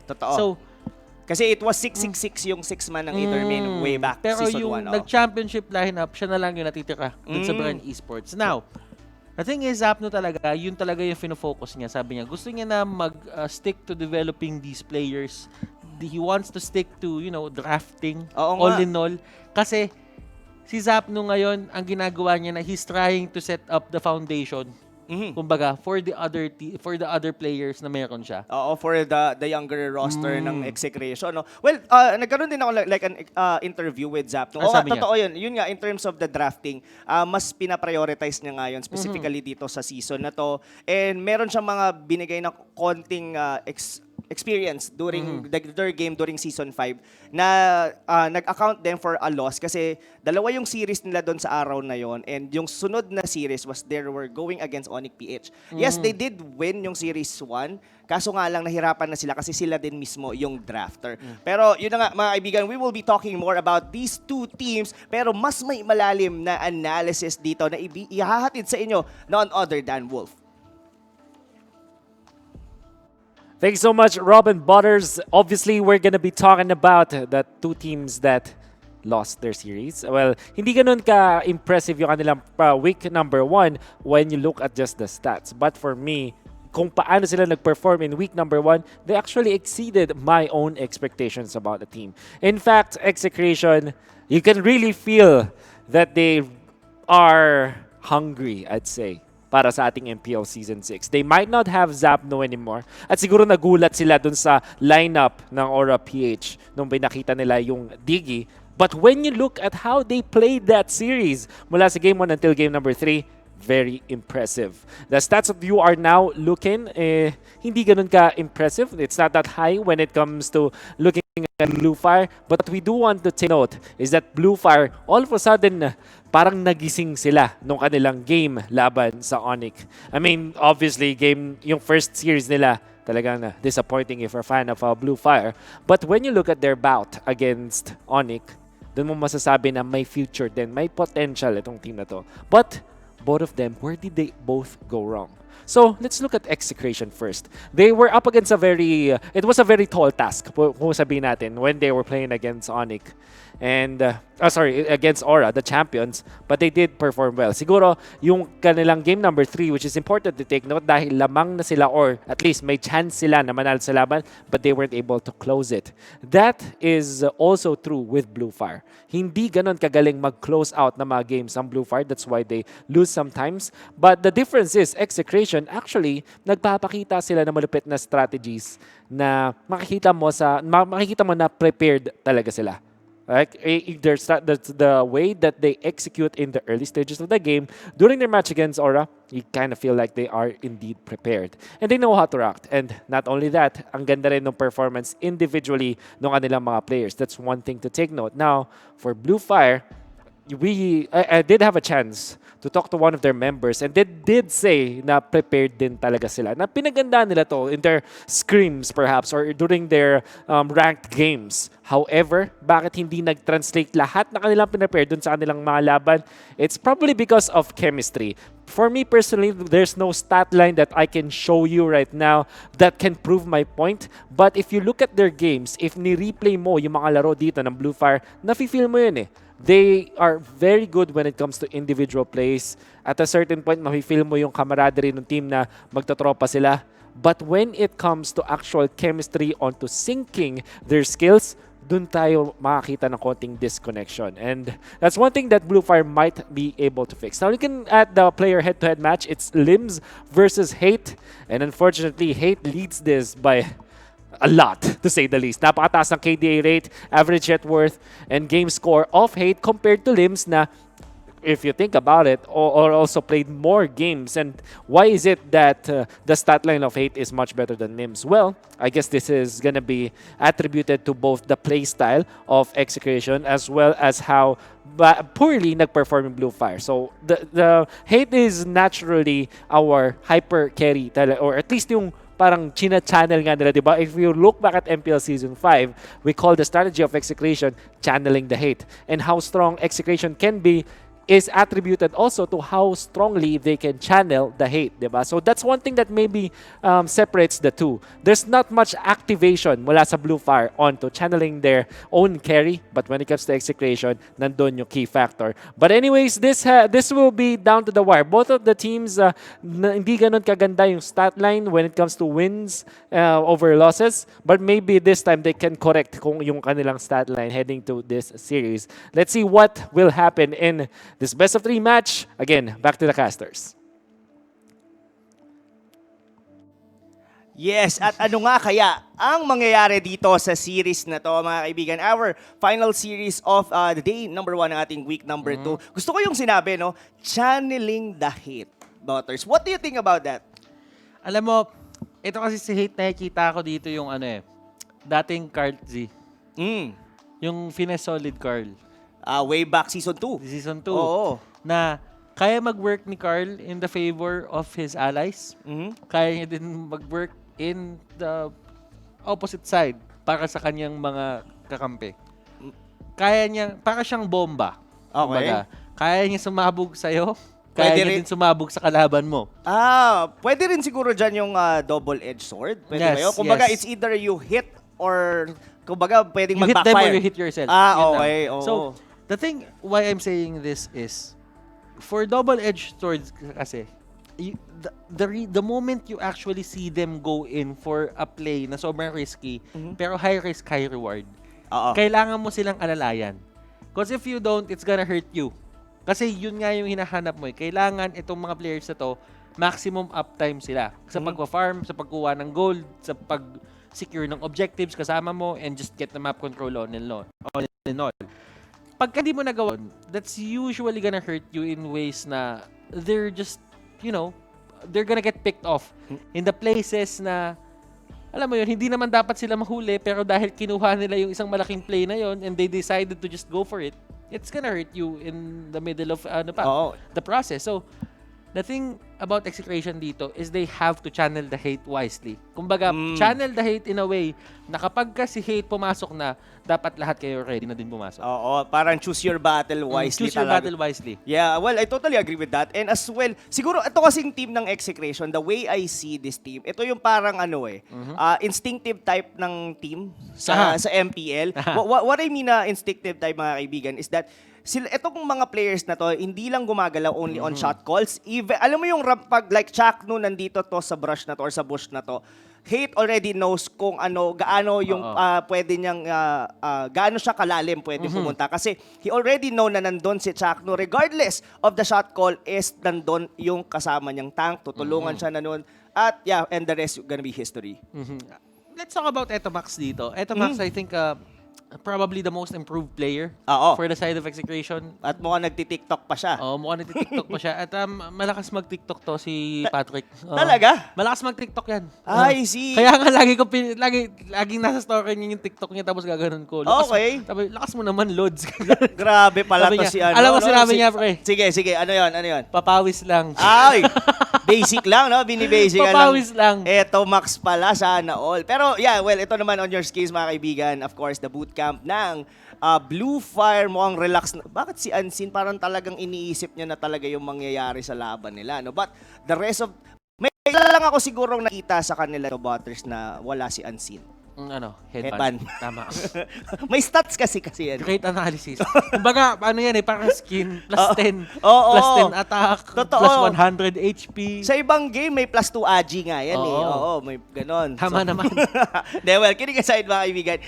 Totoo. So, kasi it was 666 yung 6-man ng Ethermin way back pero Season 1. Pero yung nag-championship lineup, siya na lang yung natitira dun sa Bren Esports. Now, the thing is, Zapnu talaga, yun talaga yung fino-focus niya. Sabi niya, gusto niya na mag-stick to developing these players. He wants to stick to, drafting, all in all. Kasi, si Zapnu ngayon, ang ginagawa niya na he's trying to set up the foundation Kumbaga, for the other players na meron siya. Oo, for the younger roster ng Execration. No? Well, nagkaroon din ako like an interview with Zap. No? Sabi Totoo yun. Yun nga, in terms of the drafting, mas pinaprioritize niya ngayon, specifically dito sa season na to. And meron siyang mga binigay na konting experience during their game during season 5 na nag-account din for a loss kasi dalawa yung series nila doon sa araw na yon, and yung sunod na series was they were going against Onyx-PH. Yes, they did win yung series 1, kaso nga lang nahirapan na sila kasi sila din mismo yung drafter. Pero yun na nga mga kaibigan, we will be talking more about these two teams, pero mas may malalim na analysis dito na ihahatid sa inyo none other than Wolf. Thanks so much, Robin Butters. Obviously, we're gonna be talking about the two teams that lost their series. Well, hindi ganun ka-impressive yung kanilang week number 1 when you look at just the stats. But for me, kung paano sila nag-perform in week number 1, they actually exceeded my own expectations about the team. In fact, Execration, you can really feel that they are hungry, I'd say, para sa ating MPL Season 6. They might not have Zapno anymore. At siguro nagulat sila dun sa lineup ng Aura PH nung pinakita nila yung Digi. But when you look at how they played that series mula sa Game 1 until Game number 3, very impressive. The stats that you are now looking, hindi ganun ka-impressive. It's not that high when it comes to looking at Blu Fire. But what we do want to take note is that Blu Fire, all of a sudden, parang nagising sila nung kanilang game laban sa Onyx. I mean, obviously, yung first series nila, talagang disappointing if you're a fan of Blu Fire. But when you look at their bout against Onyx, dun mo masasabi na may future din, may potential itong team na to. But both of them, where did they both go wrong? So, let's look at Execration first. They were up against it was a very tall task, kung sabihin natin, when they were playing against Onyx. And, against Aura, the champions, but they did perform well. Siguro, yung kanilang game number 3, which is important to take note dahil lamang na sila, or at least may chance sila na manalo sa laban, but they weren't able to close it. That is also true with Blu Fire. Hindi ganon kagaling mag-close out na mga games ang Blu Fire. That's why they lose sometimes. But the difference is, Execration, actually, nagpapakita sila ng malupit na strategies na makikita mo na prepared talaga sila. Like, the way that they execute in the early stages of the game during their match against Aura, you kind of feel like they are indeed prepared. And they know how to react. And not only that, ang ganda rin ng performance individually ng kanilang mga players. That's one thing to take note. Now, for Blu Fire, I did have a chance to talk to one of their members, and they did say na prepared din talaga sila. Na pinaganda nila to in their scrims perhaps or during their ranked games. However, bakit hindi nag-translate lahat na kanilang pinapare dun sa kanilang mga laban? It's probably because of chemistry. For me personally, there's no stat line that I can show you right now that can prove my point. But if you look at their games, if ni-replay mo yung mga laro dito ng Blu Fire, nafe-feel mo yun eh. They are very good when it comes to individual plays. At a certain point, mafe-feel mo yung camaraderie ng team na magtotropa sila. But when it comes to actual chemistry onto syncing their skills, dun tayo makakita ng konting disconnection. And that's one thing that Blu Fire might be able to fix. Now, looking at the player head-to-head match, it's Limbs versus Hate. And unfortunately, Hate leads this by a lot, to say the least. Napakataas ng KDA rate, average net worth, and game score of Hate compared to Limbs na, if you think about it, or also played more games. And why is it that the stat line of Hate is much better than Limbs? Well, I guess this is going to be attributed to both the play style of Execration as well as how poorly nag-perform in Blu Fire. So, the Hate is naturally our hyper carry, or at least yung parang china-channel nga nila, di ba? If you look back at MPL Season 5, we call the strategy of Execration channeling the Hate. And how strong Execration can be is attributed also to how strongly they can channel the Hate, diba? So that's one thing that maybe separates the two. There's not much activation mula sa Blu Fire onto channeling their own carry, but when it comes to Execration, nandun yung key factor. But anyways, this will be down to the wire. Both of the teams, hindi ganun kaganda yung stat line when it comes to wins over losses, but maybe this time they can correct kung yung kanilang stat line heading to this series. Let's see what will happen in this best of 3 match. Again, back to the casters. Yes, at ano nga kaya ang mangyayari dito sa series na to, mga kaibigan? Our final series of the day number 1 ng ating week number 2. Gusto ko yung sinabi, no? Channeling the hate, daughters. What do you think about that? Alam mo, ito kasi si hate nakikita ko dito yung dating Carl Z. Yung Finesse Solid Carl. Way back season 2. Season 2. Oo. Na kaya mag-work ni Carl in the favor of his allies. Kaya niya din mag-work in the opposite side para sa kanyang mga kakampi. Kaya niya, para siyang bomba. Okay. Kumbaga, kaya niya sumabog sa'yo, kaya niya din sumabog sa kalaban mo. Pwede rin siguro dyan yung double-edged sword. Pwede Yes, ba yun? Kumbaga, yes. it's either you hit or, kumbaga, pwedeng You hit them mag-backfire. or you hit yourself. Yun Okay. lang. Oo. So, the thing why I'm saying this is, for double-edged swords kasi, the moment you actually see them go in for a play na sobrang risky, pero high risk, high reward, kailangan mo silang alalayan. Because if you don't, it's gonna hurt you. Kasi yun nga yung hinahanap mo. Kailangan itong mga players na to, maximum uptime sila. Sa pagpa-farm, sa pagkuha ng gold, sa pag-secure ng objectives kasama mo, and just get the map control on and all. Pag hindi mo nagawa, that's usually gonna hurt you in ways na they're just, they're gonna get picked off in the places na, alam mo yun, hindi naman dapat sila mahuli, pero dahil kinuha nila yung isang malaking play na yun and they decided to just go for it, it's gonna hurt you in the middle of the process. So, the thing about Execration dito is they have to channel the hate wisely. Kumbaga, channel the hate in a way na kapag ka si hate pumasok na, dapat lahat kayo ready na din pumasok. Oo, parang choose your battle wisely. Choose your battle wisely. Yeah, well, I totally agree with that. And as well, siguro ito kasing team ng Execration, the way I see this team, ito yung parang instinctive type ng team sa MPL. What I mean na instinctive type, mga kaibigan, is that etong mga players na to, hindi lang gumagalaw only on shot calls. Even, alam mo yung pag like Chuck no, nandito to sa brush na to or sa bush na to, hate already knows kung gaano yung pwede niyang, gaano siya kalalim pwede pumunta. Kasi he already know na nandun si Chuck no, regardless of the shot call is nandun yung kasama niyang tank, tutulungan siya na nun. At yeah, and the rest gonna be history. Let's talk about Etomax dito. Etomax, I think, probably the most improved player for the side of Execration. At mukhang nagti-TikTok pa siya. Oo, mukhang nagti-TikTok pa siya. At malakas mag-TikTok to si Patrick. Talaga? Malakas mag-TikTok yan. I see. Kaya nga laging nasa story niya yung TikTok niya tapos gaganon ko. Okay. Sabi, lakas mo naman, Lods. Grabe pala to si ano. Alam mo sinabi niya, pre. Sige. Ano yun? Papawis lang. Ay! Basic lang, no? Binibasic lang. Papawis lang. Eto, Max pala, sana all. Pero yeah, well, ito naman on your skills, mga kaibigan. Of course, the bootcamp ng Blu Fire, mukhang relax. Bakit si Unseen parang talagang iniisip niya na talaga yung mangyayari sa laban nila, no? But the rest of... May lang ako sigurong nakita sa kanila, Butters, na wala si Unseen. Headband. Tama. May stats kasi yan. Great analysis. Kumbaga, parang skin, plus 10. Oo. Plus 10 attack, Totoo. plus 100 HP. Sa ibang game, may plus 2 AG nga yan eh. Oo, may ganon. Tama naman. Well, kidding aside, mga kaibigan,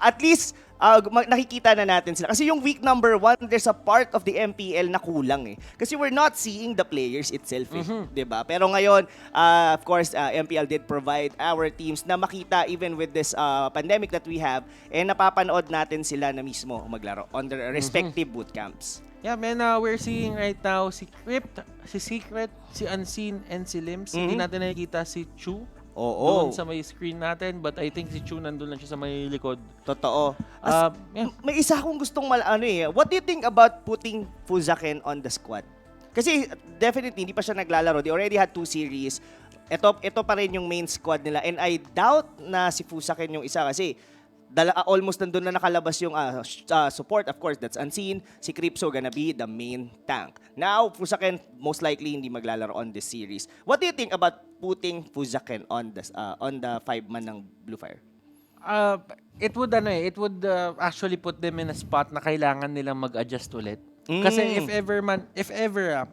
at least, nakikita na natin sila. Kasi yung week number 1, there's a part of the MPL na kulang eh. Kasi we're not seeing the players itself eh. Diba? Pero ngayon, of course, MPL did provide our teams na makita even with this pandemic that we have, napapanood natin sila na mismo maglaro on their respective bootcamps. Yeah, man, we're seeing right now si Crypt, si Secret, si Unseen, and si Lims. Hindi natin nakikita si Chu. Doon sa may screen natin, but I think si Chu nandun lang siya sa may likod. Totoo. May isa akong gustong what do you think about putting Fuzaken on the squad? Kasi definitely hindi pa siya naglalaro. They already had 2 series. Ito pa rin yung main squad nila, and I doubt na si Fuzaken yung isa kasi almost nandun na nakalabas yung support. Of course, that's Unseen. Si Cripso gonna be the main tank. Now, Fuzaken most likely hindi maglalaro on this series. What do you think about putting Fuzaken on the 5-man ng Blu Fire? It would actually put them in a spot na kailangan nilang mag-adjust ulit. Kasi if ever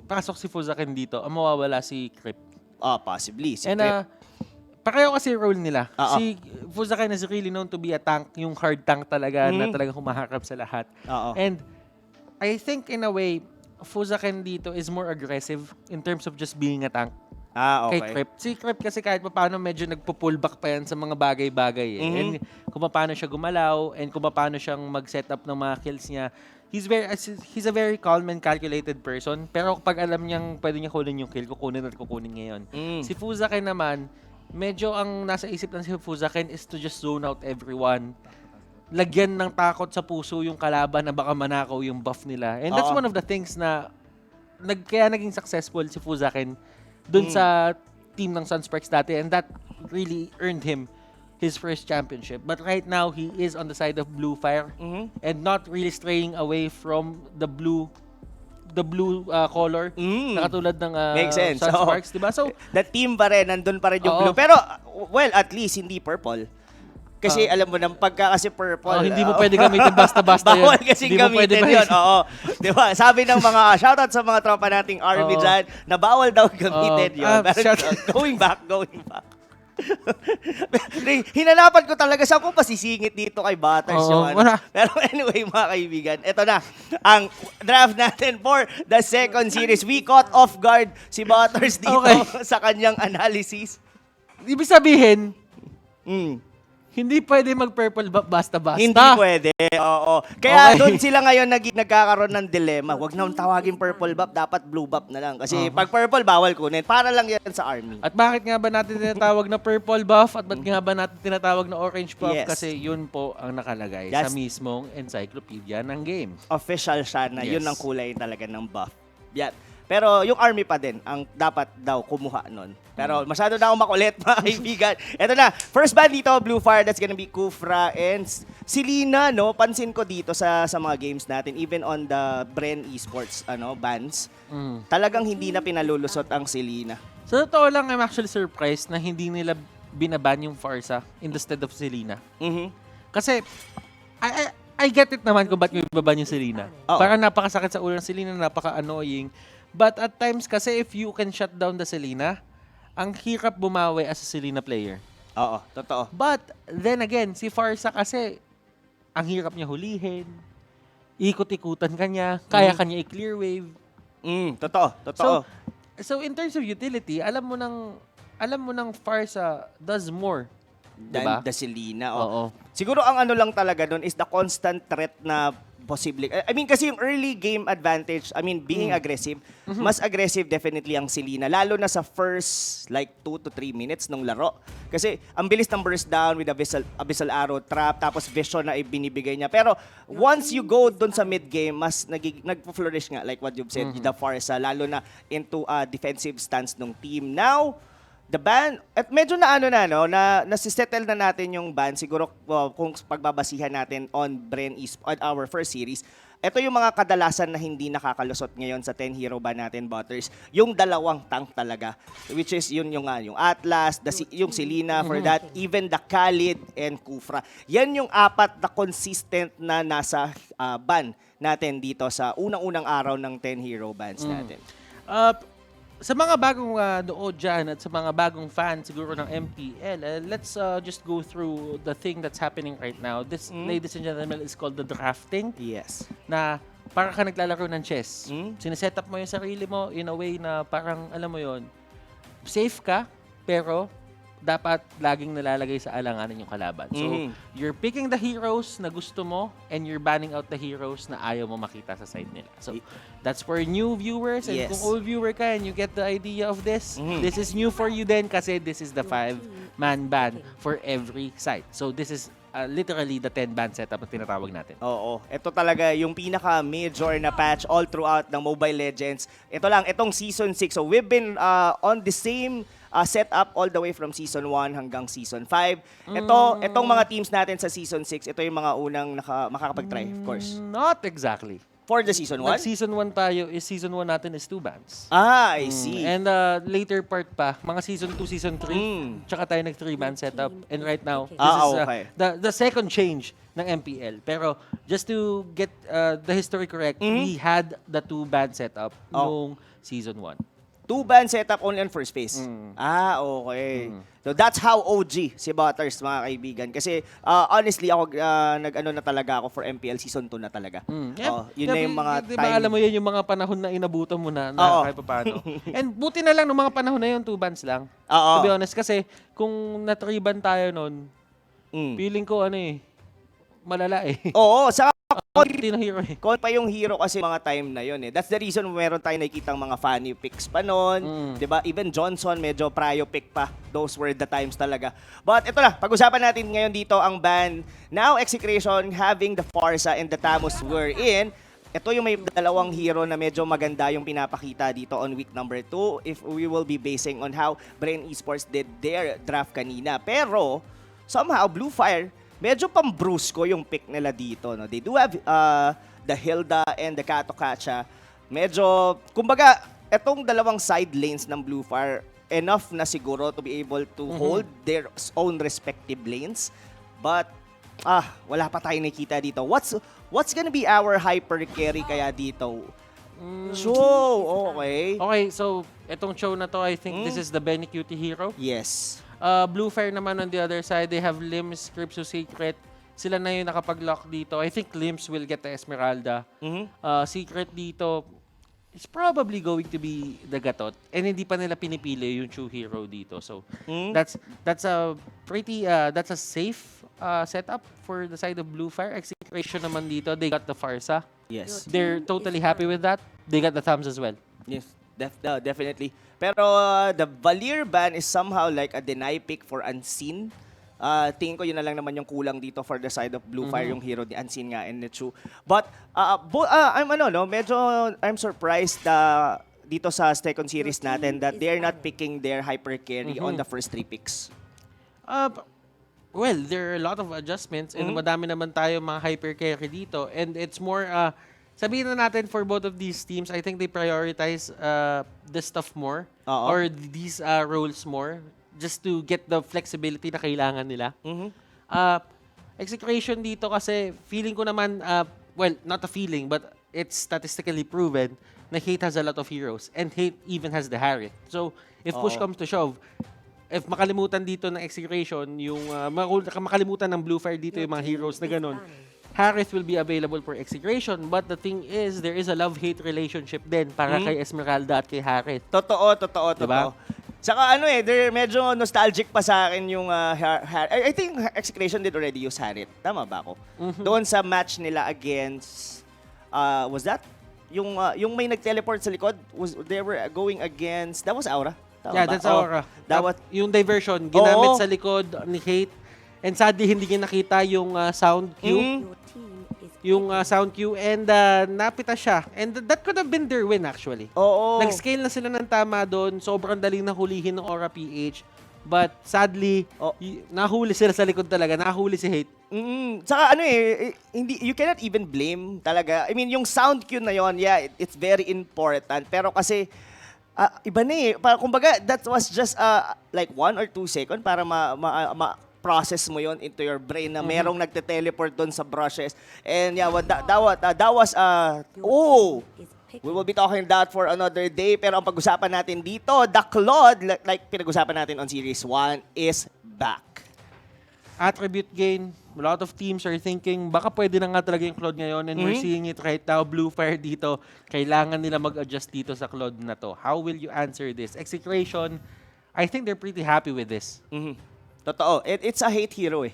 pasok si Fuzaken dito, mawawala si Crip. Possibly. Si And Crip. pareho kasi role nila. Si Fuzaken is really known to be a tank, yung hard tank talaga na talagang humaharap sa lahat. And I think in a way, Fuzaken dito is more aggressive in terms of just being a tank. Okay. Kay Crip. Si Crip kasi kahit paano medyo nagpo-pullback pa yan sa mga bagay-bagay. And kung paano siya gumalaw and kung paano siyang mag-set up ng mga kills niya. He's a very calm and calculated person. Pero pag alam niyang pwede niya kunin yung kill, kukunin ngayon. Si Fuzaken naman, medyo ang nasa isip ng si Fuzaken is to just zone out everyone. Lagyan ng takot sa puso yung kalaban na baka manakaw yung buff nila. And that's one of the things na kaya naging successful si Fuzaken dun sa team ng Sunsparks dati. And that really earned him his first championship. But right now, he is on the side of Blu Fire and not really straying away from the blue color na katulad ng Makes sense. Sunsparks, diba? So, the team pa rin, nandun pa rin yung blue. Pero, well, at least hindi purple. Kasi alam mo nang pagka kasi purple. Hindi mo pwede gamitin basta-basta yun. Bawal kasi gamitin yun. Oo. Diba? Sabi ng mga, shoutout sa mga tropa nating army dyan, na bawal daw gamitin yun. Going back. Hinanapan ko talaga saan ko pasisingit dito kay Butters yung ano. Pero anyway, mga kaibigan, ito na ang draft natin for the second series. We caught off guard si Butters dito sa kanyang analysis. Ibig sabihin, hindi pwede mag-purple buff basta-basta. Hindi pwede, oo. Kaya doon sila ngayon nagkakaroon ng dilemma. Huwag na tawagin purple buff, dapat blue buff na lang. Kasi pag purple, bawal kunin. Para lang yan sa army. At bakit nga ba natin tinatawag na purple buff? At bakit nga ba natin tinatawag na orange buff? Kasi yun po ang nakalagay sa mismong encyclopedia ng game. Official siya na yun ang kulay talaga ng buff. Yan. Pero yung army pa din ang dapat daw kumuha nun. Pero masyado na akong makulit, mga kaibigan. Ito na, first band dito, Blu Fire, that's gonna be Kufra and Selena, no? Pansin ko dito sa mga games natin, even on the Bren Esports bands, talagang hindi na pinalulusot ang Selena. Sa totoo lang, I'm actually surprised na hindi nila binaban yung Farsa instead of Selena. Kasi, I get it naman kung ba't may baban yung Selena. Parang napakasakit sa ulo ng Selena, napaka-annoying. But at times kasi if you can shut down the Selena, ang hirap bumawi as a Selena player. Oo, totoo. But then again, si Farsa kasi ang hirap niya hulihin, ikot-ikutan kanya, kaya kanya i-clear wave. Totoo. So in terms of utility, alam mo nang Farsa does more Than the Selena. Siguro ang ano lang talaga doon is the constant threat na posible. I mean, kasi yung early game advantage, being aggressive, mas aggressive definitely ang Selena. Lalo na sa first, 2 to 3 minutes ng laro. Kasi ang bilis ng burst down with abyssal arrow trap, tapos vision na ibinibigay niya. Pero once you go doon sa mid-game, mas nagpo-flourish nga, like what you've said, the Farsa, lalo na into a defensive stance ng team. Now, the ban, at medyo nasisettle na natin yung ban. Siguro kung pagbabasihan natin on Bren on our first series, ito yung mga kadalasan na hindi nakakalusot ngayon sa 10 hero ban natin, Butters. Yung dalawang tank talaga, which is yung Atlas, yung Selena for that, even the Khalid and Kufra. Yan yung apat na consistent na nasa ban natin dito sa unang-unang araw ng 10 hero bans natin. Sa mga bagong nood dyan at sa mga bagong fans siguro ng MPL, let's just go through the thing that's happening right now. This, ladies and gentlemen, is called the drafting. Yes. Na parang ka naglalaro ng chess. Sineset up mo yung sarili mo in a way na parang, alam mo yon, safe ka, pero dapat laging nalalagay sa alanganan yung kalaban. So, you're picking the heroes na gusto mo and you're banning out the heroes na ayaw mo makita sa side nila. So, that's for new viewers. And kung old viewer ka and you get the idea of this, this is new for you then kasi this is the 5-man ban for every side. So, this is literally the 10-ban setup na tinatawag natin. Oo. Ito talaga yung pinaka-major na patch all throughout ng Mobile Legends. Ito lang, itong Season 6. So, we've been on the same set up all the way from Season 1 hanggang Season 5. Itong mga teams natin sa Season 6, ito yung mga unang makakapag-try, of course. Not exactly. For the Season 1? Season 1 tayo, Season 1 natin is 2 bans. I see. And later part pa, mga Season 2, Season 3, tsaka tayo nag-3-ban setup. And right now, this is the second change ng MPL. Pero just to get the history correct, we had the 2-ban setup noong Season 1. 2-ban setup only on first phase. Okay. So that's how OG si Butters, mga kaibigan. Kasi honestly, ako nag-ano na talaga ako for MPL Season 2 na talaga. Yun na yung mga time. Diba alam mo yan yung mga panahon na inabutan mo na kahit paano. And buti na lang ng mga panahon na yun, 2 bans lang. To be honest, kasi kung na 3 ban tayo nun, feeling ko malala eh. Oo, sa konti na hero eh. Konti pa yung hero kasi mga time na yun eh. That's the reason meron tayong nakikitang mga funny picks pa noon. Diba? Even Johnson, medyo prio pick pa. Those were the times talaga. But ito na, pag-usapan natin ngayon dito ang ban. Now, Execration having the Farsa and the Tamus were in. Ito yung may dalawang hero na medyo maganda yung pinapakita dito on week number 2 if we will be basing on how Bren Esports did their draft kanina. Pero, somehow, Blu Fire, medyo pambrusko yung pick nila dito. No? They do have the Hilda and the Kato-Kacha. Medyo, kumbaga, etong dalawang side lanes ng Blu Fire, enough na siguro to be able to hold their own respective lanes. But, wala pa tayo nakita dito. What's gonna be our hyper carry kaya dito? Okay. Okay, so, etong show na to, I think this is the Benny Cutie hero. Yes. Blu Fire naman on the other side, they have Limbs, Crypto Secret. Sila na yung nakapag-lock dito. I think Limbs will get the Esmeralda. Secret dito, it's probably going to be the Gatot. And hindi pa nila pinipili yung true hero dito. So, that's a pretty, that's a safe setup for the side of Blu Fire. Execration naman dito, they got the Farsa. Yes. They're totally happy with that. They got the thumbs as well. Yes, definitely. Pero the Valir ban is somehow like a deny pick for Unseen. Tingin ko yun na lang naman yung kulang dito for the side of Blu Fire, yung hero ni Unseen nga and Nichu. But I'm surprised dito sa second series natin that they're not picking their hyper carry on the first 3 picks. Well, there are a lot of adjustments and madami naman tayo mga hyper carry dito and it's more sabihin na natin for both of these teams, I think they prioritize this stuff more or these roles more just to get the flexibility na kailangan nila. Execration dito kasi feeling ko naman, well, not a feeling, but it's statistically proven na Hate has a lot of heroes and Hate even has the Harriet. So, if push comes to shove, if makalimutan dito ng Execration, yung makalimutan ng Blu Fire dito yung mga heroes na ganun, Harith will be available for Execration, but the thing is, there is a love-hate relationship din para kay Esmeralda at kay Harith. Totoo. Saka medyo nostalgic pa sa akin yung I think Execration did already use Harith. Tama ba ako? Doon sa match nila against, was that? Yung may nag-teleport sa likod, they were going against, that was Aura? Yeah, that's Aura. Yung diversion, ginamit sa likod ni Hate. And sadly, hindi niya nakita yung sound cue. Yung sound cue and napita siya. And that could have been their win actually. Nag-scale na sila ng tama doon. Sobrang daling nahulihin ng Aura PH. But sadly, nahuli sila sa likod talaga. Nahuli si Hate. Saka you cannot even blame talaga. I mean, yung sound cue na yon, yeah, it's very important. Pero kasi, iba na eh. Kumbaga, that was just like 1 or 2 seconds para process mo yon into your brain na merong nagte-teleport doon sa brushes. And yeah, that was we will be talking that for another day. Pero ang pag-usapan natin dito, the Claude, like pinag-usapan natin on Series 1, is back. Attribute gain. A lot of teams are thinking, baka pwede na nga talaga yung Claude ngayon and we're seeing it right now. Blu Fire dito, kailangan nila mag-adjust dito sa Claude na to. How will you answer this? Execration, I think they're pretty happy with this. Totoo. It's a Hate hero eh.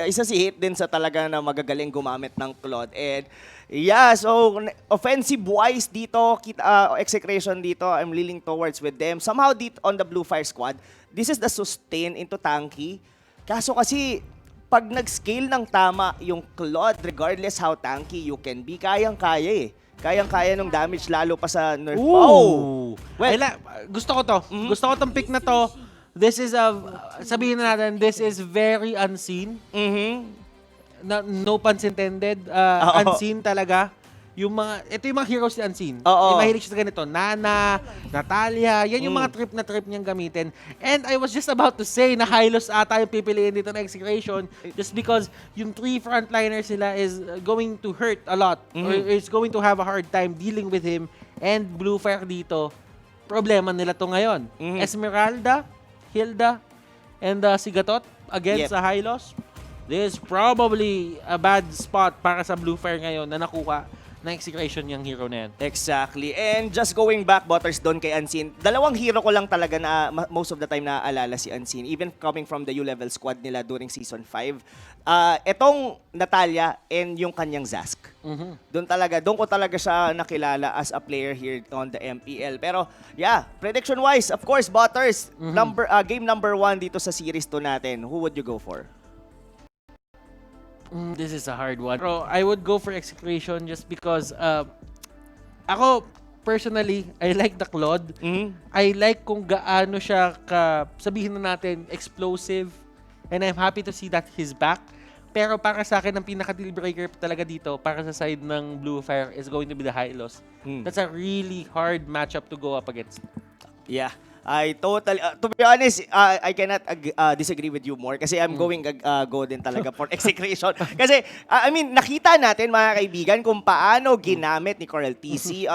Isa si Hate din sa talaga na magagaling gumamit ng Claude. And yeah, so offensive-wise dito, Execration dito, I'm leaning towards with them. Somehow dito on the Blu Fire squad, this is the sustain into tanky. Kaso kasi, pag nag-scale ng tama yung Claude, regardless how tanky you can be, kayang-kaya eh. Kayang-kaya ng damage lalo pa sa nerf. Well, gusto ko to. Gusto ko tong pick na to. This is sabihin na natin, this is very unseen. No puns intended. Unseen talaga. Ito yung mga heroes ni Unseen. Mahilig siya sa ganito. Nana, Natalia, yan yung mga trip niyang gamitin. And I was just about to say na Hylos ata yung pipiliin dito na Execration just because yung 3 frontliners sila is going to hurt a lot or is going to have a hard time dealing with him. And Blu Fire dito, problema nila to ngayon. Esmeralda, Hilda, and Sigatot against sa Hylos. This is probably a bad spot para sa Blu Fire ngayon na nakuha na Execration yung hero na yan. Exactly. And just going back, Butters, doon kay Unseen, dalawang hero ko lang talaga na most of the time naaalala si Unseen, even coming from the U-level squad nila during Season 5. Etong Natalia and yung kanyang Zask. Doon ko talaga siya nakilala as a player here on the MPL. Pero yeah, prediction-wise, of course, Butters, game number 1 dito sa series 2 natin, who would you go for? This is a hard one. Bro, I would go for Execration just because ako, personally, I like the Claude. I like kung gaano siya sabihin na natin, explosive. And I'm happy to see that he's back. Pero para sa akin, ang pinaka-deal breaker talaga dito, para sa side ng Blu Fire, is going to be the Hylos. That's a really hard matchup to go up against. Yeah. I totally, to be honest, I cannot disagree with you more kasi I'm going go din talaga for Execration. Kasi, I mean, nakita natin mga kaibigan kung paano ginamit ni Coral TC.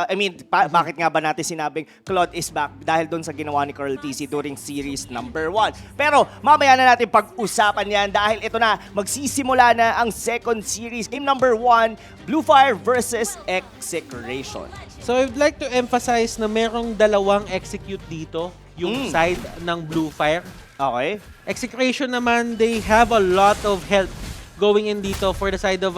Bakit nga ba natin sinabing Claude is back dahil doon sa ginawa ni Coral TC during series number 1. Pero mamaya na natin pag-usapan yan dahil ito na, magsisimula na ang second series. Game number 1, Blu Fire versus Execration. So I'd like to emphasize na merong dalawang execute dito, yung side ng Blu Fire. Okay. Execration naman, they have a lot of help going in dito for the side of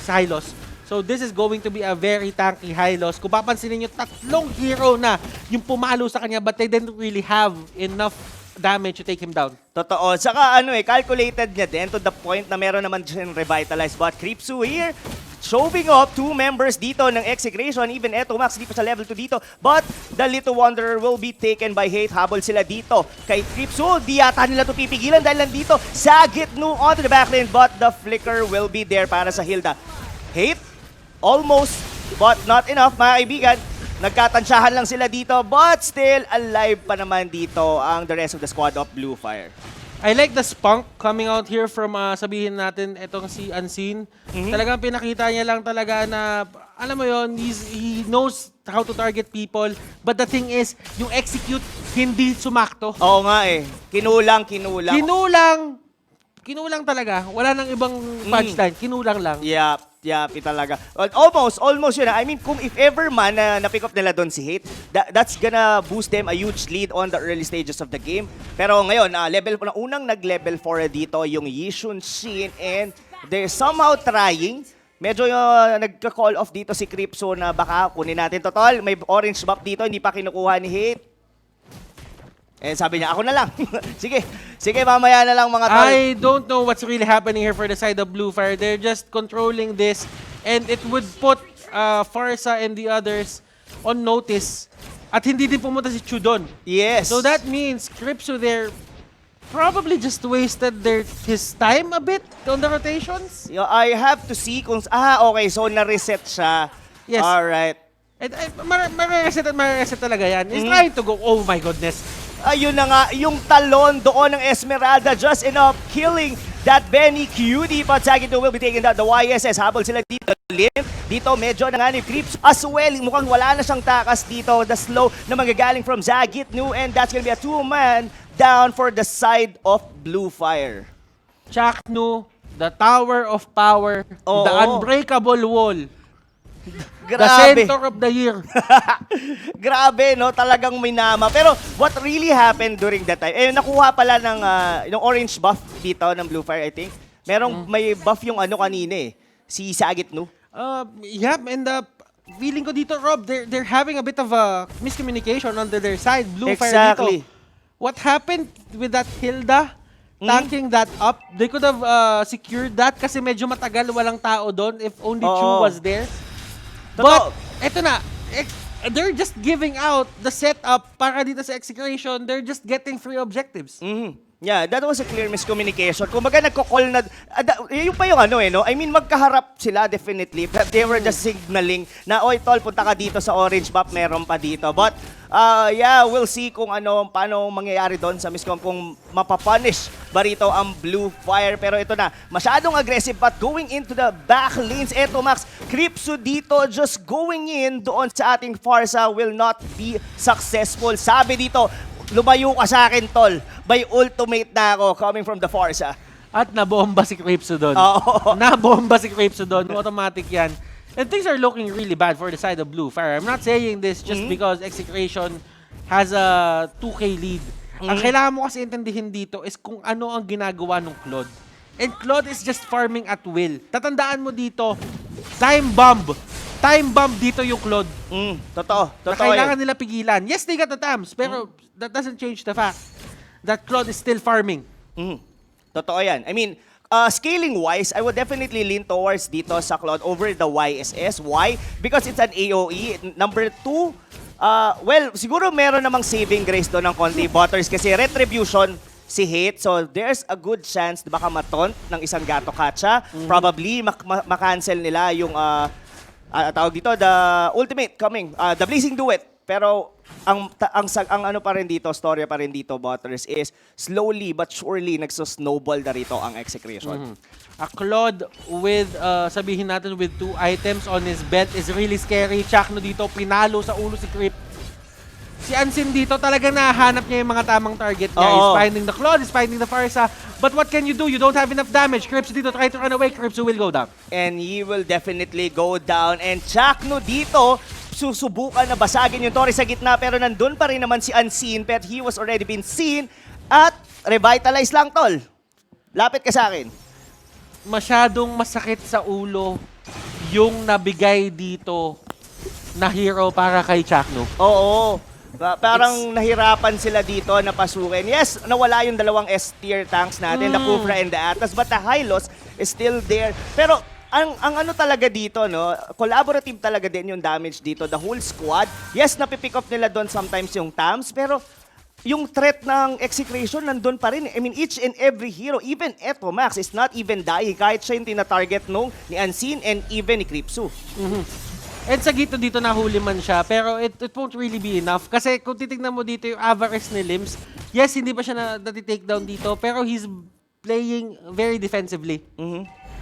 Hylos. So this is going to be a very tanky Hylos. Kung papansinin nyo, tatlong hero na yung pumalo sa kanya but they didn't really have enough damage to take him down. Totoo. Saka calculated niya din to the point na meron naman siyang revitalized bot. Creepsu here, showing off 2 members dito ng Execration. Even eto, Max, di pa sa level 2 dito. But the Little Wanderer will be taken by Hate. Habol sila dito kay Creepsu. Di yata nila ito pipigilan dahil nandito Sagit no onto the backlane. But the flicker will be there para sa Hilda. Hate, almost, but not enough, mga kaibigan. Nagkatansyahan lang sila dito, but still alive pa naman dito ang the rest of the squad of Blu Fire. I like the spunk coming out here from, sabihin natin, itong si Unseen. Talagang pinakita niya lang talaga na, alam mo yon, he knows how to target people. But the thing is, yung execute, hindi sumakto. Oo nga eh. Kinulang. Kinulang talaga. Wala nang ibang punchline. Kinulang lang. Yep, talaga. Almost yun. I mean, kung if ever man na pick up nila doon si Hate, that's gonna boost them a huge lead on the early stages of the game. Pero ngayon, unang nag-level 4 dito yung Yishun Shin and they're somehow trying. Medyo nagka-call off dito si Creepso na baka kunin natin total. May orange buff dito, hindi pa kinukuha ni Hate. Eh sabi niya, ako na lang. Sige, mamaya na lang mga tol. I don't know what's really happening here for the side of Blu Fire. They're just controlling this and it would put Farsa and the others on notice. At hindi din pumunta si Chudon. Yes. So that means Cripso there probably just wasted his time a bit on the rotations. I have to see kung... okay. So na-reset siya. Yes. Alright. Marireset talaga yan. He's trying to go, oh my goodness. Ayun na nga, yung talon doon ng Esmeralda just enough killing that Benny Cutie. But Sagito will be taking down the YSS. Habol sila dito. Dito medyo nanganib Creeps as well. Mukhang wala na siyang takas dito. The slow na magagaling from Zagitnu. And that's gonna be a 2-man down for the side of Blu Fire. Chaknu, the Tower of Power, the unbreakable wall. Grabe. The center of the year. Grabe, no? Talagang minama. Pero what really happened during that time? Nakuha pala ng orange buff dito ng Blu Fire, I think. May buff yung kanina eh. Si Sagitnu. Yeah, and feeling ko dito, Rob, they're having a bit of a miscommunication on their side. Blu Fire dito. What happened with that Hilda? Tanking that up? They could have secured that kasi medyo matagal walang tao doon if only Chu was there. But, eto na, they're just giving out the setup para dito sa Execration. They're just getting free objectives. Yeah, that was a clear miscommunication. Kumbaga nagko-call na, yung pa yung ano no? I mean, magkaharap sila definitely, but they were just signaling na, oy tol, punta ka dito sa orange map, meron pa dito. But, yeah, we'll see kung paano mangyayari doon sa miscom, kung mapapunish ba rito ang Blu Fire. Pero ito na, masyadong aggressive, but going into the back lanes, eto Max, Cripsu dito, just going in doon sa ating Farsa will not be successful. Sabi dito, lumayo ka sa akin, tol. By ultimate na ako coming from the Farsa. At nabomba si Cripsu doon. Oo. Nabomba si Cripsu doon. Automatic yan. And things are looking really bad for the side of Blu Fire. I'm not saying this just because Execration has a 2K lead. Ang kailangan mo kasi intindihin dito is kung ano ang ginagawa ng Claude. And Claude is just farming at will. Tatandaan mo dito, time bomb. Time bomb dito yung Claude. Totoo. Na kailangan nila pigilan. Yes, they got the TAMs, pero that doesn't change the fact that Claude is still farming. Totoo yan. I mean, scaling-wise, I would definitely lean towards dito sa Claude over the YSS. Why? Because it's an AOE. Number 2, well, siguro meron namang saving grace doon ng konti, Butters, kasi retribution si Hate. So, there's a good chance na baka mataunt ng isang Gato Katsa. Probably, makancel nila yung tawag dito, the ultimate coming, the Blazing Duet. Pero ang ano pa rin dito, storya pa rin dito, Butters, is slowly but surely nagso-snowball na rito ang Execration. A Claude with, sabihin natin, with 2 items on his belt is really scary. Chakno dito, pinalo sa ulo si Crip. Si Ansin dito, talaga nahanap niya yung mga tamang target niya. He's finding the Claude, he's finding the Farsa. But what can you do? You don't have enough damage. Cripsu dito, try to run away. Cripsu will go down. And he will definitely go down. And Chakno dito, susubukan na basagin yung Torre sa gitna, pero nandun pa rin naman si Unseen, but he was already been seen at revitalize lang, tol. Lapit ka sa akin. Masyadong masakit sa ulo yung nabigay dito na hero para kay Chakno. Oo. Parang nahirapan sila dito na pasukin. Yes, nawala yung dalawang S-tier tanks natin, the Kufra and the Atas, but the Hylos is still there. Pero ang ano talaga dito, no, collaborative talaga din yung damage dito. The whole squad, yes, napipick up nila doon sometimes yung TAMs, pero yung threat ng Execration nandun pa rin. I mean, each and every hero, even Eto Max, is not even dying kahit siya yung tina-target nung ni Unseen and even ni Cripsu. And sa gito dito nahuli man siya, pero it won't really be enough. Kasi kung titignan mo dito yung avarice ni Limbs, yes, hindi pa siya na-take down dito, pero he's playing very defensively.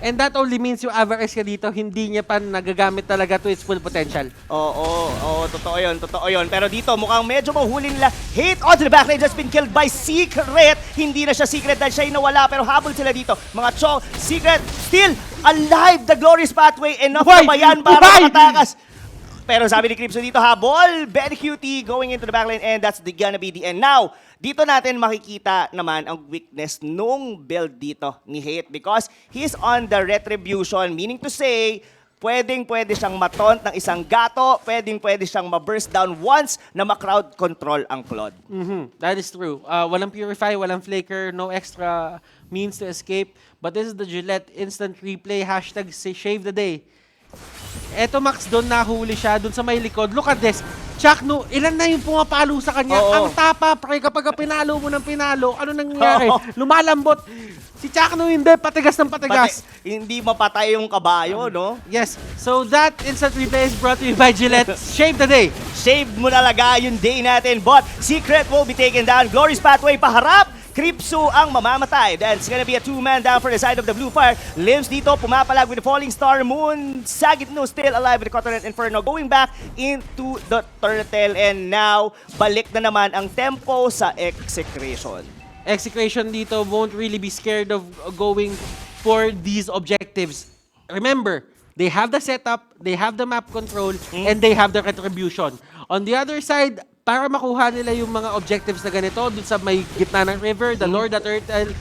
And that only means yung avarice ka dito, hindi niya pa nagagamit talaga to its full potential. Oo, totoo yun. Pero dito, mukhang medyo mahuli nila. Hate onto the backlane, just been killed by Secret. Hindi na siya Secret dahil siya nawala, pero habol sila dito. Mga Chong, Secret, still alive, the glorious pathway, enough na ba yan para matakas? Pero sabi ni Cripsu dito, habol, very cutie, going into the backlane, and that's gonna be the end. Now, dito natin makikita naman ang weakness nung build dito ni Hate because he's on the retribution, meaning to say, pwede siyang mataunt ng isang gato, pwede siyang ma-burst down once na ma-crowd control ang Claude. That is true. Walang Purify, walang Flaker, no extra means to escape. But this is the Gillette instant replay, hashtag shave the day. Eto Max, doon nahuli siya, doon sa may likod. Look at this. Chakno, ilan na yung pumapalo sa kanya? Ang tapa, pre, kapag pinalo mo ng pinalo, ano nangyayari? Lumalambot. Si Chakno hindi, patigas ng patigas. Hindi mapatay yung kabayo, no? Yes. So that instant replay is brought to you by Gillette. Shave the day. Shave mo talaga yung day natin. But Secret will be taken down. Glorious pathway paharap. Cripsu ang mamamatay. Then it's gonna be a 2-man down for the side of the Blu Fire. Limbs dito, pumapalag with the Falling Star Moon. Sagitno still alive with the Cotonut Inferno. Going back into the Turtle. And now, balik na naman ang tempo sa Execration. Execration dito won't really be scared of going for these objectives. Remember, they have the setup, they have the map control, and they have the retribution. On the other side, para makuha nila yung mga objectives na ganito dun sa may gitna ng river, the Lord, the Turtle,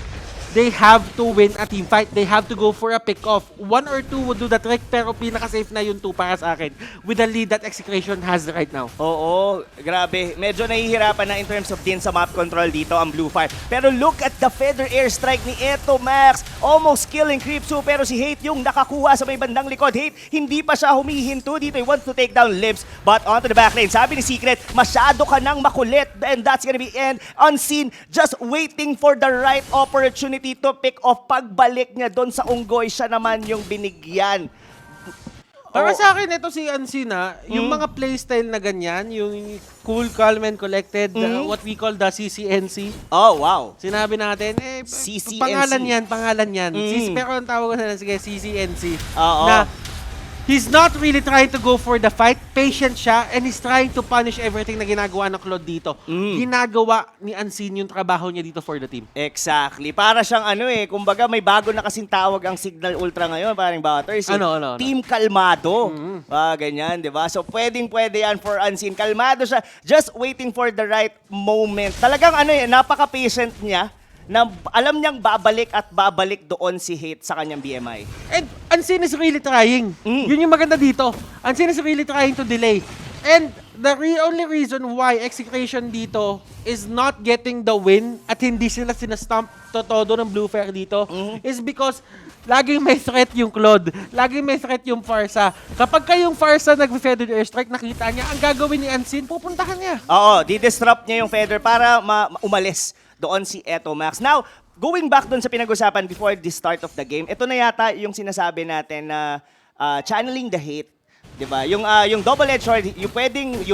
they have to win a team fight. They have to go for a pick-off. 1 or 2 would do the trick, pero pinaka-safe na yung 2 para sa akin with the lead that Execration has right now. Oo, grabe. Medyo nahihirapan na in terms of din sa map control dito ang Blu Fire. Pero look at the feather airstrike ni Eto Max. Almost killing Creepsu, pero si Hate yung nakakuha sa may bandang likod. Hate, hindi pa siya humihinto dito. He wants to take down Libs, but onto the back lane. Sabi ni Secret, masyado ka nang makulit, and that's gonna be end. Unseen, just waiting for the right opportunity to pick off. Pagbalik niya doon sa unggoy, siya naman yung binigyan. Para sa akin, ito si Unseen, yung mga playstyle na ganyan, yung cool, calm, and collected, what we call the CCNC. Oh, wow. Sinabi natin, CCNC. Pangalan yan. Pero ang tawag ko na, sige, CCNC. Oo. Na, he's not really trying to go for the fight. Patient siya, and he's trying to punish everything na ginagawa ng Claude dito. Ginagawa ni Unseen yung trabaho niya dito for the team. Exactly. Para siyang kumbaga may bago na kasing tawag ang Signal Ultra ngayon, parang Butters. Ano? Team Kalmado. Ganyan, di ba? So pwede yan for Unseen. Kalmado siya, just waiting for the right moment. Talagang napaka-patient niya, na alam niyang babalik at babalik doon si Hate sa kanyang BMI. And Unseen is really trying. Yun yung maganda dito. Unseen is really trying to delay. And the only reason why Execration dito is not getting the win at hindi sila sinastamp todo ng Blu Fire dito is because laging may threat yung Claude. Laging may threat yung Farsa. Kapag kayong Farsa nag-feather airstrike, nakita niya, ang gagawin ni Unseen, pupuntahan niya. Oo, di-disrupt niya yung feather para umalis doon si Eto Max. Now, going back doon sa pinag-usapan before the start of the game, ito na yata yung sinasabi natin na channeling the hate. Diba? Yung double-edged sword, you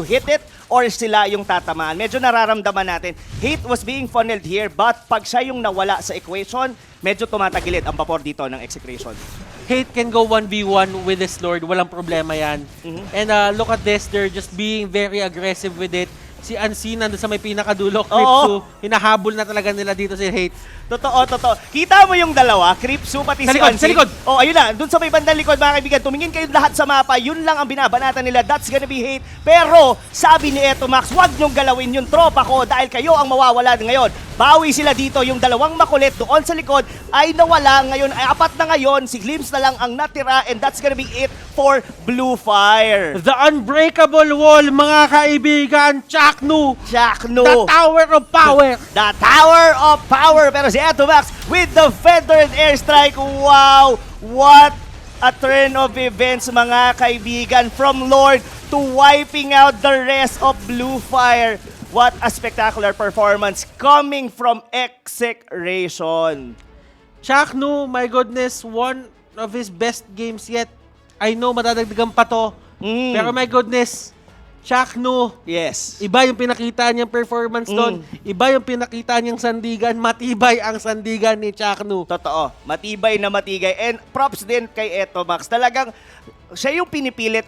hit it or sila yung tatamaan. Medyo nararamdaman natin. Hate was being funneled here, but pag siya yung nawala sa equation, medyo tumatagilid ang vapor dito ng Execration. Hate can go 1v1 with his Lord. Walang problema yan. And look at this. They're just being very aggressive with it. Si Unseen nandun sa may pinakadulo, Creepsu, hinahabol na talaga nila dito si Hate. Totoo. Kita mo yung dalawa, Creepsu pati si Unseen. Sa likod! Oh, ayun na, dun sa may bandang likod mga kaibigan, tumingin kayo lahat sa mapa, yun lang ang binabanatan nila, that's gonna be Hate. Pero, sabi ni Eto Max, wag niyong galawin yung tropa ko dahil kayo ang mawawala ngayon. Bawi sila dito, yung dalawang makulit doon sa likod ay nawala ngayon, ay 4 na ngayon, si Glimpse na lang ang natira, and that's gonna be it for Blu Fire. The unbreakable wall, mga kaibigan, Chaknu. The Tower of Power. The Tower of Power. Pero si Eto Max with the feathered airstrike. Wow! What a turn of events, mga kaibigan. From Lord to wiping out the rest of Blu Fire. What a spectacular performance coming from Execration. Chaknu, my goodness, one of his best games yet. I know madadagdagan pa to. Pero my goodness, Chaknu. Yes. Iba yung pinakita niyang performance doon. Iba yung pinakita niyang sandigan. Matibay ang sandigan ni Chaknu. Totoo. Matibay na matigay. And props din kay Eto Max. Talagang siya yung pinipilit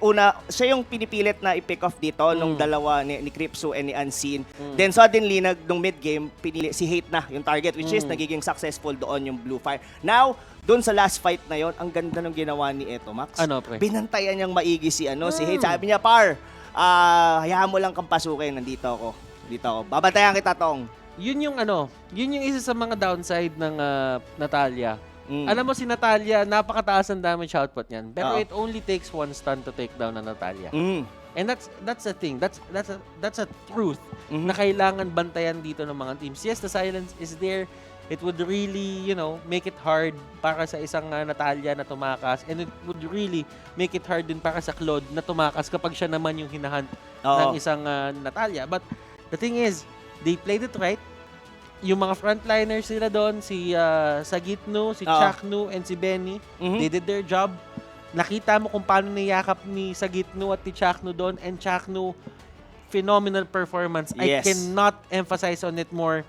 na i-pick off dito nung dalawa ni Creepsu and ni Unseen. Then suddenly, nung mid-game, pinili si Hate na yung target, which is nagiging successful doon yung Blu Fire. Now, doon sa last fight na yon, ang ganda ng ginawa ni Eto Max. Ano, pre? Binantayan niyang maigi si Hate. Sabi niya, Par, hayaan mo lang kang pasukin. Nandito ako. Babantayan kita, Tong. Yun yung isa sa mga downside ng Natalia. Alam mo si Natalia, napakataas ang damage output niyan. Pero it only takes 1 stun to take down na Natalia. And that's the thing. That's a truth na kailangan bantayan dito ng mga teams. Yes, the silence is there. It would really, make it hard para sa isang Natalia na tumakas. And it would really make it hard din para sa Claude na tumakas kapag siya naman yung hinahunt ng isang Natalia. But the thing is, they played it right. Yung mga frontliners sila doon, si Sagitnu, si Chaknu, and si Benny, they did their job. Nakita mo kung paano niyakap ni Sagitnu at ni Chaknu doon. And Chaknu, phenomenal performance. Yes. I cannot emphasize on it more.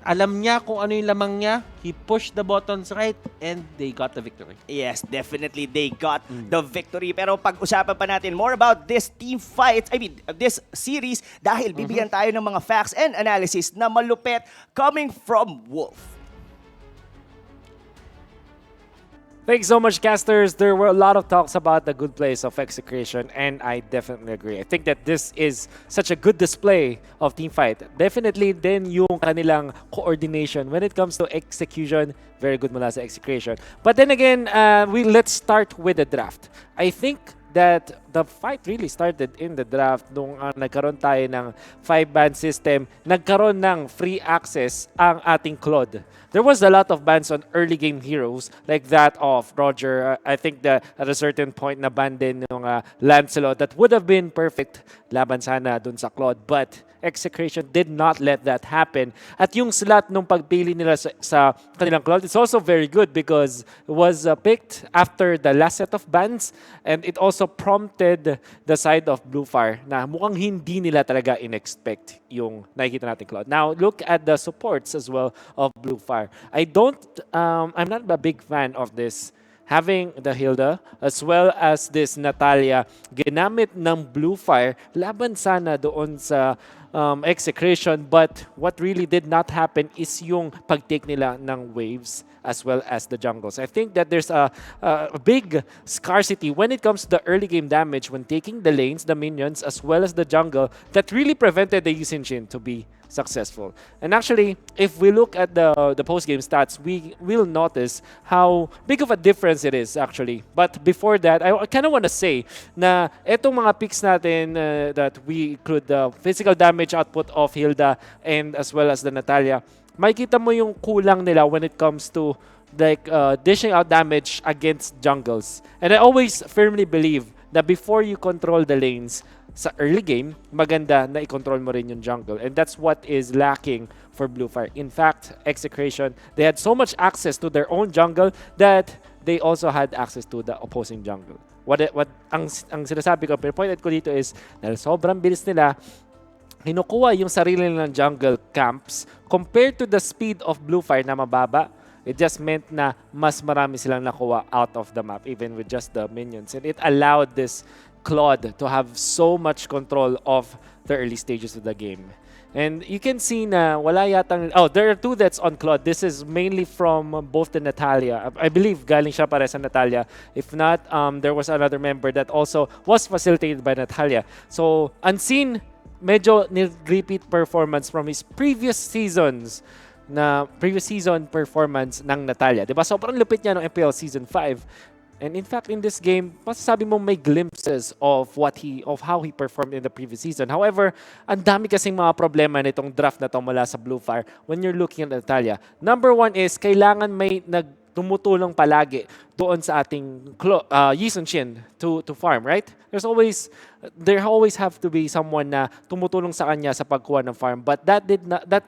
Alam niya kung ano yung lamang niya. He pushed the buttons right and they got the victory. Yes, definitely they got the victory. Pero pag-usapan pa natin more about this team fight, this series, dahil bibigyan tayo ng mga facts and analysis na malupet coming from Wolf. Thanks so much, casters. There were a lot of talks about the good plays of Execration, and I definitely agree. I think that this is such a good display of teamfight. Definitely din yung kanilang coordination when it comes to execution, very good mula sa Execration. But then again, let's start with the draft. I think that the fight really started in the draft nung nagkaroon tayo ng 5-ban system, nagkaroon ng free access ang ating Claude. There was a lot of bans on early game heroes like that of Roger. I think that at a certain point na ban din yung Lancelot that would have been perfect laban sana dun sa Claude, but Execration did not let that happen. At yung slot nung pagpili nila sa kanilang Claude, it's also very good because it was picked after the last set of bans, and it also prompted the side of Blu Fire na mukhang hindi nila talaga in-expect yung nakikita natin Claude. Now, look at the supports as well of Blu Fire. I'm not a big fan of this. Having the Hilda as well as this Natalia ginamit ng Blu Fire laban sana doon sa Execration, but what really did not happen is yung pag-take nila ng waves as well as the jungles. I think that there's a big scarcity when it comes to the early game damage when taking the lanes, the minions, as well as the jungle that really prevented the Yusin to be successful. And actually, if we look at the post-game stats, we will notice how big of a difference it is actually. But before that, I kind of want to say na etong mga picks natin that we include the physical damage output of Hilda and as well as the Natalia, makikita mo yung kulang nila when it comes to like dishing out damage against jungles. And I always firmly believe that before you control the lanes, sa early game, maganda na i-control mo rin yung jungle. And that's what is lacking for Blu Fire. In fact, Execration, they had so much access to their own jungle that they also had access to the opposing jungle. Ang sinasabi ko, pinpointed ko dito is, dahil sobrang bilis nila, kinukuha yung sarili nilang jungle camps compared to the speed of Blu Fire na mababa. It just meant na mas marami silang nakuha out of the map, even with just the minions. And it allowed this Claude to have so much control of the early stages of the game. And you can see na wala yatang... Oh, there are 2 deaths on Claude. This is mainly from both the Natalia. I believe galing siya pare sa Natalia. If not, there was another member that also was facilitated by Natalia. So, Unseen, medyo repeat performance from his previous season performance ng Natalia. Diba? Sobrang lupit niya ng MPL Season 5. And in fact, in this game, masasabi mo may glimpses of how he performed in the previous season. However, ang dami kasing mga problema nitong draft na to mula sa Blu Fire when you're looking at Natalia. Number 1 is kailangan may tumutulong palagi doon sa ating Yusin to farm, right? There always have to be someone na tumutulong sa kanya sa pagkuha ng farm, but that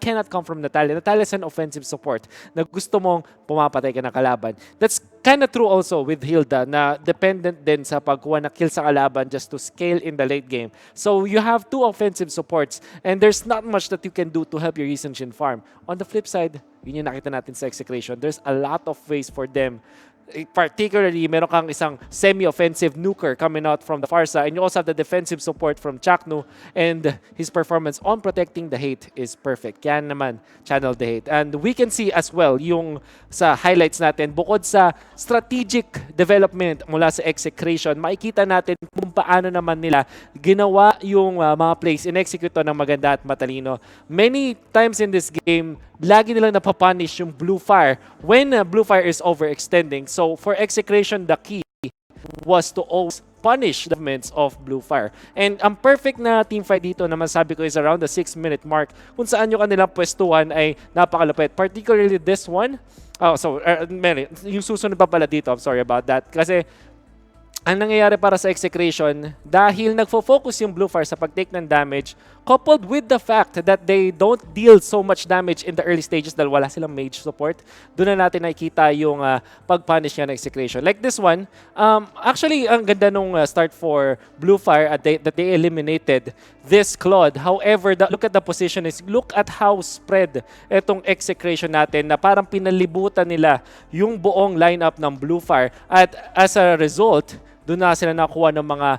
cannot come from Natalia. Natalia is an offensive support na gusto mong pumapatay ka ng kalaban. That's kind of true also with Hilda na dependent din sa pagkuha na kill sa kalaban just to scale in the late game. So you have 2 offensive supports and there's not much that you can do to help your Yusin farm. On the flip side, yun yung nakita natin sa Execration. There's a lot of ways for them. Particularly, meron kang isang semi-offensive nuker coming out from the far side, and you also have the defensive support from Chaknu, and his performance on protecting the hate is perfect. Kaya naman, channel the hate. And we can see as well yung sa highlights natin, bukod sa strategic development mula sa Execration, makikita natin kung paano naman nila ginawa yung mga plays, in-execute ng maganda at matalino. Many times in this game, lagi nilang napapunish yung Blu Fire when Blu Fire is overextending. So for Execration, the key was to always punish the movements of Blu Fire. And ang perfect na teamfight dito naman sabi ko is around the 6-minute mark kung saan yung kanilang pwestuhan ay napakalupit. Particularly this one. Yung susunod pa pala dito. I'm sorry about that. Kasi ang nangyayari para sa Execration, dahil nagfo-focus yung Blu Fire sa pag-take ng damage, coupled with the fact that they don't deal so much damage in the early stages dahil wala silang mage support, doon na natin nakikita yung pag-punish niya ng Execration. Like this one, actually, ang ganda nung start for Blu Fire that they eliminated this Claude. However, look at the position is, look at how spread itong Execration natin na parang pinalibutan nila yung buong lineup ng Blu Fire. At as a result, doon na sila nakuha ng mga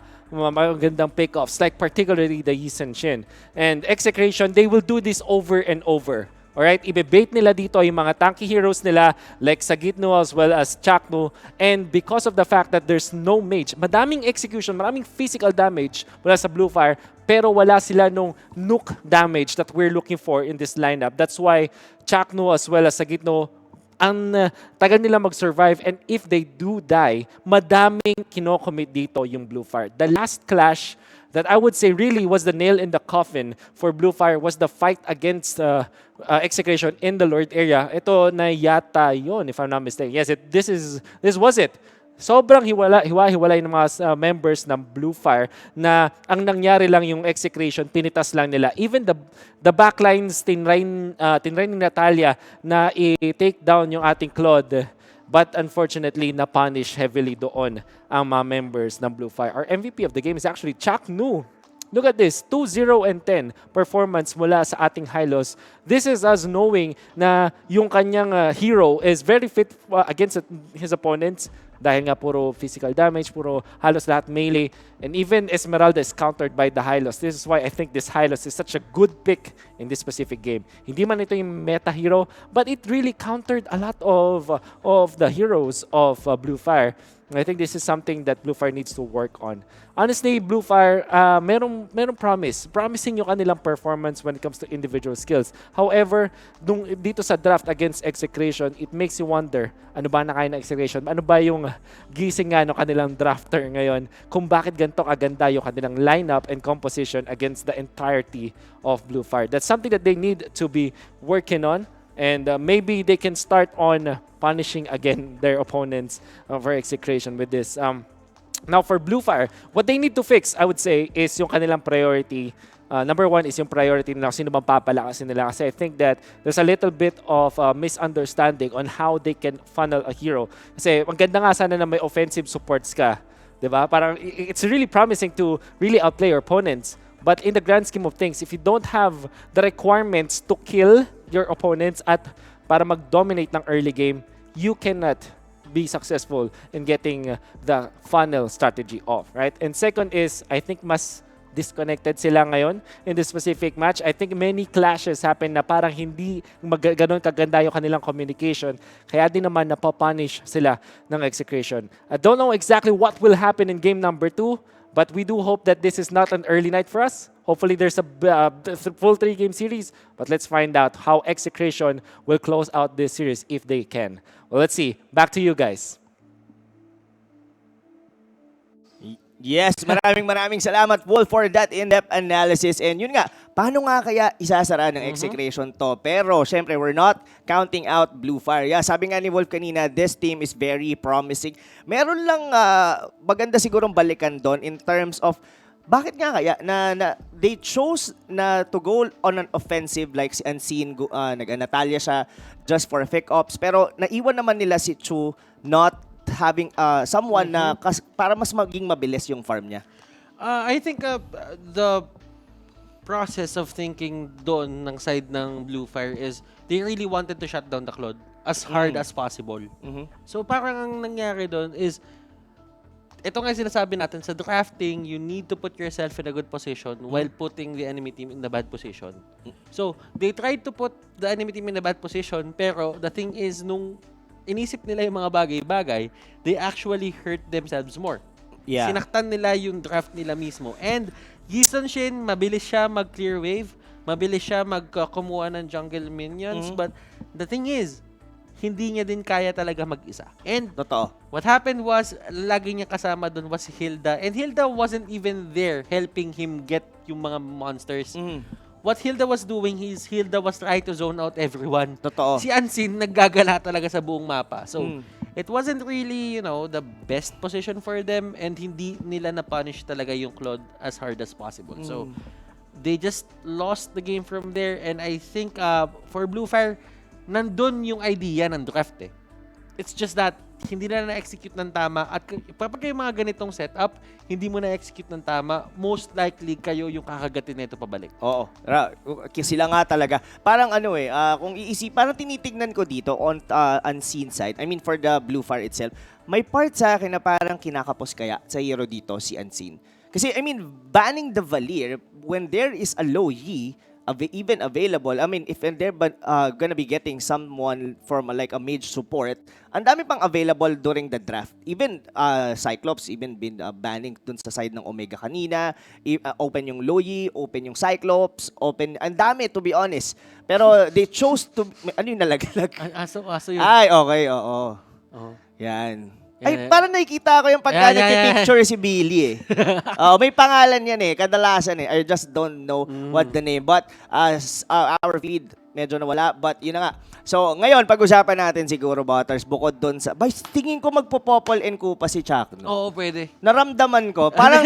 magandang pick-offs, like particularly the Yusin. And Execration, they will do this over and over Alright, ibebait nila dito yung mga tanky heroes nila like Sagitno as well as Chakno. And because of the fact that there's no mage, madaming execution, maraming physical damage mula sa Blu Fire, pero wala sila nung nuke damage that we're looking for in this lineup. That's why Chakno as well as Sagitno, ang tagal nila mag-survive, and if they do die, madaming kinocommit dito yung Blu Fire. The last clash that I would say really was the nail in the coffin for Blu Fire was the fight against Execration in the Lord area. Ito na yata yun, if I'm not mistaken. Yes, this was it. Sobrang hiwa-hiwalay ng mga members ng Blu Fire na ang nangyari lang yung Execration, pinitas lang nila. Even the backlines, tinry ni Natalia na i-take down yung ating Claude. But unfortunately, na-punish heavily doon ang mga members ng Blu Fire. Our MVP of the game is actually Chaknu. Look at this, 2-0 and 10 performance mula sa ating Hylos. This is us knowing na yung kanyang hero is very fit against his opponents dahil nga puro physical damage, puro halos lahat melee. And even Esmeralda is countered by the Hylos. This is why I think this Hylos is such a good pick in this specific game. Hindi man ito yung meta hero, but it really countered a lot of the heroes of Blu Fire. I think this is something that Blu Fire needs to work on. Honestly, Blu Fire, merong promising yung kanilang performance when it comes to individual skills. However, dito sa draft against Execration, it makes you wonder, ano ba na kaya ng Execration? Ano ba yung gising nga ng kanilang drafter ngayon? Kung bakit ganito kaganda yung kanilang lineup and composition against the entirety of Blu Fire. That's something that they need to be working on. And maybe they can start on punishing again their opponents for Execration with this. Now for Blu Fire, what they need to fix, I would say, is yung kanilang priority. Number one is yung priority na sino bang papalakasin nila. Kasi I think that there's a little bit of misunderstanding on how they can funnel a hero. Kasi ang ganda nga sana na may offensive supports ka. Diba? Parang it's really promising to really outplay your opponents. But in the grand scheme of things, if you don't have the requirements to kill your opponents at para mag-dominate ng early game, you cannot be successful in getting the funnel strategy off, right? And second is, I think mas disconnected sila ngayon in this specific match. I think many clashes happen na parang hindi ganon kaganda yung kanilang communication. Kaya din naman napapunish sila ng Execration. I don't know exactly what will happen in game number 2, but we do hope that this is not an early night for us. Hopefully there's a full 3-game series, but let's find out how Execration will close out this series if they can. Well, let's see. Back to you guys. Yes, maraming salamat, Wolf, for that in-depth analysis. And yun nga, paano nga kaya isasara ng Execration to? Pero, syempre, we're not counting out Blu Fire. Yeah, sabi nga ni Wolf kanina, this team is very promising. Meron lang maganda sigurong balikan doon in terms of bakit nga kaya na they chose na to go on an offensive like si Unseen, nag-Natalia siya just for pick ops. Pero naiwan naman nila si Chu not having someone na para mas maging mabilis yung farm niya. I think the process of thinking doon ng side ng Blu Fire is they really wanted to shut down the Claude as hard as possible. So parang ang nangyari doon is ito nga sinasabi natin, sa drafting, you need to put yourself in a good position while putting the enemy team in a bad position. So, they tried to put the enemy team in a bad position, pero the thing is, nung inisip nila yung mga bagay-bagay, they actually hurt themselves more. Yeah. Sinaktan nila yung draft nila mismo. And Yison Shin, mabilis siya mag-clear wave, mabilis siya mag-kumuha ng jungle minions, but the thing is, hindi niya din kaya talaga mag-isa. And totoo. What happened was, lagi niya kasama doon was si Hilda. And Hilda wasn't even there helping him get yung mga monsters. What Hilda was doing is, Hilda was trying to zone out everyone. Totoo. Si Unseen, naggagala talaga sa buong mapa. So, it wasn't really, the best position for them. And hindi nila na-punish talaga yung Claude as hard as possible. So, they just lost the game from there. And I think, for Blu Fire, nandun yung idea ng draft eh. It's just that hindi na na-execute ng tama at kapag kayo mga ganitong setup, hindi mo na-execute ng tama, most likely kayo yung kakagatin nito pabalik. Oo. Sila nga talaga. Parang kung parang tinitignan ko dito on Unseen side, I mean for the Blu Fire itself, may part sa akin na parang kinakapos kaya sa hero dito si Unseen. Kasi I mean, banning the Valir when there is a low Yi, even available. I mean, if they're gonna be getting someone from like a mage support, ang dami pang available during the draft. Even Cyclops, even been banning dun sa side ng Omega kanina. Open yung Loyi, open yung Cyclops, open, ang dami to be honest. Pero they chose to, ano yung nalaglag? Aso yun. Ay, okay, oo. Yan. Ay, parang nakikita ko yung pagka nagpipicture si Billy may pangalan yan kadalasan I just don't know what the name. But our feed, medyo nawala. But yun na nga. So, ngayon, pag-usapan natin siguro, Butters, bukod doon sa... Bay, tingin ko magpo-Popol and Kupa si Chakno. Oo, pwede. Naramdaman ko. Parang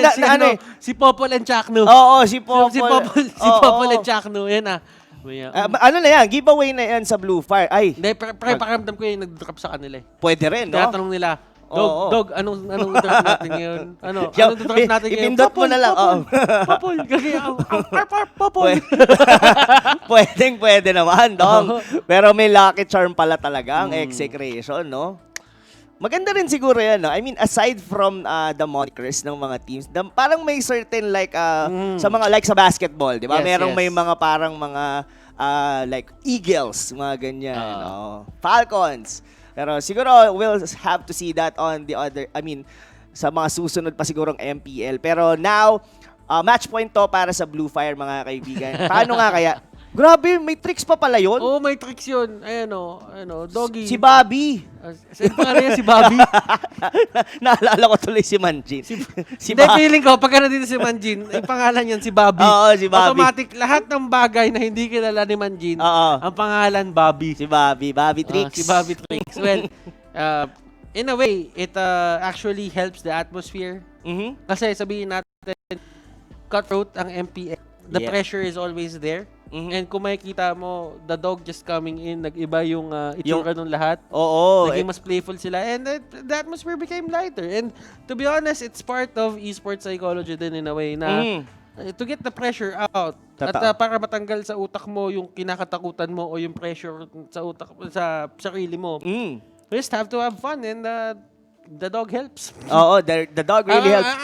si Popol and Chakno. Oo, si Popol. Si Popol and Chakno. Yan ano na yan? Giveaway na yan sa Blu Fire. Ay. Hindi, pakiramdam ko yung nag-drop sa kanila Pwede rin, no? Tinatanong nila, Dog, anong drop natin ngayon? Anong drop natin ngayon? Ipindot mo na lang. Popol. Popol. Pwede naman, Dong. Pero may lucky charm pala talaga ang Execration, no? Maganda rin siguro yan, no? I mean, aside from the monikers ng mga teams, parang may certain like, sa mga, like sa basketball, di ba? Merong may mga parang mga, like, Eagles, mga ganyan, no? Falcons. Pero siguro, we'll have to see that on the other, I mean, sa mga susunod pa sigurong MPL. Pero now, match point to para sa Blu Fire, mga kaibigan. Paano nga kaya? Grabe, may tricks pa pala yun. Oo, may tricks yun. Ayan Doggy. Si Bobby. Saan pa niya si Bobby? Naalala ko tuloy si Manjin. Hindi, feeling ko, pagka nandito si Manjin, yung pangalan yan si Bobby. Oo, si Bobby. Automatic, lahat ng bagay na hindi kilala ni Manjin, ang pangalan Bobby. Si Bobby. Bobby Tricks. Si Bobby Tricks. Well, in a way, it actually helps the atmosphere. Kasi sabihin natin, cutthroat ang MPL. The pressure is always there. And kung makikita mo, the dog just coming in, nag-iba yung itsura ng lahat. Oo. Naging mas playful sila. And the atmosphere became lighter. And to be honest, it's part of esports psychology din in a way na to get the pressure out. At para matanggal sa utak mo yung kinakatakutan mo o yung pressure sa utak sa sarili mo. You just have to have fun and the dog helps. Oo, the dog really helps.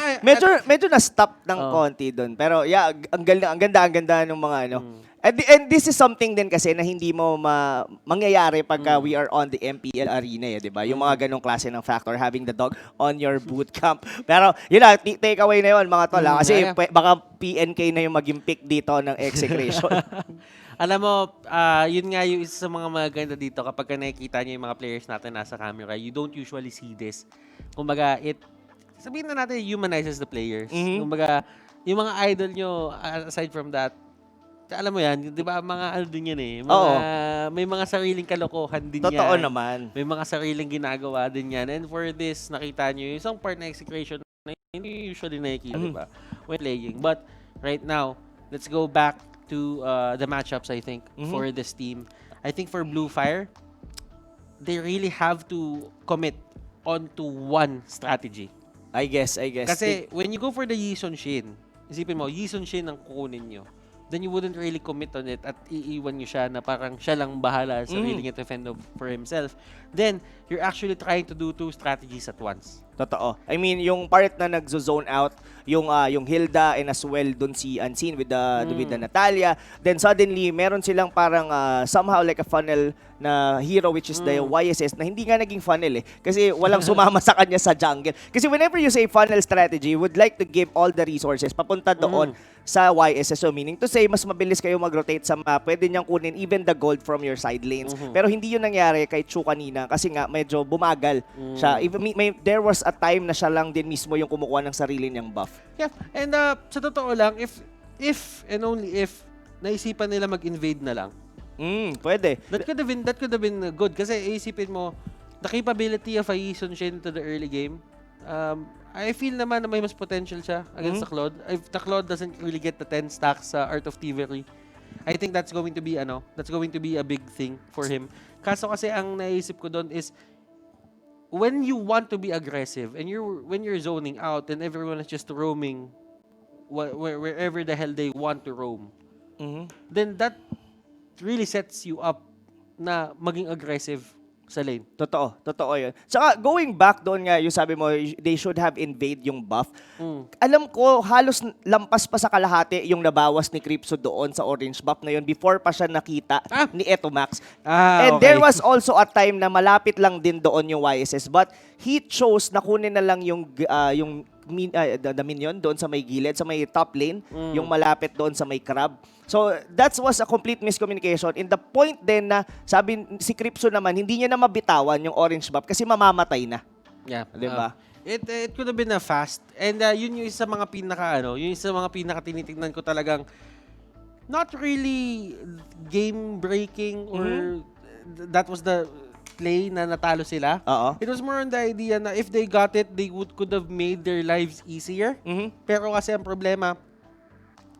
Medyo na-stop ng konti doon. Pero yeah, ang ganda ng mga ano. And this is something din kasi na hindi mo mangyayari pagka we are on the MPL arena, di ba? Yung mga ganong klase ng factor, having the dog on your boot camp. Pero yun lang, take away na yun mga tol. Kasi baka PNK na yung maging pick dito ng Execration. Alam mo, yun nga yung isa sa mga maganda dito kapag nakikita niyo yung mga players natin nasa camera, you don't usually see this. Kumbaga, sabihin na natin, humanizes the players. Kumbaga, yung mga idol nyo, aside from that, alam mo yan, di ba, mga ano din yan may mga sariling kalokohan din yan. Totoo naman. May mga sariling ginagawa din yan. And for this, nakita nyo, yung isang part na Execration na hindi usually nakikita, di ba, when playing. But right now, let's go back to the matchups, I think, for this team. I think for Blu Fire, they really have to commit onto one strategy. I guess. Kasi when you go for the Yison Shin, isipin mo, Yison Shin ang kukunin nyo, then you wouldn't really commit on it at iiwan nyo siya na parang siya lang bahala sa sarili niya to defend for himself. Then, you're actually trying to do two strategies at once. Totoo. I mean, yung part na nagzo-zone out, yung Hilda and as well dun si Unseen with the Natalia. Then suddenly, meron silang parang somehow like a funnel na hero which is the YSS na hindi nga naging funnel kasi walang sumama sa kanya sa jungle. Kasi whenever you say funnel strategy, you would like to give all the resources papunta doon sa YSS. So meaning to say, mas mabilis kayo mag-rotate sa map. Pwede niyang kunin even the gold from your side lanes. Pero hindi yun nangyari kay Chu kanina kasi nga medyo bumagal siya. There was a time na siya lang din mismo yung kumukuha ng sarili niyang buff. Yeah, and sa totoo lang, if and only if naisipan nila mag-invade na lang, pwede. That could have been good kasi isipin mo, the capability of a Yison Shin to the early game, I feel naman na may mas potential siya against the Claude. If the Claude doesn't really get the 10 stacks sa Art of Thievery, I think that's going to be a big thing for him. Kaso kasi ang naisip ko doon is when you want to be aggressive and when you're zoning out and everyone is just roaming wherever the hell they want to roam, then that really sets you up na maging aggressive sa lane. Totoo yun. Saka going back doon nga, yung sabi mo, they should have invade yung buff. Alam ko, halos lampas pa sa kalahati yung nabawas ni Cripso doon sa orange buff na yun before pa siya nakita ni Eto Max. And there was also a time na malapit lang din doon yung YSS, but he chose na kunin na lang yung the minion doon sa may gilid, sa may top lane, yung malapit doon sa may crab. So, that was a complete miscommunication. In the point din na, sabi si Cripso naman, hindi niya na mabitawan yung orange buff kasi mamamatay na. Yeah. Diba? It could have been a fast. And yun yung isa sa mga pinaka tinitingnan ko talagang not really game-breaking or that was the play na natalo sila. It was more on the idea na if they got it, they could have made their lives easier. Pero kasi ang problema,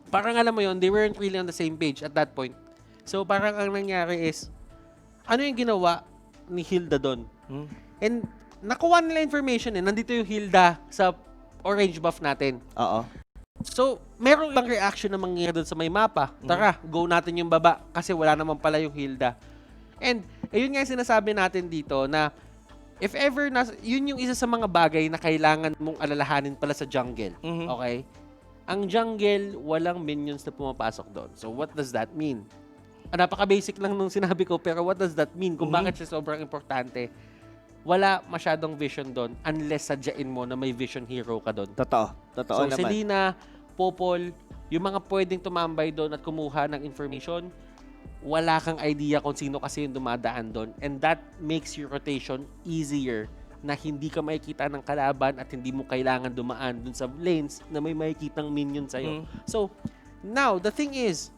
parang alam mo yun, they weren't really on the same page at that point. So parang ang nangyari is, ano yung ginawa ni Hilda doon? And nakuha nila information nandito yung Hilda sa orange buff natin. So, merong ibang reaction na mangyayari doon sa may mapa. Tara, go natin yung baba kasi wala naman pala yung Hilda. And ayun nga yung sinasabi natin dito na if ever, yun yung isa sa mga bagay na kailangan mong alalahanin pala sa jungle. Okay? Ang jungle, walang minions na pumapasok doon. So, what does that mean? Napaka-basic lang nung sinabi ko, pero what does that mean? Kung bakit siya sobrang importante, wala masyadong vision doon unless sadyain mo na may vision hero ka doon. Totoo so, naman. Selena, Popol, yung mga pwedeng tumambay doon at kumuha ng information, wala kang idea kung sino kasi yung dumadaan doon. And that makes your rotation easier na hindi ka makikita ng kalaban at hindi mo kailangan dumaan dun sa lanes na may makikitang minion sa'yo. So, now, the thing is,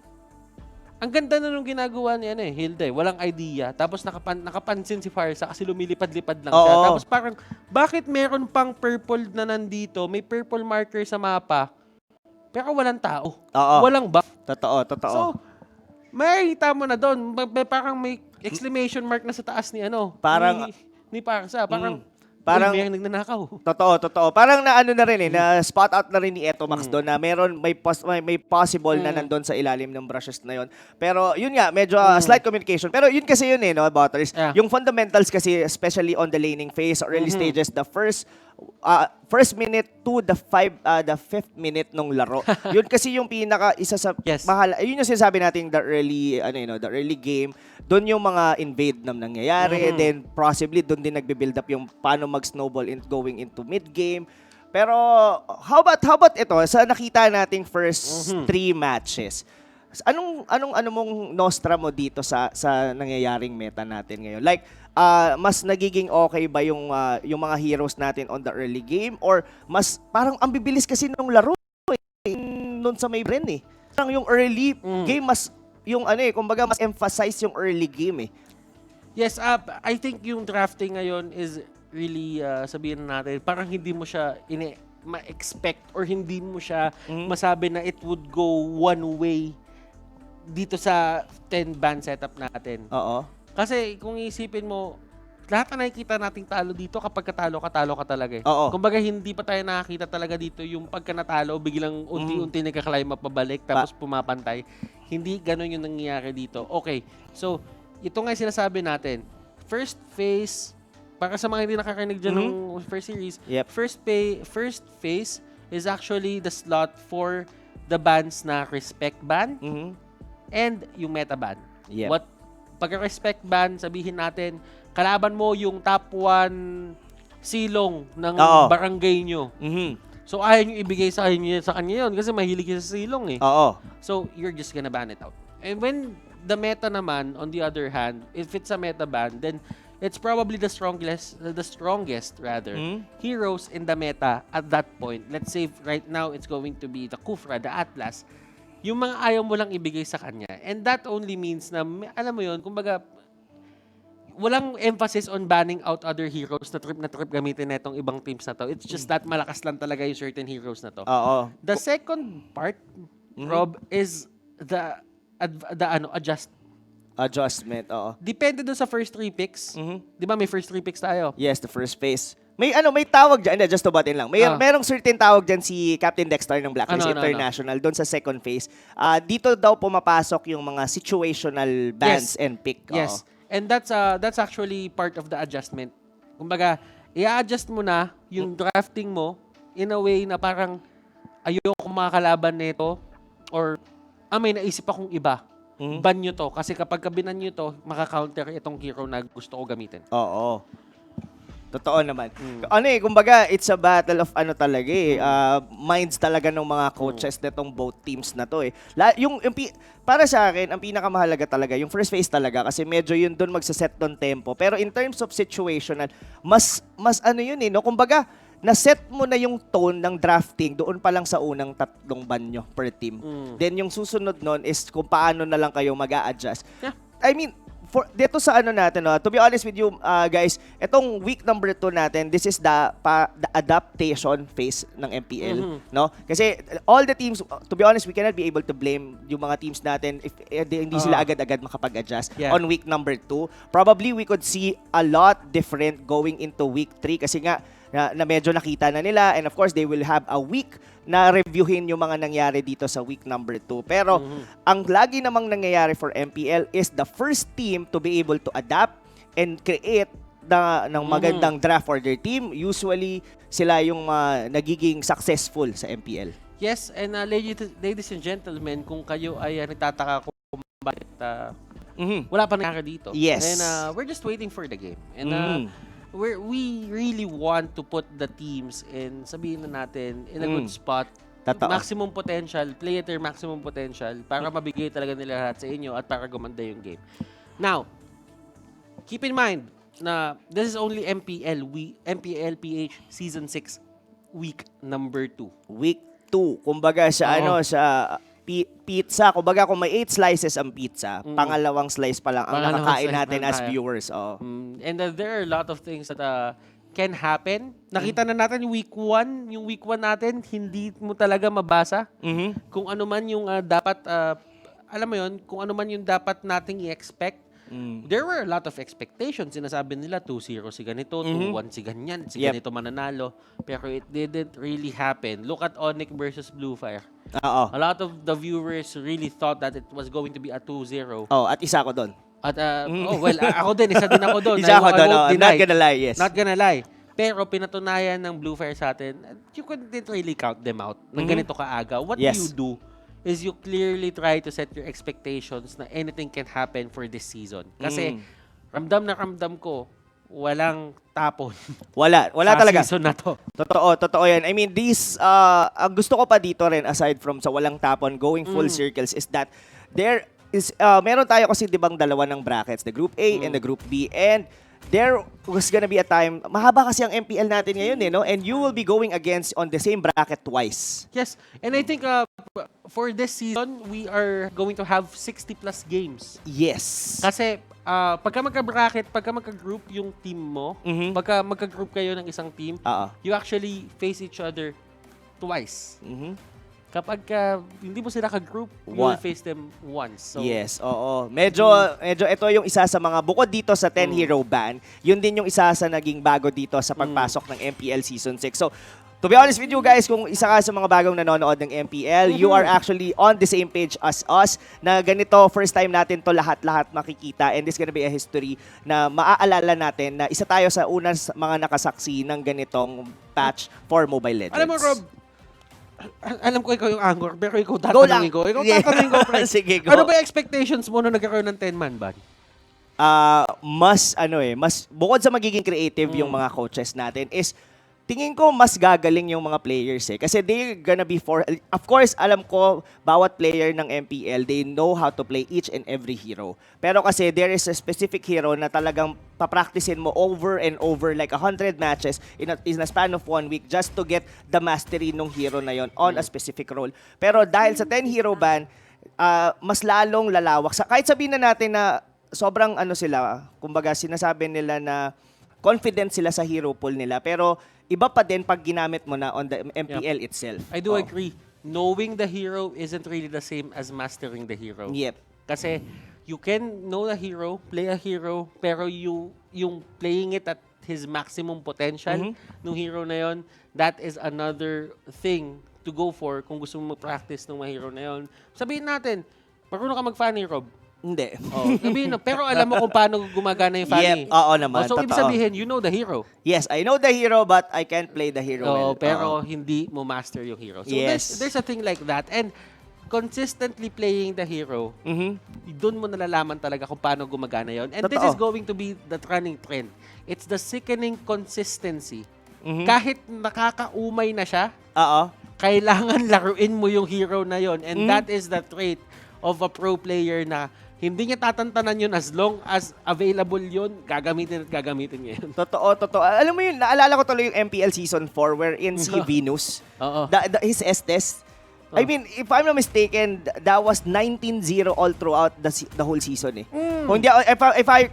ang ganda na nung ginagawa niya Hilda walang idea. Tapos nakapansin si Farsa kasi lumilipad-lipad lang siya. Tapos parang, bakit meron pang purple na nandito? May purple marker sa mapa, pero walang tao. Walang buff. Totoo. So, makikita mo na doon, parang may exclamation mark na sa taas ni Parang, ni Farsa. Parang may nagnanakaw. Totoo. Parang na ano na rin na spot out na rin ni Eto Max doon na may possible na nandun sa ilalim ng brushes na yon. Pero yun nga, medyo slight communication. Pero yun kasi yun Butters. Yung fundamentals kasi, especially on the laning phase or early stages, the first minute to the 5th minute nung laro. Yun kasi yung pinaka isa sa mahal. Yun yung sinasabi natin the early game. Doon yung mga invade na nangyayari, then possibly doon din nagbe-build up yung paano mag-snowball going into mid-game. Pero how about ito sa nakita nating first 3 matches? Anong mong nostra mo dito sa nangyayaring meta natin ngayon? Like mas nagiging okay ba yung mga heroes natin on the early game or mas parang ang bibilis kasi nung laro noon sa may Bren Parang yung early game mas yung kumbaga mas emphasize yung early game Yes, I think yung drafting ngayon is really sabihin natin, parang hindi mo siya ma-expect or hindi mo siya masabi na it would go one way dito sa 10-ban setup natin. Kasi kung isipin mo, lahat na nakikita nating talo dito kapag talo ka talaga Kumbaga hindi pa tayo nakakita talaga dito yung pagka natalo, biglang unti-unti nagka-climb up pabalik tapos pumapantay. Hindi ganun yung nangyayari dito. Okay, so ito nga yung sinasabi natin. First phase, para sa mga hindi nakakarinig dyan ng first series, first phase is actually the slot for the bans na respect ban and yung meta ban. Pagka-respect ban, sabihin natin, kalaban mo yung top 1 silong ng barangay nyo. So, ayaw nyo ibigay sa kanya yun kasi mahilig sa silong So, you're just gonna ban it out. And when the meta naman, on the other hand, if it's a meta ban, then it's probably the strongest heroes in the meta at that point. Let's say right now, it's going to be the Kufra, the Atlas, yung mga ayaw mo lang ibigay sa kanya. And that only means na, alam mo yun, kumbaga, walang emphasis on banning out other heroes na trip gamitin na itong ibang teams na to. It's just that malakas lang talaga yung certain heroes na to. The second part, Rob, is the adjustment. Depende doon sa first 3 picks. Di ba may first 3 picks tayo? Yes, the first phase. May tawag dyan, just to button lang. Merong certain tawag dyan si Captain Dexter ng Blacklist International doon sa second phase. Dito daw pumapasok yung mga situational bans and pick. Yes. And that's actually part of the adjustment. Kumbaga, i-adjust mo na yung drafting mo in a way na parang ayoko makakalaban nito or may naisip akong iba. Ban nyo to. Kasi kapag kabinan nyo to, maka-counter itong hero na gusto ko gamitin. Oo. Totoo naman. Kumbaga, it's a battle of talaga minds talaga ng mga coaches netong both teams na to para sa akin, ang pinakamahalaga talaga, yung first phase talaga kasi medyo yun doon magsaset ng tempo. Pero in terms of situational, mas yun no? Kumbaga, na-set mo na yung tone ng drafting doon pa lang sa unang 3 banyo per team. Then yung susunod nun is kung paano na lang kayo mag-a-adjust. Yeah. I mean, dito sa natin, to be honest with you guys, itong week number 2 natin, this is the adaptation phase ng MPL, no? Kasi all the teams, to be honest, we cannot be able to blame yung mga teams natin if hindi sila agad-agad makapag-adjust on week number 2. Probably we could see a lot different going into week 3 kasi nga na medyo nakita na nila, and of course they will have a week na reviewin yung mga nangyari dito sa week number 2. Pero ang lagi namang nangyayari for MPL is the first team to be able to adapt and create ng magandang draft for their team. Usually sila yung nagiging successful sa MPL. Yes, and ladies and gentlemen, kung kayo ay nagtataka kung bakit wala pa nangyari dito. Yes. And we're just waiting for the game. And we really want to put the teams in, sabihin na natin, in a good spot. Totoo. Maximum potential, play at their maximum potential para mabigay talaga nila lahat sa inyo at para gumanda yung game. Now, keep in mind na this is only MPL-PH Season 6 week number 2. Week 2. Kumbaga sa sa pizza, kumbaga kung may 8 slices ang pizza, pangalawang slice pa lang ang nakakain natin as viewers. And there are a lot of things that can happen. Nakita na natin yung week 1 natin, hindi mo talaga mabasa kung ano man yung dapat, alam mo yun, kung ano man yung dapat nating i-expect. There were a lot of expectations. Sinasabi nila 2-0 si ganito, 2-1 si ganyan, si ganito mananalo. Pero it didn't really happen. Look at Onyx versus Blu Fire. A lot of the viewers really thought that it was going to be a 2-0. At isa ko doon. At ako din, isa din ako doon. Isa ako doon. Not gonna lie, yes. Not gonna lie. Pero pinatunayan ng Blu Fire sa atin, you couldn't really count them out ng ganito kaaga. What you do is you clearly try to set your expectations na anything can happen for this season. Kasi ramdam na ramdam ko, walang tapon. Wala talaga. Season na to. Totoo yan. I mean, ang gusto ko pa dito rin, aside from sa walang tapon, going full circles, is that there is, meron tayo kasi dibang dalawa ng brackets, the Group A and the Group B, and there was gonna be a time, mahaba kasi ang MPL natin ngayon no? And you will be going against on the same bracket twice. Yes, and I think for this season, we are going to have 60 plus games. Yes. Kasi pagka magka-bracket, pagka magka-group yung team mo, pagka magka-group kayo ng isang team, you actually face each other twice. Kapag hindi mo sila ka-group, you will face them once. So, yes, oo. Medyo ito yung isa sa mga, bukod dito sa 10 hero ban, yun din yung isa sa naging bago dito sa pagpasok ng MPL Season 6. So, to be honest with you guys, kung isa ka sa mga bagong nanonood ng MPL, you are actually on the same page as us na ganito, first time natin to lahat makikita, and this gonna be a history na maaalala natin na isa tayo sa unang mga nakasaksi ng ganitong patch for Mobile Legends. Alam mo, Rob, alam ko ikaw yung anchor, pero ikaw tatanungin ko. Tatanungin ko, pre. Sige, go. Ano ba yung expectations mo nung nagkaroon ng 10-man ban? Mas bukod sa magiging creative yung mga coaches natin is, tingin ko mas gagaling yung mga players kasi they're gonna be of course, alam ko bawat player ng MPL, they know how to play each and every hero. Pero kasi there is a specific hero na talagang papracticein mo over and over like 100 matches in a span of 1 week just to get the mastery ng hero na yon on a specific role. Pero dahil sa 10 hero ban, mas lalong lalawak. Kahit sabihin na natin na sobrang sila, kumbaga sinasabi nila na confident sila sa hero pool nila, pero iba pa din pag ginamit mo na on the MPL itself. I do agree. Knowing the hero isn't really the same as mastering the hero. Yep. Kasi you can know the hero, play a hero, pero yung playing it at his maximum potential ng hero na yon, that is another thing to go for kung gusto mo mag-practice ng mga hero na yon. Sabihin natin, marunong ka mag-funny, Rob. Hindi. Sabihin, pero alam mo kung paano gumagana yung Fanny. Yep, oo naman. So, ibig sabihin, you know the hero. Yes, I know the hero, but I can't play the hero well. Pero hindi mo master yung hero. So, there's a thing like that. And consistently playing the hero, doon mo nalalaman talaga kung paano gumagana yon. And this is going to be the running trend. It's the sickening consistency. Kahit nakakaumay na siya, kailangan laruin mo yung hero na yon. And that is the trait of a pro player na hindi niya tatantanan yun as long as available yun, gagamitin niya yun. Totoo. Alam mo yun, naalala ko tuloy yung MPL Season 4 wherein si Venus, his Estes, I mean, if I'm not mistaken, that was 19-0 all throughout the whole season eh. Kung hindi, if I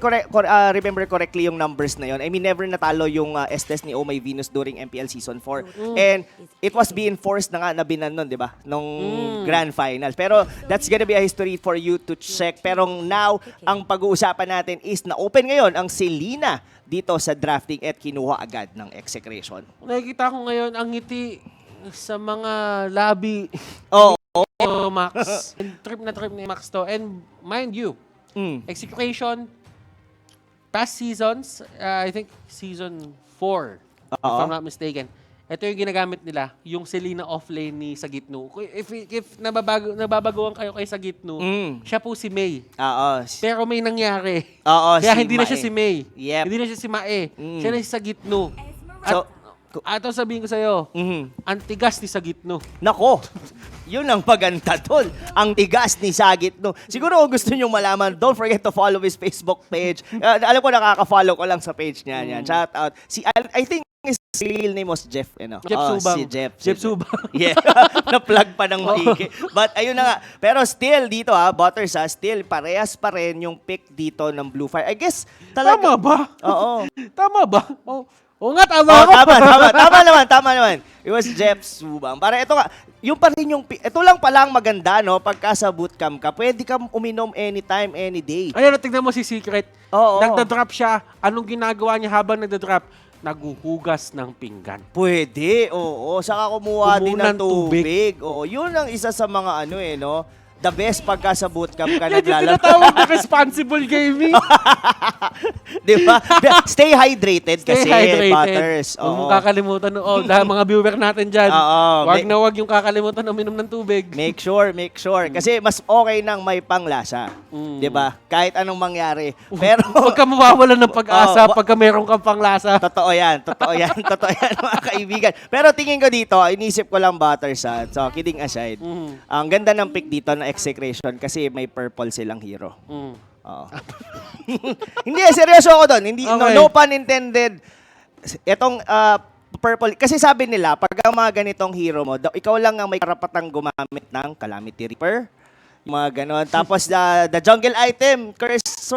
remember correctly yung numbers na yun, I mean, never natalo yung Estes ni Oh My Venus during MPL Season 4. And it was being forced na nga na binan nun, di ba? Nung Grand Finals. Pero that's gonna be a history for you to check. Pero now, ang pag-uusapan natin is na-open ngayon ang Selena dito sa drafting at kinuha agad ng Execration. Nakikita ko ngayon ang ngiti sa mga labi Max. Trip na ni Max to. And mind you, Execration, past seasons, I think season 4, if I'm not mistaken, ito yung ginagamit nila, yung Selena offlane ni Sagitno. If nababaguhan kayo kay Sagitno, siya po si May. Pero may nangyari. Kaya si hindi Mae. Na siya si May. Hindi na siya si Mae. Siya na si Sagitno. Ato sabihin ko sa'yo, ang tigas ni Sagitno. Nako, yun ang paganda tol. Ang tigas ni Sagitno. Siguro kung gusto nyo malaman, don't forget to follow his Facebook page. Alam ko nakaka-follow ko lang sa page niya. Shout out. I think his real name was Jeff. Jeff Subang. Si Jeff Subang. Yeah, na-plug pa ng maigi. But ayun na nga. Pero still dito Butters still parehas pa rin yung pick dito ng Blu Fire. I guess talaga. Tama ba? Oo. Tama ba? Oo nga, tama naman. It was Jeff Subang. Para ito nga, yung pa rin ito lang palang maganda, no? Pagka sa bootcamp ka, pwede ka uminom anytime, any day. Ayun, tignan mo si Secret. Nagda-drop siya. Anong ginagawa niya habang nagda-drop? Naguhugas ng pinggan. Pwede, oo. Saka kumuha din ng tubig. Oo, yun ang isa sa mga no? The best pagka sa bootcamp ka naglalaro. Yung tinatawag na responsible gaming. Di ba? Stay hydrated kasi, Butters. Huwag mong kakalimutan. Mga viewer natin dyan. Wag yung kakalimutan uminom ng tubig. Make sure. Kasi mas okay nang may panglasa. Di ba? Kahit anong mangyari. Pero huwag ka mawawalan ng pag-asa pagka meron kang panglasa. Totoo yan, mga kaibigan. Pero tingin ko dito, inisip ko lang, Butters. So, kidding aside, ang ganda ng pick dito na Execration kasi may purple silang hero. Hindi, seryoso ako doon. Hindi, no pun intended. Itong purple, kasi sabi nila, pag ang mga ganitong hero mo, ikaw lang ang may karapatang gumamit ng Calamity Reaper, mga ganon. Tapos the jungle item,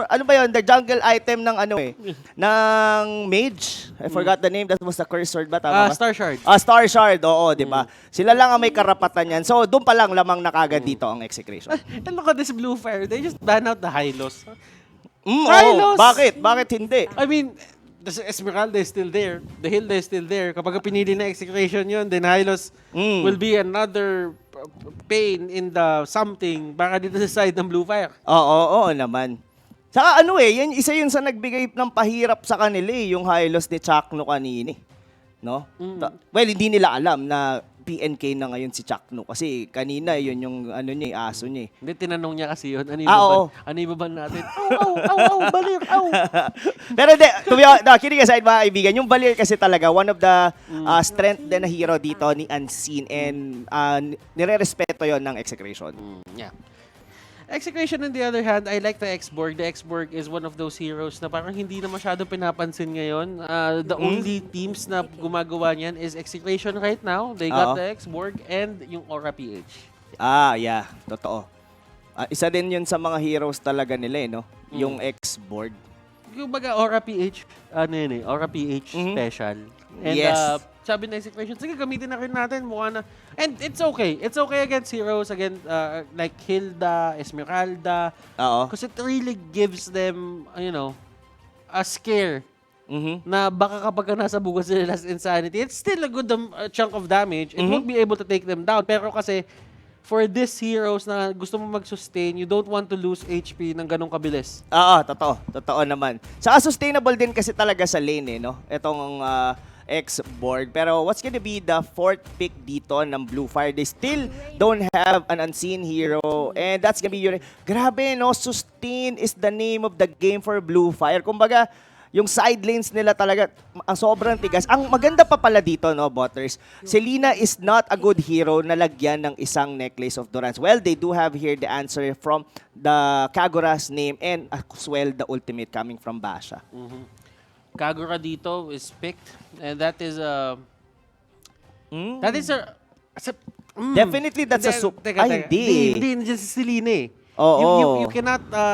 ano ba yun? The jungle item ng ng mage. I forgot the name. That was the curse sword ba? Tama ba? Star Shard. Star Shard, oo, di ba? Sila lang ang may karapatan yan. So, doon pa lang lamang nakagad dito ang Execration. And look at this Blu Fire. They just ban out the Hylos. Hylos! Bakit hindi? I mean, the Esmeralda is still there. The Hilda is still there. Kapag pinili na Execration yun, then Hylos will be another pain in the something baka dito sa side ng Blu Fire. Oo naman. Saka yan isa yun sa nagbigay ng pahirap sa kanila yung Hylos ni Chakno kanini. No? Well, hindi nila alam na PNK na ngayon si Chakno kasi kanina yun yung aso niya. Hindi, tinanong niya kasi yun. Ano yung baban natin? Balir, Pero kidding aside mga kaibigan, yung balir kasi talaga, one of the strength din na hero dito ni Unseen and nire-respeto yon ng Execration. Yeah. Execration on the other hand, I like the X-Borg. The X-Borg is one of those heroes na parang hindi na masyado pinapansin ngayon. The only teams na gumagawa niyan is Execration right now. They got the X-Borg and yung Aura-PH. Yeah. Totoo. Isa din yun sa mga heroes talaga nila, no? Yung X-Borg. Yung baga Aura-PH, Aura-PH special. And sabi na Execration, sige, gamitin na rin natin. Mukha na. And it's okay. It's okay against heroes, like Hilda, Esmeralda. Because it really gives them, a scare. Na baka kapag nasa bugas nila last insanity, it's still a good chunk of damage. It won't be able to take them down. Pero kasi, for these heroes na gusto mo mag-sustain, you don't want to lose HP ng ganong kabilis. Oo, totoo. Totoo naman. Saka sustainable din kasi talaga sa lane, no? Itong X-Borg. Pero what's gonna be the fourth pick dito ng Blu Fire? They still don't have an unseen hero. And that's gonna be your... Grabe, no? Sustain is the name of the game for Blu Fire. Kumbaga, yung side lanes nila talaga, ang sobrang tigas. Ang maganda pa pala dito, no, Butters, Selena is not a good hero na lagyan ng isang necklace of Durance. Well, they do have here the answer from the Kagura's name and as well the ultimate coming from Basha. Kagura dito is picked, and that is a... Definitely that's a Teka. Hindi si Selena eh. Oo.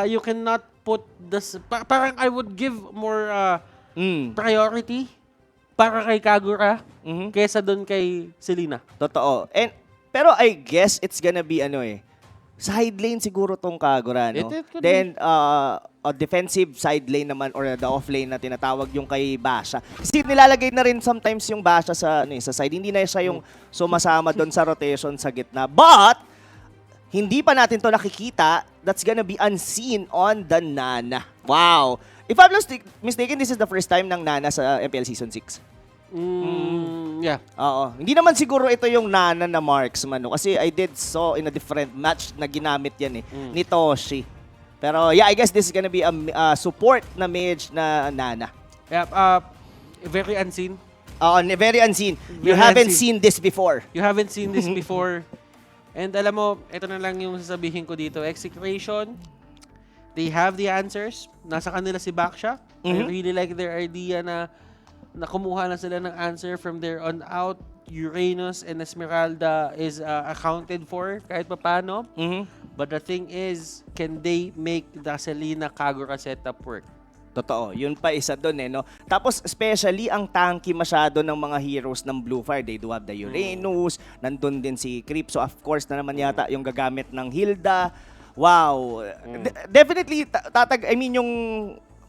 You cannot put this... Parang I would give more priority para kay Kagura kaysa doon kay Selena. Totoo. Pero I guess it's gonna be side lane siguro tong Kagura, no? Then, a defensive side lane naman or the off lane na tinatawag yung kay Basha. Kasi nilalagay na rin sometimes yung Basha sa side. Hindi na siya yung sumasama doon sa rotation sa gitna. But, hindi pa natin to nakikita. That's gonna be unseen on the Nana. Wow! If I'm not mistaken, this is the first time ng Nana sa MPL Season 6. Yeah. Oo. Hindi naman siguro ito yung Nana na marksman. No? Kasi I did saw in a different match na ginamit yan ni Toshi. Pero yeah, I guess this is gonna be a support na mage na Nana. Yeah, very unseen. Very unseen. You haven't seen this before. You haven't seen this before. And alam mo, ito na lang yung sasabihin ko dito. Execration, they have the answers. Nasa kanila si Baksha. I really like their idea na kumuha na sila ng answer from there on out. Uranus and Esmeralda is accounted for kahit papano. But the thing is, can they make the Selena Kagura setup work? Totoo. Yun pa isa doon no? Tapos especially ang tanky masyado ng mga heroes ng Blu Fire. They do have the Uranus, nandun din si Creep. So of course na naman yata yung gagamit ng Hilda. Wow. Definitely, yung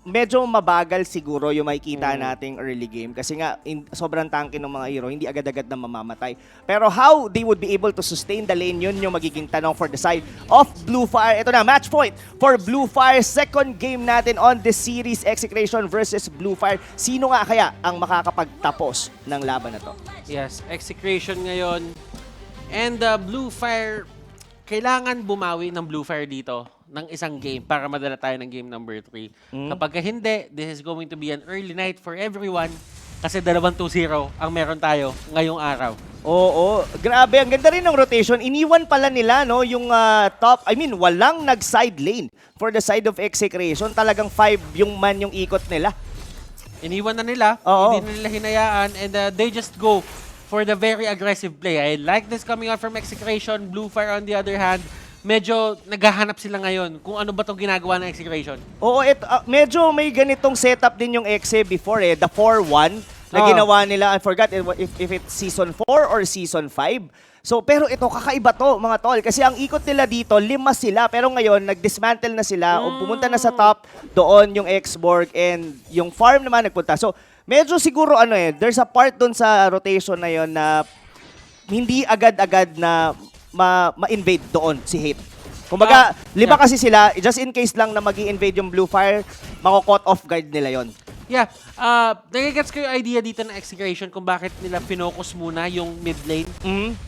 medyo mabagal siguro yung makikita nating early game kasi nga sobrang tanky ng mga hero, hindi agad-agad na mamamatay. Pero how they would be able to sustain the lane, yun yung magiging tanong for the side of Blu Fire. Ito na, match point for Blu Fire. Second game natin on this series, Execration versus Blu Fire. Sino nga kaya ang makakapagtapos ng laban na to? Yes, Execration ngayon. And Blu Fire, kailangan bumawi ng Blu Fire dito ng isang game para madala tayo ng game number 3. Kapag hindi, this is going to be an early night for everyone kasi 2-0 ang meron tayo ngayong araw. Oo, grabe. Ang ganda rin ng rotation. Iniwan pala nila yung top. Walang nag-side lane for the side of Execration. Talagang 5 yung man yung ikot nila. Iniwan na nila. Hindi na nila hinayaan and they just go for the very aggressive play. I like this coming out from Execration. Blu Fire on the other hand, medyo naghahanap sila ngayon kung ano ba itong ginagawa ng Execration. Oo, medyo may ganitong setup din yung Exe before the 4-1 na ginawa nila. I forgot if it's Season 4 or Season 5. So, pero ito, kakaiba to, mga tol. Kasi ang ikot nila dito, 5 sila. Pero ngayon, nag-dismantle na sila. O pumunta na sa top, doon yung X-Borg and yung farm naman nagpunta. So, medyo siguro there's a part doon sa rotation na yon na hindi agad-agad na ma-invade doon si Hate. Kumbaga, 5 kasi sila, just in case lang na mag-i-invade yung Blu Fire, mako-caught off guard nila yon. Yeah, nagigets ko yung idea dito ng Execration kung bakit nila pinocus muna yung mid lane.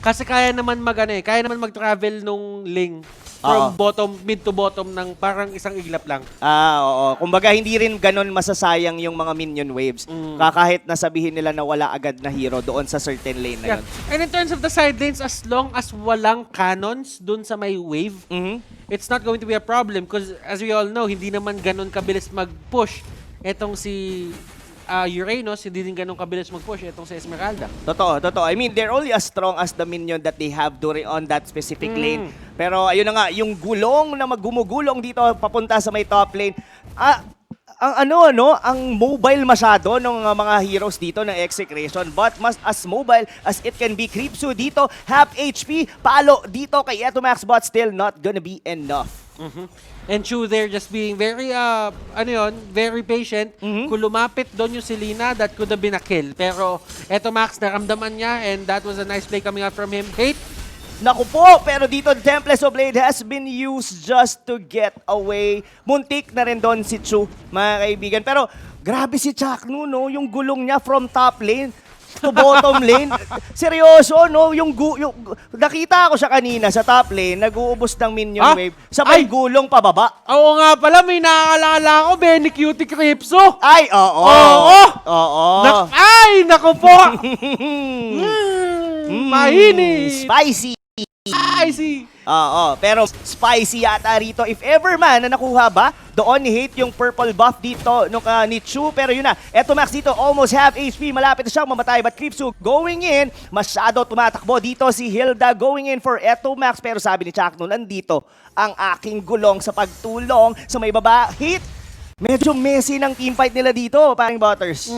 Kasi kaya naman kaya naman mag-travel nung Ling from mid to bottom ng parang isang iglap lang. Oo. Kumbaga, hindi rin ganun masasayang yung mga minion waves. Kahit nasabihin nila na wala agad na hero doon sa certain lane na yun. And in terms of the side lanes, as long as walang cannons doon sa may wave, it's not going to be a problem because as we all know, hindi naman ganun kabilis mag-push. Etong si Uranus, hindi din ganun kabilis mag-push. Etong si Esmeralda. Totoo. They're only as strong as the minion that they have during on that specific lane. Pero ayun na nga, yung gulong na gumugulong dito papunta sa may top lane. Ang mobile masyado ng mga heroes dito ng Execration, but as mobile as it can be. Creepsu dito, half HP, palo dito kay Etomax, but still not gonna be enough. And Chu, they're just being very, very patient. Kung lumapit doon yung Selena, that could have been a kill. Pero eto Max, naramdaman niya and that was a nice play coming out from him. Hate, Naku po, pero dito the Templars of Blade has been used just to get away. Muntik na rin doon si Chu, mga kaibigan. Pero grabe si Chaknu, no? Yung gulong niya from top lane to bottom lane. Seryoso, no? Nakita ko siya kanina sa top lane, nag-uubos ng minion wave. Sabay gulong pababa. Oo nga pala, may naaalala ko, Benny Cutie Cripso. Ay, oo. Oo. Ay, naku po. Mahinis. Spicy. Oo, pero spicy yata rito. If ever man na nakuha ba, doon ni Hate yung purple buff dito ni Chu. Pero yun na, eto Max dito, almost half HP. Malapit na siyang mamatay. But Kripsu going in, masyado tumatakbo dito si Hilda going in for eto Max. Pero sabi ni Chakno, nandito ang aking gulong sa pagtulong sa may baba. Hate, medyo messy ng teamfight nila dito, paring Butters.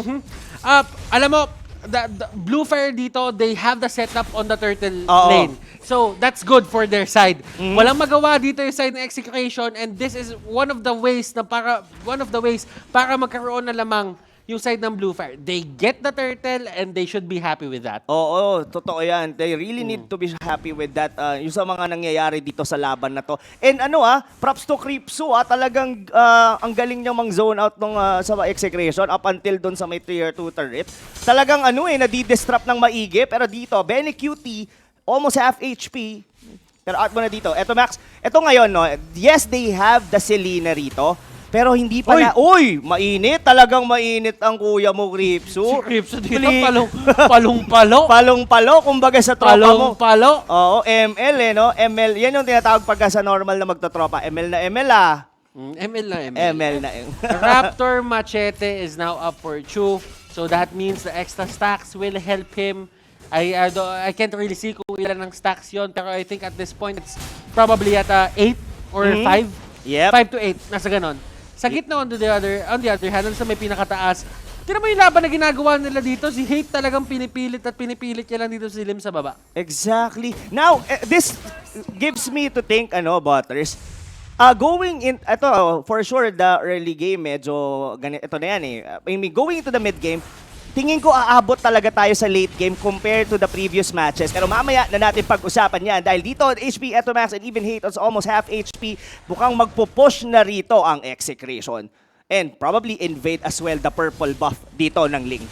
Alam mo, the Blu Fire dito, they have the setup on the turtle lane. So, that's good for their side. Walang magawa dito yung side ng Execration, and this is one of the ways para magkaroon na lamang yung side ng Blu Fire. They get the turtle and they should be happy with that. Oo, totoo yan. They really need to be happy with that. Yung sa mga nangyayari dito sa laban na to. And props to Kripsu, talagang ang galing niyang mang-zone out nung sa Execration up until doon sa may tier 2 turret. Talagang nadi-distrap ng maigi. Pero dito, Benny Cutie, almost half HP. Pero out mo na dito. Eto Max, eto ngayon, no, yes, they have the Selena rito. Pero hindi pa mainit. Talagang mainit ang kuya mo, Kripsu. Si Kripsu dito, palong-palo. Palong-palo, kumbaga sa tropa mo. Palong-palo. Oo, ML no? ML, yan yung tinatawag pagka sa normal na magtotropa. ML na ML ML na ML. Raptor Machete is now up for Chu. So that means the extra stacks will help him. I can't really see kung ilan ng stacks yon, pero I think at this point, it's probably at 8 or 5. Yep. 5 to 8, nasa ganon. Sa gitna on the other hand, sa may pinakataas, tignan mo yung laban na ginagawa nila dito. Si Hate talagang pinipilit niya lang dito si Lim sa baba. Exactly. Now, this gives me to think, Butters, going in, for sure, the early game, medyo, ito na yan going into the mid game, tingin ko aabot talaga tayo sa late game compared to the previous matches. Pero mamaya na natin pag-usapan yan dahil dito HP, Eto Max, and even Hate is almost half HP. Mukhang magpo-push na rito ang Execration. And probably invade as well the purple buff dito ng Ling.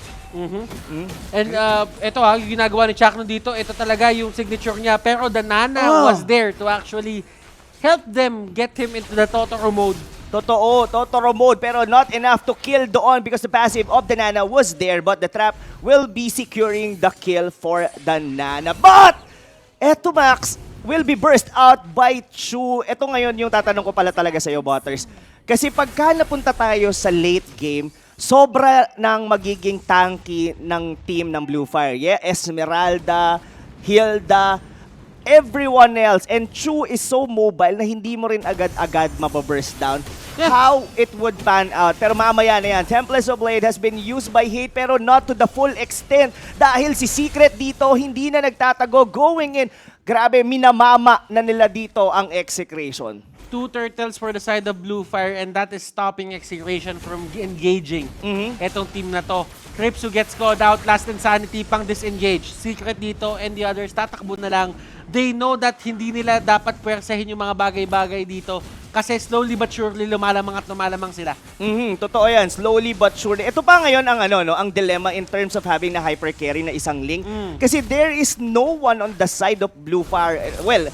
And ito yung ginagawa ni Chakno dito, ito talaga yung signature niya. Pero the Nana was there to actually help them get him into the Totoro mode. Totoro mode, pero not enough to kill doon because the passive of the Nana was there, but the trap will be securing the kill for the Nana. But, eto Max, will be burst out by Chu. Ito ngayon yung tatanong ko pala talaga sa'yo, Butters. Kasi pagka napunta tayo sa late game, sobra nang magiging tanky ng team ng Blu Fire. Yeah, Esmeralda, Hilda, everyone else. And Chu is so mobile na hindi mo rin agad-agad mababurst down. How it would pan out. Pero mamaya na yan. Templars of Blade has been used by Hate pero not to the full extent. Dahil si Secret dito hindi na nagtatago. Going in. Grabe, minamama na nila dito ang Execration. 2 turtles for the side of Blu Fire and that is stopping Execration from engaging etong team na to. Kripsu gets called out. Last Insanity pang disengage. Secret dito and the others tatakbo na lang. They know that hindi nila dapat puwersahin yung mga bagay-bagay dito kasi slowly but surely lumalamang at lumalamang sila. Totoo yan. Slowly but surely. Ito pa ngayon ang ang dilemma in terms of having na hyper carry na isang Link. Kasi there is no one on the side of Blu Fire. Well,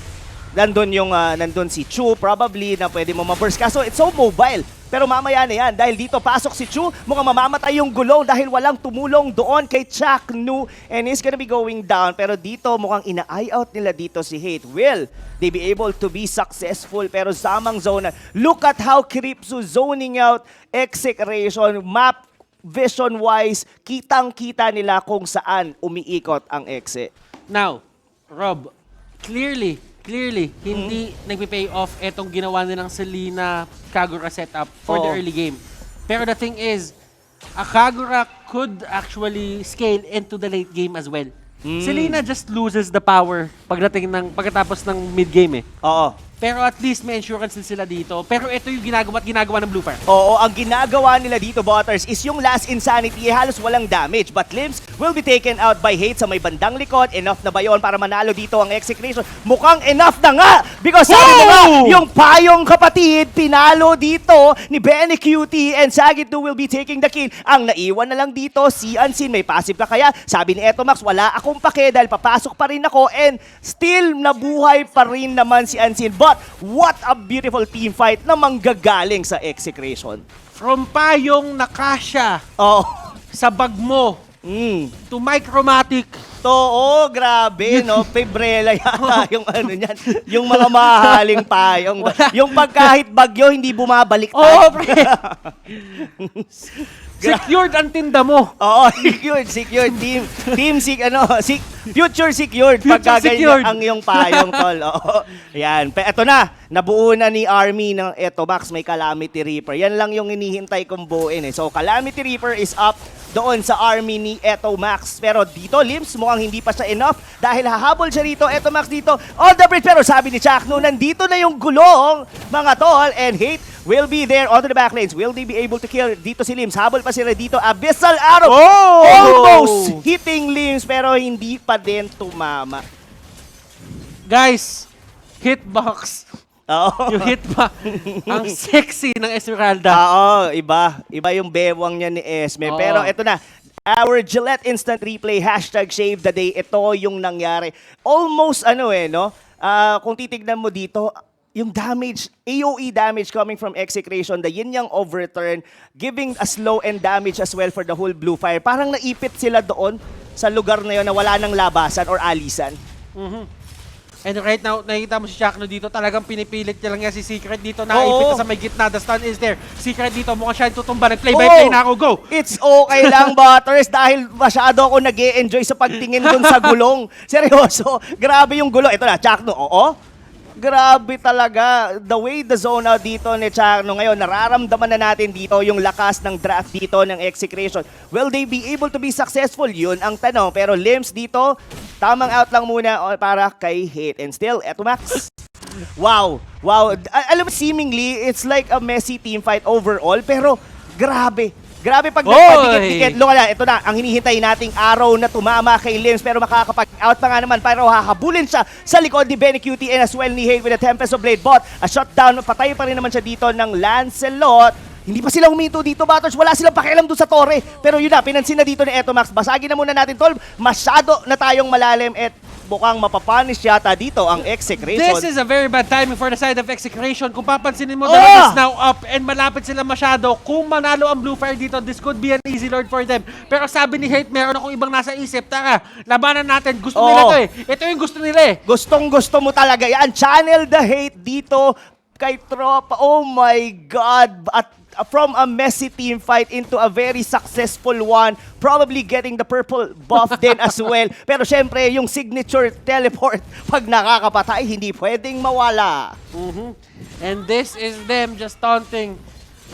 nandun si Chu probably na pwede mo ma-burst. Kaso it's so mobile. Pero mamaya na yan dahil dito pasok si Chu, mukhang mamamatay yung gulong dahil walang tumulong doon kay Chaknu and he's gonna be going down. Pero dito mukhang ina-eye out nila dito si Hate. Will they be able to be successful? Pero samang zone. Look at how Kripsu zoning out Execration. Map vision-wise, kitang-kita nila kung saan umiikot ang Exe. Now, Rob, clearly, hindi nagpipay off etong ginawa nilang Selena Kagura setup for the early game. Pero the thing is, a Kagura could actually scale into the late game as well. Selena just loses the power pagdatapos ng mid game Oo. Pero at least may insurance din sila dito. Pero ito yung ginagawa ng Blu Fire. Oo, ang ginagawa nila dito, Butters, is yung last insanity, halos walang damage. But limbs will be taken out by hate sa may bandang likod. Enough na ba yun para manalo dito ang Execration? Mukhang enough na nga! Because sabi na nga, yung payong kapatid, pinalo dito ni Benny Cutie and Sagit 2 will be taking the kill. Ang naiwan na lang dito, si Unseen, may passive ka kaya? Sabi ni Etomax, wala akong pake dahil papasok pa rin ako and still nabuhay pa rin naman si Unseen. But what a beautiful team fight na manggagaling sa Execration. From payong nakasya sa bag mo to micromatic. Oo, grabe, no? Pebrela yata yung ano niyan. Yung mga mahaling payong. Yung pag kahit bagyo, hindi bumabalik. Oo, pre. Secured ang tinda mo. Oo, secured. Future secured. Pagka ganyan ang iyong payong, tol. Oo. Ayan. Eto na, nabuo na ni Army ng Etomax, may Calamity Reaper. Yan lang yung hinihintay kong buuin. So, Calamity Reaper is up doon sa Army ni Etomax. Pero dito, Limbs, mukhang hindi pa siya enough dahil hahabol siya rito. Etomax dito on the bridge. Pero sabi ni Chakno, nandito na yung gulong, mga tol, and hate will be there onto the backlanes. Will they be able to kill dito si Limbs? Habol pa sila dito. Abyssal Arrow. Almost hitting Limbs pero hindi pa din tumama. Guys, hitbox. Yung hitbox. Ang sexy ng Esmeralda. Oo, iba. Iba yung bewang niya ni Esme. Pero ito na. Our Gillette Instant Replay, #Shave the Day. Ito yung nangyari. Almost kung titignan mo dito, yung damage, AOE damage coming from Execration, the yin yang overturn, giving a slow and damage as well for the whole Blu Fire. Parang naipit sila doon sa lugar na yun na wala nang labasan or alisan. And right now, nakikita mo si Chakno dito, talagang pinipilit niya lang niya si Secret dito. Naipit na sa may gitna. The stun is there. Secret dito, mukhang siya tutumba. Nag-play-by-play na ako. Go! It's okay lang, Butters, dahil masyado ako nag-e-enjoy sa pagtingin dun sa gulong. Seryoso, grabe yung gulong. Ito na, Chakno, grabe talaga. The way the zone out dito ni Chakno ngayon, nararamdaman na natin dito yung lakas ng draft dito ng Execration. Will they be able to be successful? Yun ang tanong. Pero Limbs dito, tamang out lang muna para kay Hate. And still, Etomax. Wow. Alam mo, seemingly, it's like a messy team fight overall. Pero grabe. Grabe pag nagpadikit-dikit. Look na, ito na, ang hinihintay nating araw na tumama kay Limbs pero makakapag-out pa nga naman pero hahabulin siya sa likod ni Benny Cutie and as well ni Hate with a Tempest of Blade. But a shutdown, patay pa rin naman siya dito ng Lancelot. Hindi pa sila huminto dito, Butters. Wala silang pakialam doon sa torre. Pero yun na, pinansin na dito ni Etomax. Basagin na muna natin, tol. Masyado na tayong malalim at mukhang mapapanish yata dito ang Execration. This is a very bad timing for the side of Execration. Kung papansinin mo, the line is now up and malapit sila masyado. Kung manalo ang Blu Fire dito, this could be an easy lord for them. Pero sabi ni Hate, meron akong ibang nasa isip. Tara, labanan natin. Gusto nila to eh. Ito yung gusto nila eh. Gustong-gusto mo talaga yan. Channel the hate dito kay Tropa. Oh my God. At from a messy team fight into a very successful one, probably getting the purple buff din as well. Pero syempre, yung signature teleport, pag nakakapatay, hindi pwedeng mawala. And this is them just taunting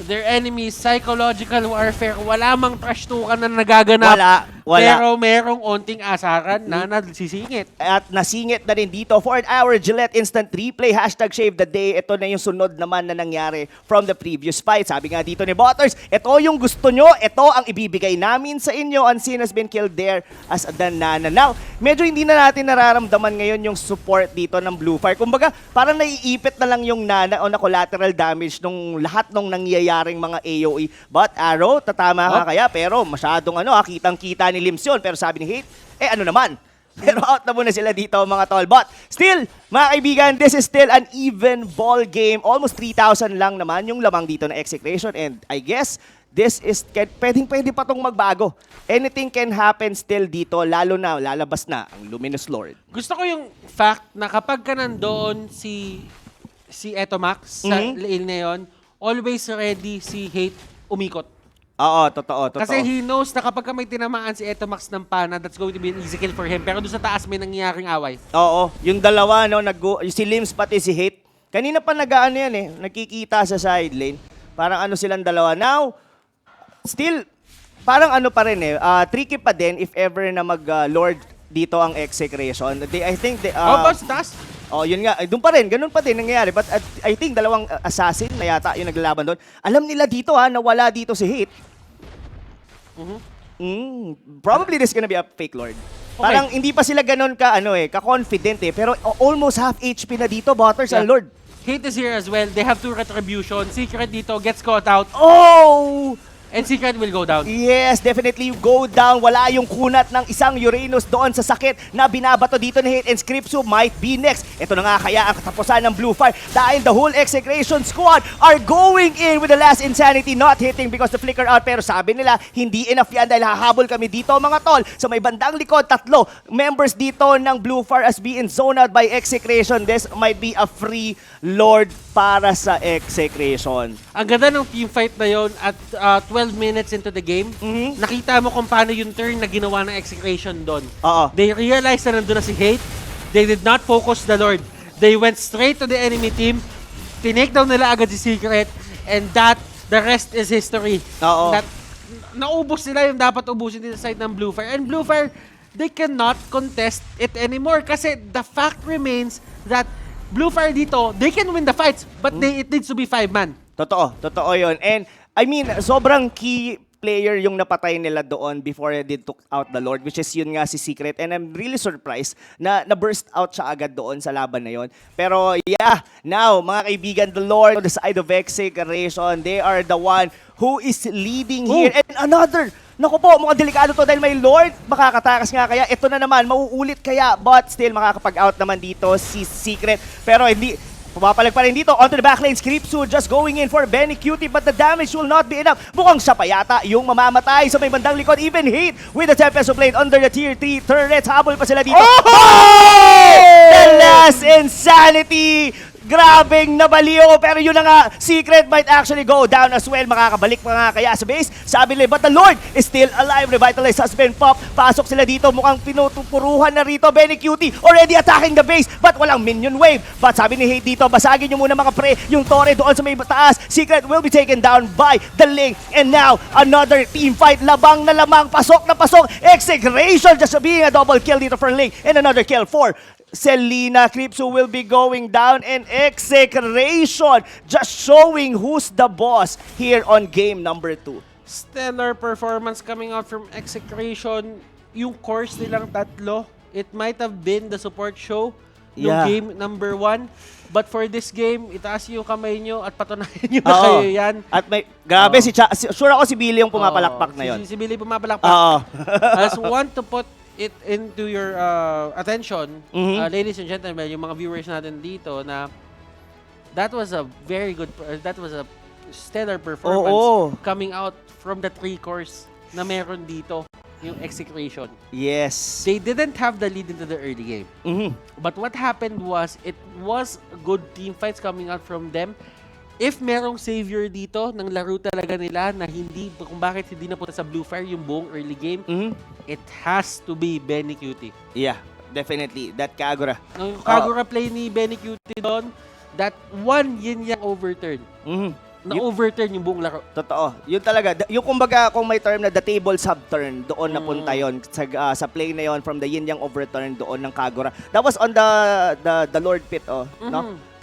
their enemies, psychological warfare. Wala mang trash tukan na nagaganap. Wala. Pero merong onting asaran na nasisingit. At nasingit na rin dito for our Gillette Instant Replay, #Shave the Day. Ito na yung sunod naman na nangyari from the previous fight. Sabi nga dito ni Butters, ito yung gusto nyo, ito ang ibibigay namin sa inyo. Unseen has been killed there as a Nana. Now, medyo hindi na natin nararamdaman ngayon yung support dito ng Blu Fire. Kumbaga, parang naiipit na lang yung Nana o na collateral damage nung lahat nung nangyayaring mga AOE. But Arrow, tatama ka kaya, pero masyadong kitang-kita ni Limbs yun. Pero sabi ni Hate, ano naman? Pero out na muna sila dito mga tol. But still, mga kaibigan, this is still an even ball game. Almost 3,000 lang naman yung lamang dito na Execration. And I guess, this is, pwede pa tong magbago. Anything can happen still dito, lalo na, lalabas na ang Luminous Lord. Gusto ko yung fact na kapag ka nandoon si Etomax sa lane na yun, always ready si Hate umikot. Oo, totoo. Kasi he knows na kapag may tinamaan si Etomax ng pana, that's going to be an easy kill for him. Pero doon sa taas may nangyayaring away. Oo, yung dalawa, si Limbs pati si Hate. Kanina pa nagkikita sa side lane. Parang silang dalawa. Now, still, parang pa rin tricky pa din if ever na mag-lord dito ang Execration. I think sa taas? Oh, yun nga. Doon pa rin. Ganun pa din nangyayari. But I think dalawang assassin na yata yung naglalaban doon. Alam nila dito na wala dito si Higit. Probably this gonna be a fake Lord. Okay. Parang hindi pa sila ganun ka-confident Pero almost half HP na dito, Butters and Lord. Hate is here as well. They have 2 retribution. Secret dito gets caught out. Oh! And Secret will go down. Yes, definitely go down. Wala yung kunat ng isang Uranus doon sa sakit na binabato dito ni Hate, and Scriptsu might be next. Ito na nga kaya ang katapusan ng Blu Fire dahil the whole Execration squad are going in with the last insanity, not hitting because the flicker out. Pero sabi nila, hindi enough yan dahil hahabol kami dito mga tol. Sa may bandang likod, 3 members dito ng Blu Fire as being zoned out by Execration. This might be a free Lord para sa Execration. Ang ganda ng team fight na yon at 12 minutes into the game. Nakita mo kung paano yung turn na ginawa ng Execration doon. They realized na nandun na si Hate. They did not focus the Lord. They went straight to the enemy team. Tinake down nila agad si Secret, and the rest is history. Naubos nila yung dapat ubusin din sa side ng Blu Fire. And Blu Fire, they cannot contest it anymore kasi the fact remains that Blu Fire dito, they can win the fights, but it needs to be 5-man. Totoo yun. And I mean, sobrang key player yung napatay nila doon before they took out the Lord, which is yun nga si Secret. And I'm really surprised na na-burst out siya agad doon sa laban na yun. Pero yeah, now, mga kaibigan, the Lord on the side of Execration, they are the one who is leading here. And another, naku po, mukhang delikado to dahil may Lord. Makakatakas nga kaya. Ito na naman, mauulit kaya. But still, makakapag-out naman dito si Secret. Pero hindi, pumapalag pa rin dito. Onto the backlane, Scriptsu just going in for Benny Cutie, but the damage will not be enough. Mukhang siya pa yata yung mamamatay sa may bandang likod. Even Hate with the Tempest Blade under the tier 3 turrets. Habol pa sila dito. The last insanity! Grabing nabaliw, pero yun na nga, Secret might actually go down as well. Makakabalik pa nga kaya sa base. Sabi nila, but the Lord is still alive. Revitalized has been popped. Pasok sila dito, mukhang pinutupuruhan na rito. Benny Cutie already attacking the base, but walang minion wave. But sabi ni Hate dito, basagin nyo muna mga pre, yung Torre doon sa may taas. Secret will be taken down by the Link. And now, another team fight. Labang na lamang, pasok na pasok. Execration just being a double kill dito for Link. And another kill for Selena. Scriptsu will be going down, and Execration just showing who's the boss here on game number 2. Stellar performance coming out from Execration. Yung course nilang 3, it might have been the support show ng game number 1. But for this game, itaas yung kamay nyo at patunayan nyo na kayo yan. At may, grabe, sure ako si Billy yung pumapalakpak na yun. Si Billy pumapalakpak. I just want to put it into your attention, ladies and gentlemen, yung mga viewers natin dito, na that was a very good, that was a stellar performance coming out from the 3 cores na meron dito, yung Execration. Yes. They didn't have the lead into the early game. But what happened was, it was good team fights coming out from them. If merong savior dito ng laro talaga nila na hindi, kung bakit hindi napunta sa Blu Fire yung buong early game, it has to be Benny Cutie. Yeah, definitely. That Kagura. Ang Kagura play ni Benny Cutie doon, that one yin-yang overturn. Na-overturn yung buong laro. Totoo. Yun talaga. Yung kumbaga, kung may term na the table subturn, doon napunta yon sa play na yon from the yin-yang overturn doon ng Kagura. That was on the Lord Pit, no?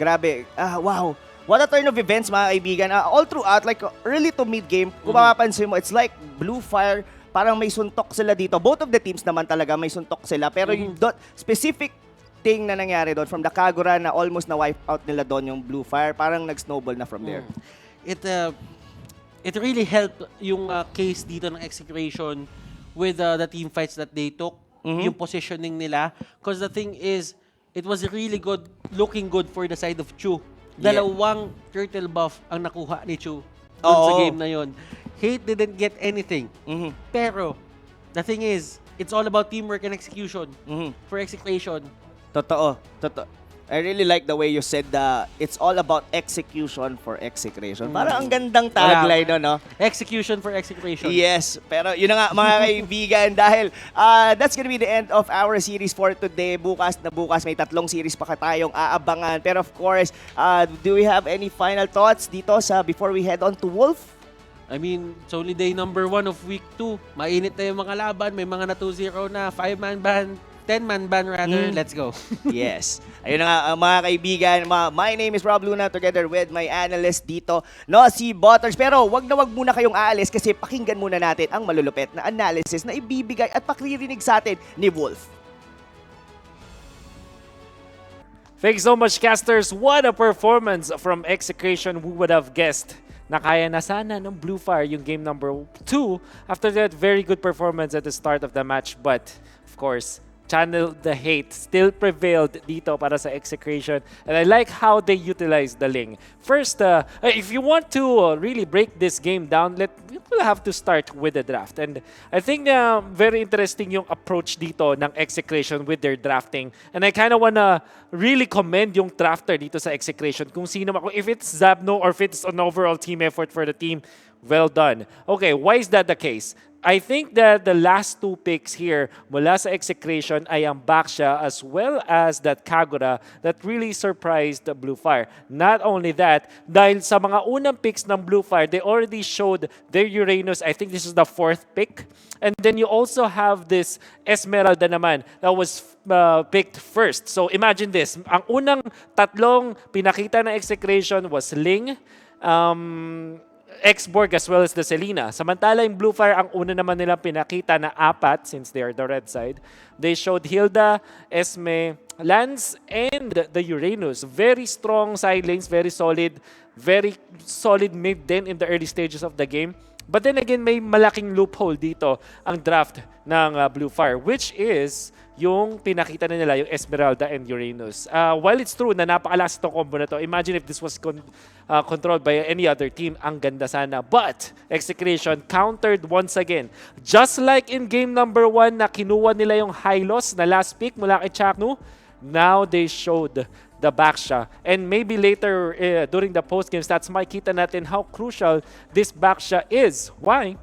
Grabe. Wow. What a turn of events, mga kaibigan. All throughout, like early to mid-game, kung mapapansin mo, it's like Blu Fire, parang may suntok sila dito. Both of the teams naman talaga may suntok sila. Pero yung specific thing na nangyari doon, from the Kagura na almost na-wipe out nila doon yung Blu Fire, parang nag-snowball na from there. It really helped yung case dito ng Execration with the team fights that they took, yung positioning nila. Because the thing is, it was really good, looking good for the side of Chu. Dalawang turtle buff ang nakuha ni Chu sa game na yon. Hate didn't get anything. Pero, the thing is, it's all about teamwork and execution for Execration. Totoo. I really like the way you said it's all about execution for Execration. Parang ang gandang tagline, no? Execution for Execration. Yes. Pero yun na nga, mga kaibigan, dahil that's gonna be the end of our series for today. Bukas may 3 series pa tayong aabangan. Pero of course, do we have any final thoughts dito before we head on to Wolf? I mean, it's only day number 1 of week 2. Mainit na yung mga laban. May mga na 2-0 na, 5-man ban. 10-man ban rather. Let's go. Yes. Ayun na nga, mga kaibigan. My name is Rob Luna together with my analyst dito, no, si Butters. Pero wag muna kayong aalis kasi pakinggan muna natin ang malulupet na analysis na ibibigay at pakririnig sa atin ni Wolf. Thanks so much, casters. What a performance from Execration. Who would have guessed na kaya na sana ng Blu Fire yung game number 2 after that very good performance at the start of the match. But, of course, channel the hate still prevailed dito para sa Execration. And I like how they utilize the Ling. First, if you want to really break this game down, we'll have to start with the draft. And I think very interesting yung approach dito ng Execration with their drafting. And I kind of wanna really commend yung drafter dito sa Execration. Kung sino, if it's Zabno or if it's an overall team effort for the team, well done. Okay, why is that the case? I think that the last 2 picks here mula sa Execration ay ang Baksha as well as that Kagura that really surprised the Blu Fire. Not only that, dahil sa mga unang picks ng Blu Fire, they already showed their Uranus. I think this is the 4th pick. And then you also have this Esmeralda naman that was picked first. So imagine this. Ang unang tatlong pinakita ng Execration was Ling, X-Borg as well as the Selena. Samantala yung Blu Fire, ang una naman nilang pinakita na 4 since they are the red side. They showed Hilda, Esme, Lance, and the Uranus. Very strong side lanes, very solid mid din in the early stages of the game. But then again, may malaking loophole dito ang draft ng Blu Fire, which is yung pinakita na nila yung Esmeralda and Uranus. While it's true na napakalakas itong combo na to, imagine if this was controlled by any other team, ang ganda sana. But Execration countered once again. Just like in game number 1 na kinuha nila yung high loss na last pick mula kay Chaknu, now they showed the Baksha. And maybe later during the post-game stats, makikita natin how crucial this Baksha is. Why?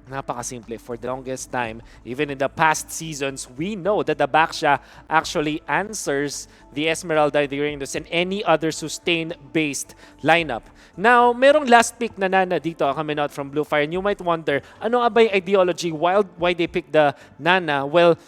Napakasimple. For the longest time, even in the past seasons, we know that the Baksha actually answers the Esmeralda, the Uranus, and any other sustain-based lineup. Now, merong last pick na Nana dito coming out from Blu Fire, and you might wonder, ano nga ba yung ideology? Why they pick the Nana? Well,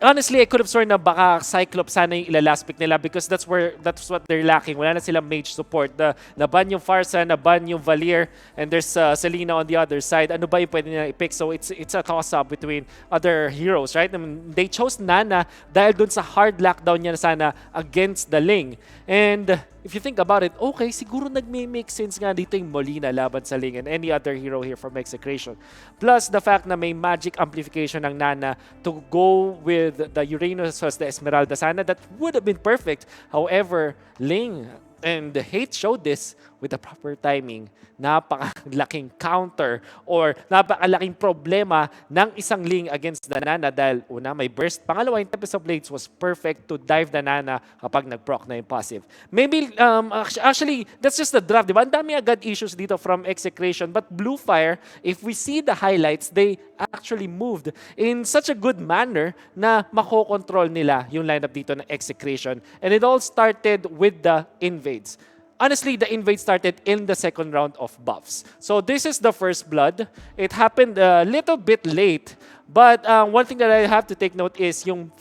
honestly, I could have sworn na baka Cyclops sana yung ilalast pick nila because that's what they're lacking. Wala na silang mage support. Naban yung Farsa, naban yung Valier, and there's Selena on the other side. Ano ba yung pwede nila i-pick? So it's a toss-up between other heroes, right? I mean, they chose Nana dahil dun sa hard lockdown niya sana against the Ling. And if you think about it, okay, siguro nag-make sense nga dito yung Molina laban sa Ling and any other hero here from Execration. Plus the fact na may magic amplification ng Nana to go with the Uranus as the Esmeralda sana, that would have been perfect. However, Ling and the Hate showed this with the proper timing. Napakalaking counter or napakalaking problema ng isang Ling against the Nana dahil una, may burst. Pangalawa, yung Tempest of Blades was perfect to dive the Nana kapag nag-proc na yung passive. Maybe, actually, that's just the draft, diba? Ang dami agad issues dito from Execration. But Blu Fire, if we see the highlights, they actually moved in such a good manner na makokontrol nila yung lineup dito ng Execration. And it all started with the invades. Honestly, the invade started in the second round of buffs. So this is the first blood. It happened a little bit late. But one thing that I have to take note is yung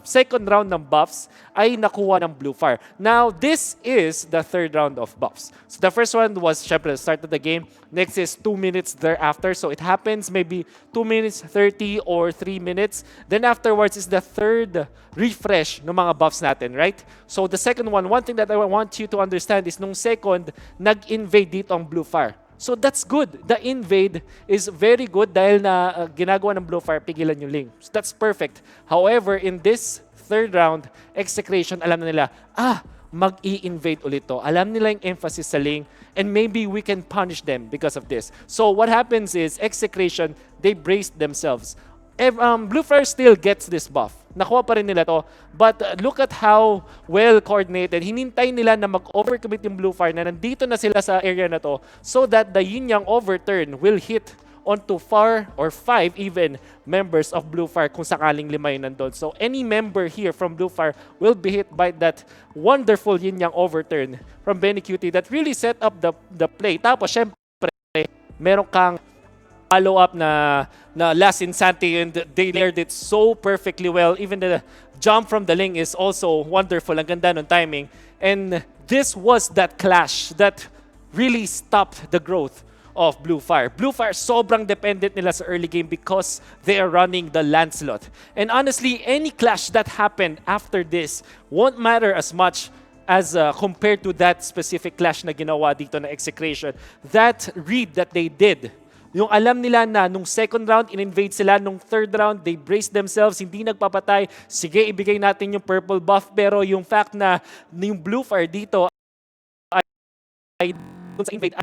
second round ng buffs ay nakuha ng Blu Fire. Now, this is the third round of buffs. So the first one was, syempre, the start of the game. Next is 2 minutes thereafter. So it happens maybe 2 minutes 30 or 3 minutes. Then afterwards is the third refresh ng mga buffs natin, right? So the second one thing that I want you to understand is nung second, nag-invade dito ang Blu Fire. So that's good. The invade is very good dahil na ginagawa ng Blu Fire, pigilan yung Ling. So that's perfect. However, in this third round, Execration, alam na nila, mag-i-invade ulit to. Alam nila yung emphasis sa Ling and maybe we can punish them because of this. So what happens is, Execration, they braced themselves. Blu Fire still gets this buff. Nakuha pa rin nila to. But look at how well coordinated. Hinintay nila na mag-overcommit yung Blu Fire na nandito na sila sa area na to so that the yin-yang overturn will hit onto 4 or 5 even members of Blu Fire kung sakaling 5 yun nandun. So any member here from Blu Fire will be hit by that wonderful yin-yang overturn from Benny Cutie that really set up the play. Tapos syempre, meron kang follow-up na last Insanity, and they layered it so perfectly well. Even the jump from the Ling is also wonderful. Ang ganda ng timing. And this was that clash that really stopped the growth of Blu Fire. Blu Fire, sobrang dependent nila sa early game because they are running the Lancelot. And honestly, any clash that happened after this won't matter as much as compared to that specific clash na ginawa dito na Execration. That read that they did, yung alam nila na nung second round, in-invade sila, nung third round, they braced themselves, hindi nagpapatay, sige, ibigay natin yung purple buff, pero yung fact na yung Blu Fire dito ay sa invade,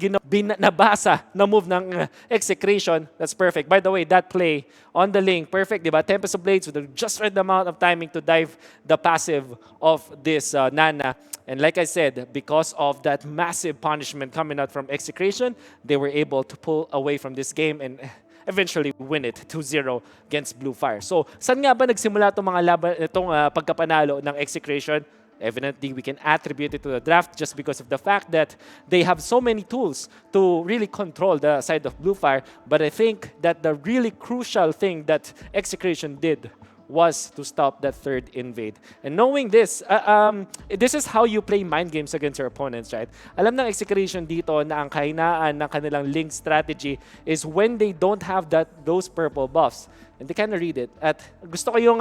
nabasa na move ng Execration. That's perfect. By the way, that play on the Ling, perfect, di ba? Tempest of Blades with the just right amount of timing to dive the passive of this Nana. And like I said, because of that massive punishment coming out from Execration, they were able to pull away from this game and eventually win it 2-0 against Blu Fire. So, saan nga ba nagsimula itong mga laban, itong pagkapanalo ng Execration? Evidently, we can attribute it to the draft just because of the fact that they have so many tools to really control the side of Blu Fire. But I think that the really crucial thing that Execration did was to stop that third invade. And knowing this, this is how you play mind games against your opponents, right? Alam ng Execration dito na ang kahinaan ng kanilang Link strategy is when they don't have those purple buffs. And they kind of read it. At gusto ko yung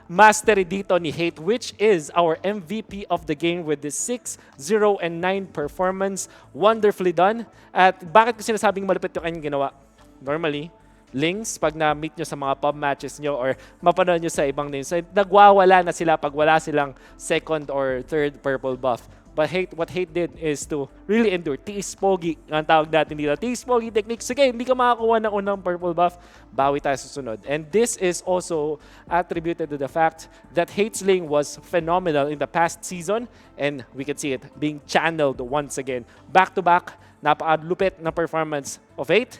mastery dito ni Hate, which is our MVP of the game with this 6, 0, and 9 performance. Wonderfully done. At bakit ko sinasabing malupit yung kanyang ginawa? Normally, links, pag na-meet nyo sa mga pub matches nyo or mapanood nyo sa ibang names, nagwawala na sila pag wala silang second or third purple buff. But what Hate did is to really endure. Tiis pogi, ang tawag natin dito. Tiis pogi technique. Sige, hindi ka makakuha ng unang purple buff, bawi tayo susunod. And this is also attributed to the fact that Hate's Ling was phenomenal in the past season, and we can see it being channeled once again. Back-to-back, napaka-lupit na performance of Hate,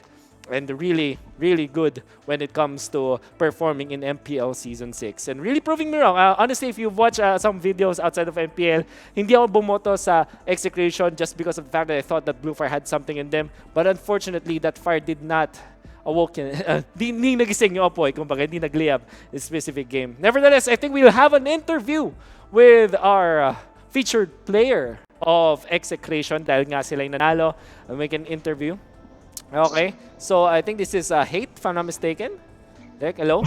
and really, really good when it comes to performing in MPL Season 6. And really proving me wrong. Honestly, if you've watched some videos outside of MPL, hindi ako bumoto sa Execration just because of the fact that I thought that Blu Fire had something in them. But unfortunately, that fire did not awoken. Hindi nagising yung apoy, kumbaga, hindi nagliyab in specific game. Nevertheless, I think we will have an interview with our featured player of Execration dahil nga sila yung nanalo. And we can interview. Okay, so I think this is Hate, if I'm not mistaken. Dek, hello?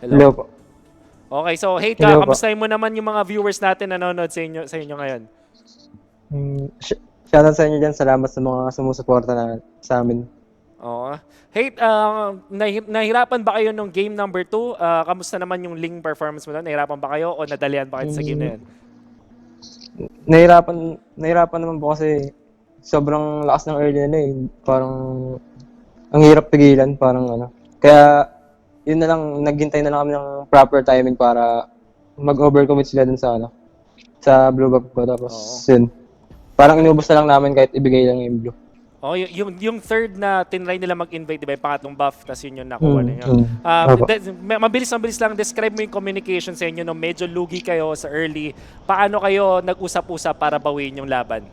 Hello po. Okay, so Hate, kamustahin mo naman yung mga viewers natin na nanonood sa inyo ngayon? Shoutout sa inyo dyan. Salamat sa mga sumusuporta sa amin. Oo. Hate, nahirapan ba kayo nung game number 2? Kamusta naman yung Ling performance mo doon? Nahirapan ba kayo o nadalian ba kayo sa game na yun? Nahirapan naman po kasi sobrang lakas ng early nila eh. Parang ang hirap pigilan, parang ano. Kaya yun na lang, naghintay na lang kami ng proper timing para mag-overcommit sila dun sa ano, sa blue buff ko. Tapos yun, parang inubos na lang namin kahit ibigay lang yung blue. Oh, yung third na tinry nila mag-invade, diba? Yung pangatlong buff, tapos yun yung nakuha ninyo. Mabilis lang, describe mo yung communication sa inyo nung medyo lugi kayo sa early. Paano kayo nag-usap-usap para bawiin yung laban?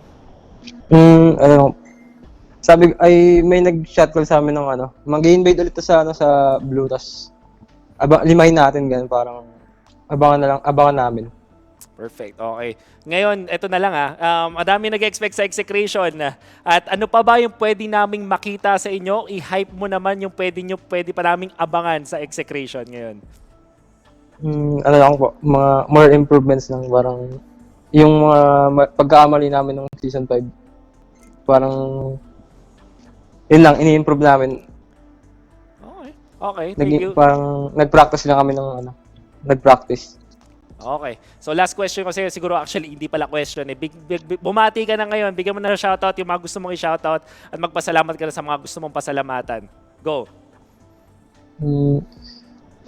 Sabi ay may nag-shot call sa amin ng ano, mag-invade ulit sa ano sa blue, tas limahin natin ganun, parang abangan namin. Perfect. Okay. Ngayon, eto na lang madami nag-expect sa Execration. At ano pa ba yung pwede naming makita sa inyo? I-hype mo naman yung pwede pa naming abangan sa Execration ngayon. Ano lang po, mga more improvements lang, parang yung mga pagkakamali namin ng Season 5, parang yun lang, ini-improve namin. Okay, thank you. Parang nag-practice lang kami ng ano, nag-practice. Okay. So last question kasi siguro actually hindi pala question eh. Bumati ka na ngayon, bigyan mo na ng shoutout yung mga gusto mong i-shoutout at magpasalamat ka na sa mga gusto mong pasalamatan. Go!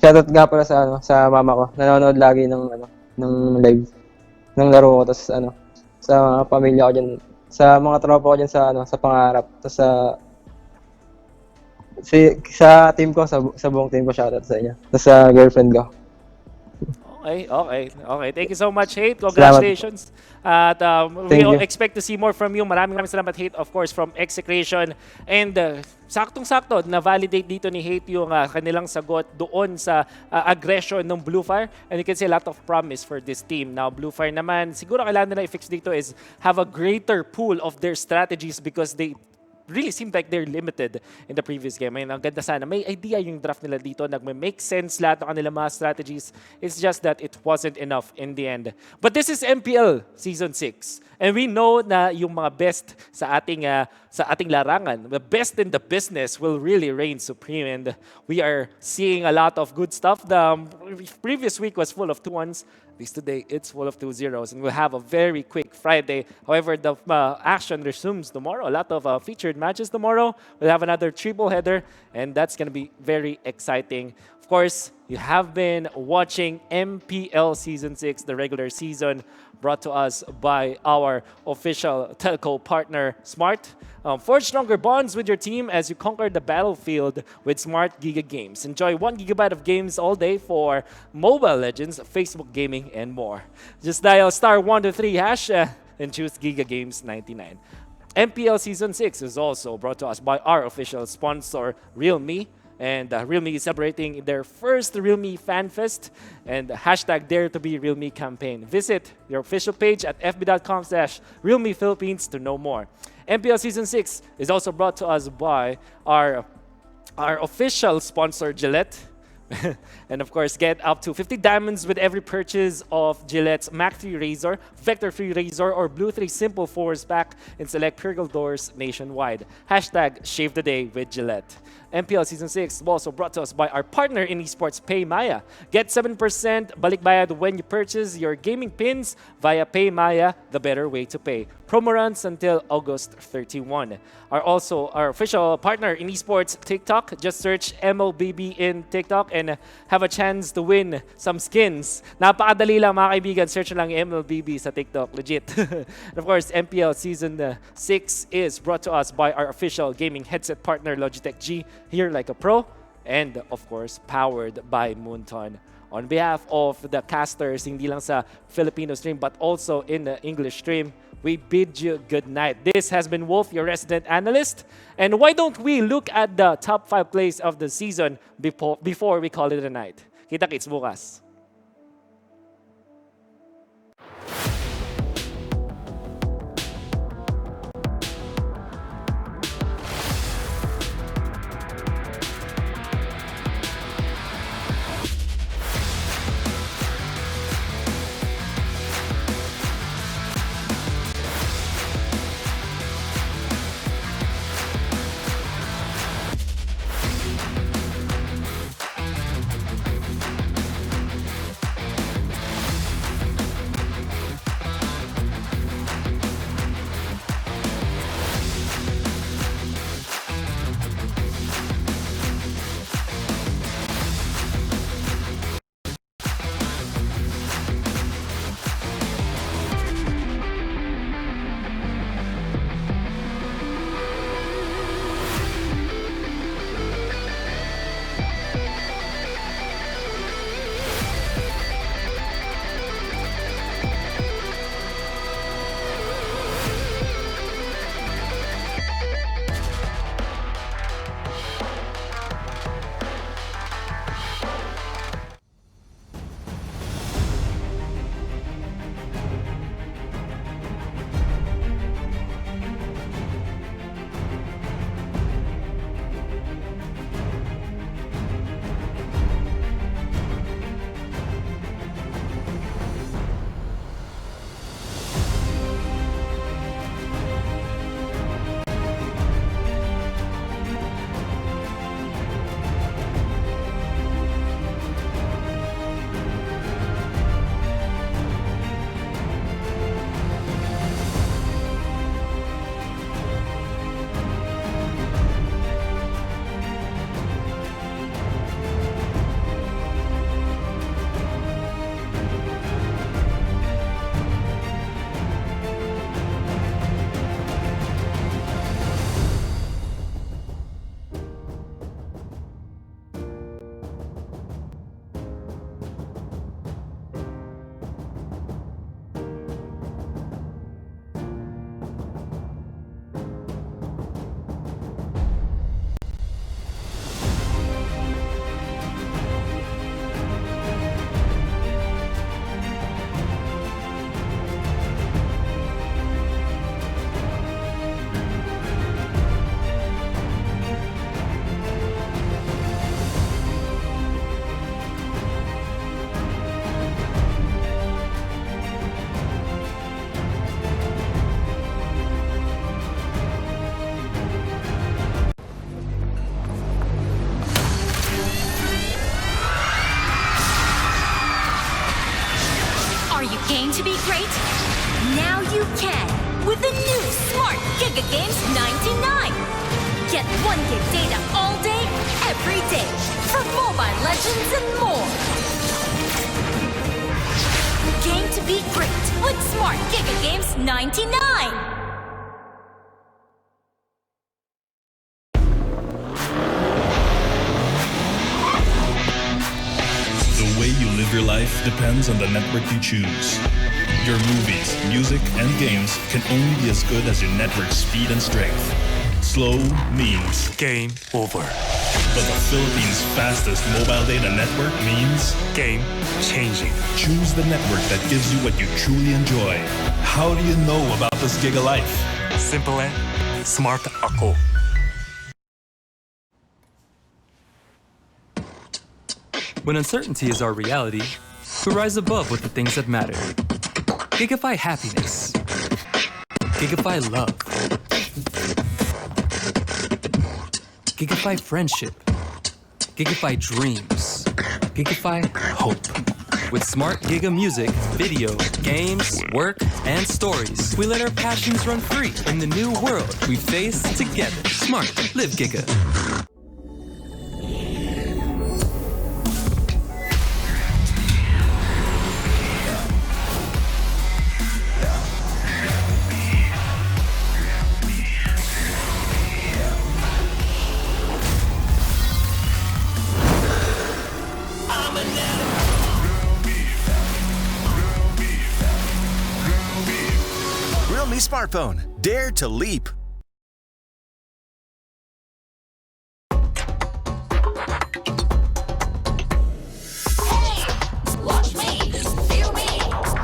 Shoutout nga pala sa ano, sa mama ko. Nanonood lagi ng live ng laro ko, tapos ano, sa pamilya ko diyan, sa mga tropa ko diyan sa ano, sa Pangarap, tapos sa team ko, sa buong team ko, shoutout sa inyo. Tapos sa girlfriend ko. Okay. Thank you so much, Hate. Congratulations. At we expect to see more from you. Maraming salamat, Hate, of course, from Execration. And saktong-sakto, na-validate dito ni Hate yung kanilang sagot doon sa aggression ng Blu Fire. And you can see a lot of promise for this team. Now, Blu Fire naman, siguro kailangan nila i-fix dito is have a greater pool of their strategies because they really seemed like they're limited in the previous game. Ayun, ang ganda sana. May idea yung draft nila dito. Nagme-make sense lahat ng kanilang mga strategies. It's just that it wasn't enough in the end. But this is MPL Season 6. And we know na yung mga best sa ating larangan, the best in the business will really reign supreme. And we are seeing a lot of good stuff. The previous week was full of 2-1s. This today, it's full of 2-0s. And we'll have a very quick Friday. However, the action resumes tomorrow. A lot of featured matches tomorrow. We'll have another triple header. And that's going to be very exciting. Of course, you have been watching MPL Season 6, the regular season, brought to us by our official telco partner, Smart. Forge stronger bonds with your team as you conquer the battlefield with Smart Giga Games. Enjoy 1 GB of games all day for Mobile Legends, Facebook Gaming, and more. Just dial *123# and choose Giga Games 99. MPL Season 6 is also brought to us by our official sponsor, Realme. And Realme is celebrating their first Realme Fan Fest and #Dare to be Realme campaign. Visit your official page at fb.com/Realme Philippines to know more. MPL Season 6 is also brought to us by our official sponsor, Gillette. And of course, get up to 50 diamonds with every purchase of Gillette's Mac 3 Razor, Vector 3 Razor, or Blue 3 Simple Force Pack in select Purgle doors nationwide. #Shave the day with Gillette. MPL Season 6 was also brought to us by our partner in esports, PayMaya. Get 7% balikbayad when you purchase your gaming pins via PayMaya, the better way to pay. Promo runs until August 31. Our official partner in esports, TikTok. Just search MLBB in TikTok and have a chance to win some skins. Napakadali lang mga kaibigan. Search lang MLBB sa TikTok. Legit. And of course, MPL Season 6 is brought to us by our official gaming headset partner, Logitech G. Here like a pro. And of course, powered by Moonton. On behalf of the casters, hindi lang sa Filipino stream, but also in the English stream, we bid you good night. This has been Wolf, your resident analyst. And why don't we look at the top 5 plays of the season before we call it a night? Kita-kits bukas. Giga Games 99. Get 1 gig data all day, every day. For Mobile Legends and more. Game to be great with Smart Giga Games 99. The way you live your life depends on the network you choose. Your movies, music, and games can only be as good as your network speed and strength. Slow means game over. But the Philippines' fastest mobile data network means game changing. Choose the network that gives you what you truly enjoy. How do you know about this Giga Life? Simple and smart ako. When uncertainty is our reality, we rise above with the things that matter. Gigafy happiness. Gigafy love. Gigafy friendship. Gigafy dreams. Gigafy hope. With smart Giga music, video, games, work, and stories, we let our passions run free in the new world we face together. Smart, live Giga. Realme smartphone. Dare to leap. Watch me, feel me, hear me.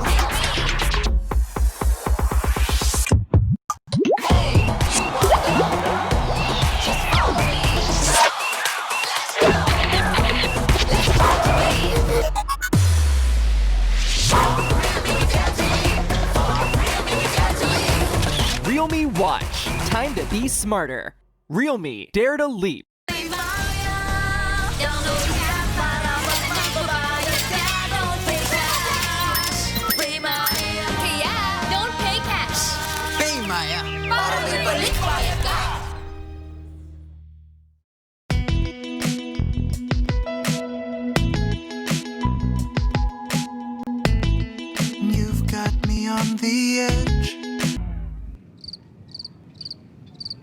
Hey, you wanna go? Just follow me. Let's go. Let's follow me. Realme Watch. Time to be smarter. Realme Dare to leap. Don't pay cash. Pay Maya. Para may balik bayad ka. You've got me on the edge.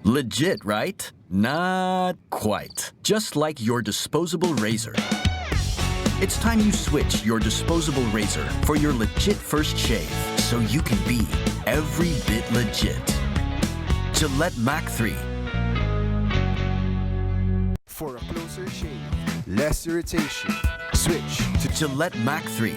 Legit, right? Not quite. Just like your disposable razor. It's time you switch your disposable razor for your legit first shave so you can be every bit legit. Gillette Mac 3. For a closer shave, less irritation, switch to Gillette Mac 3.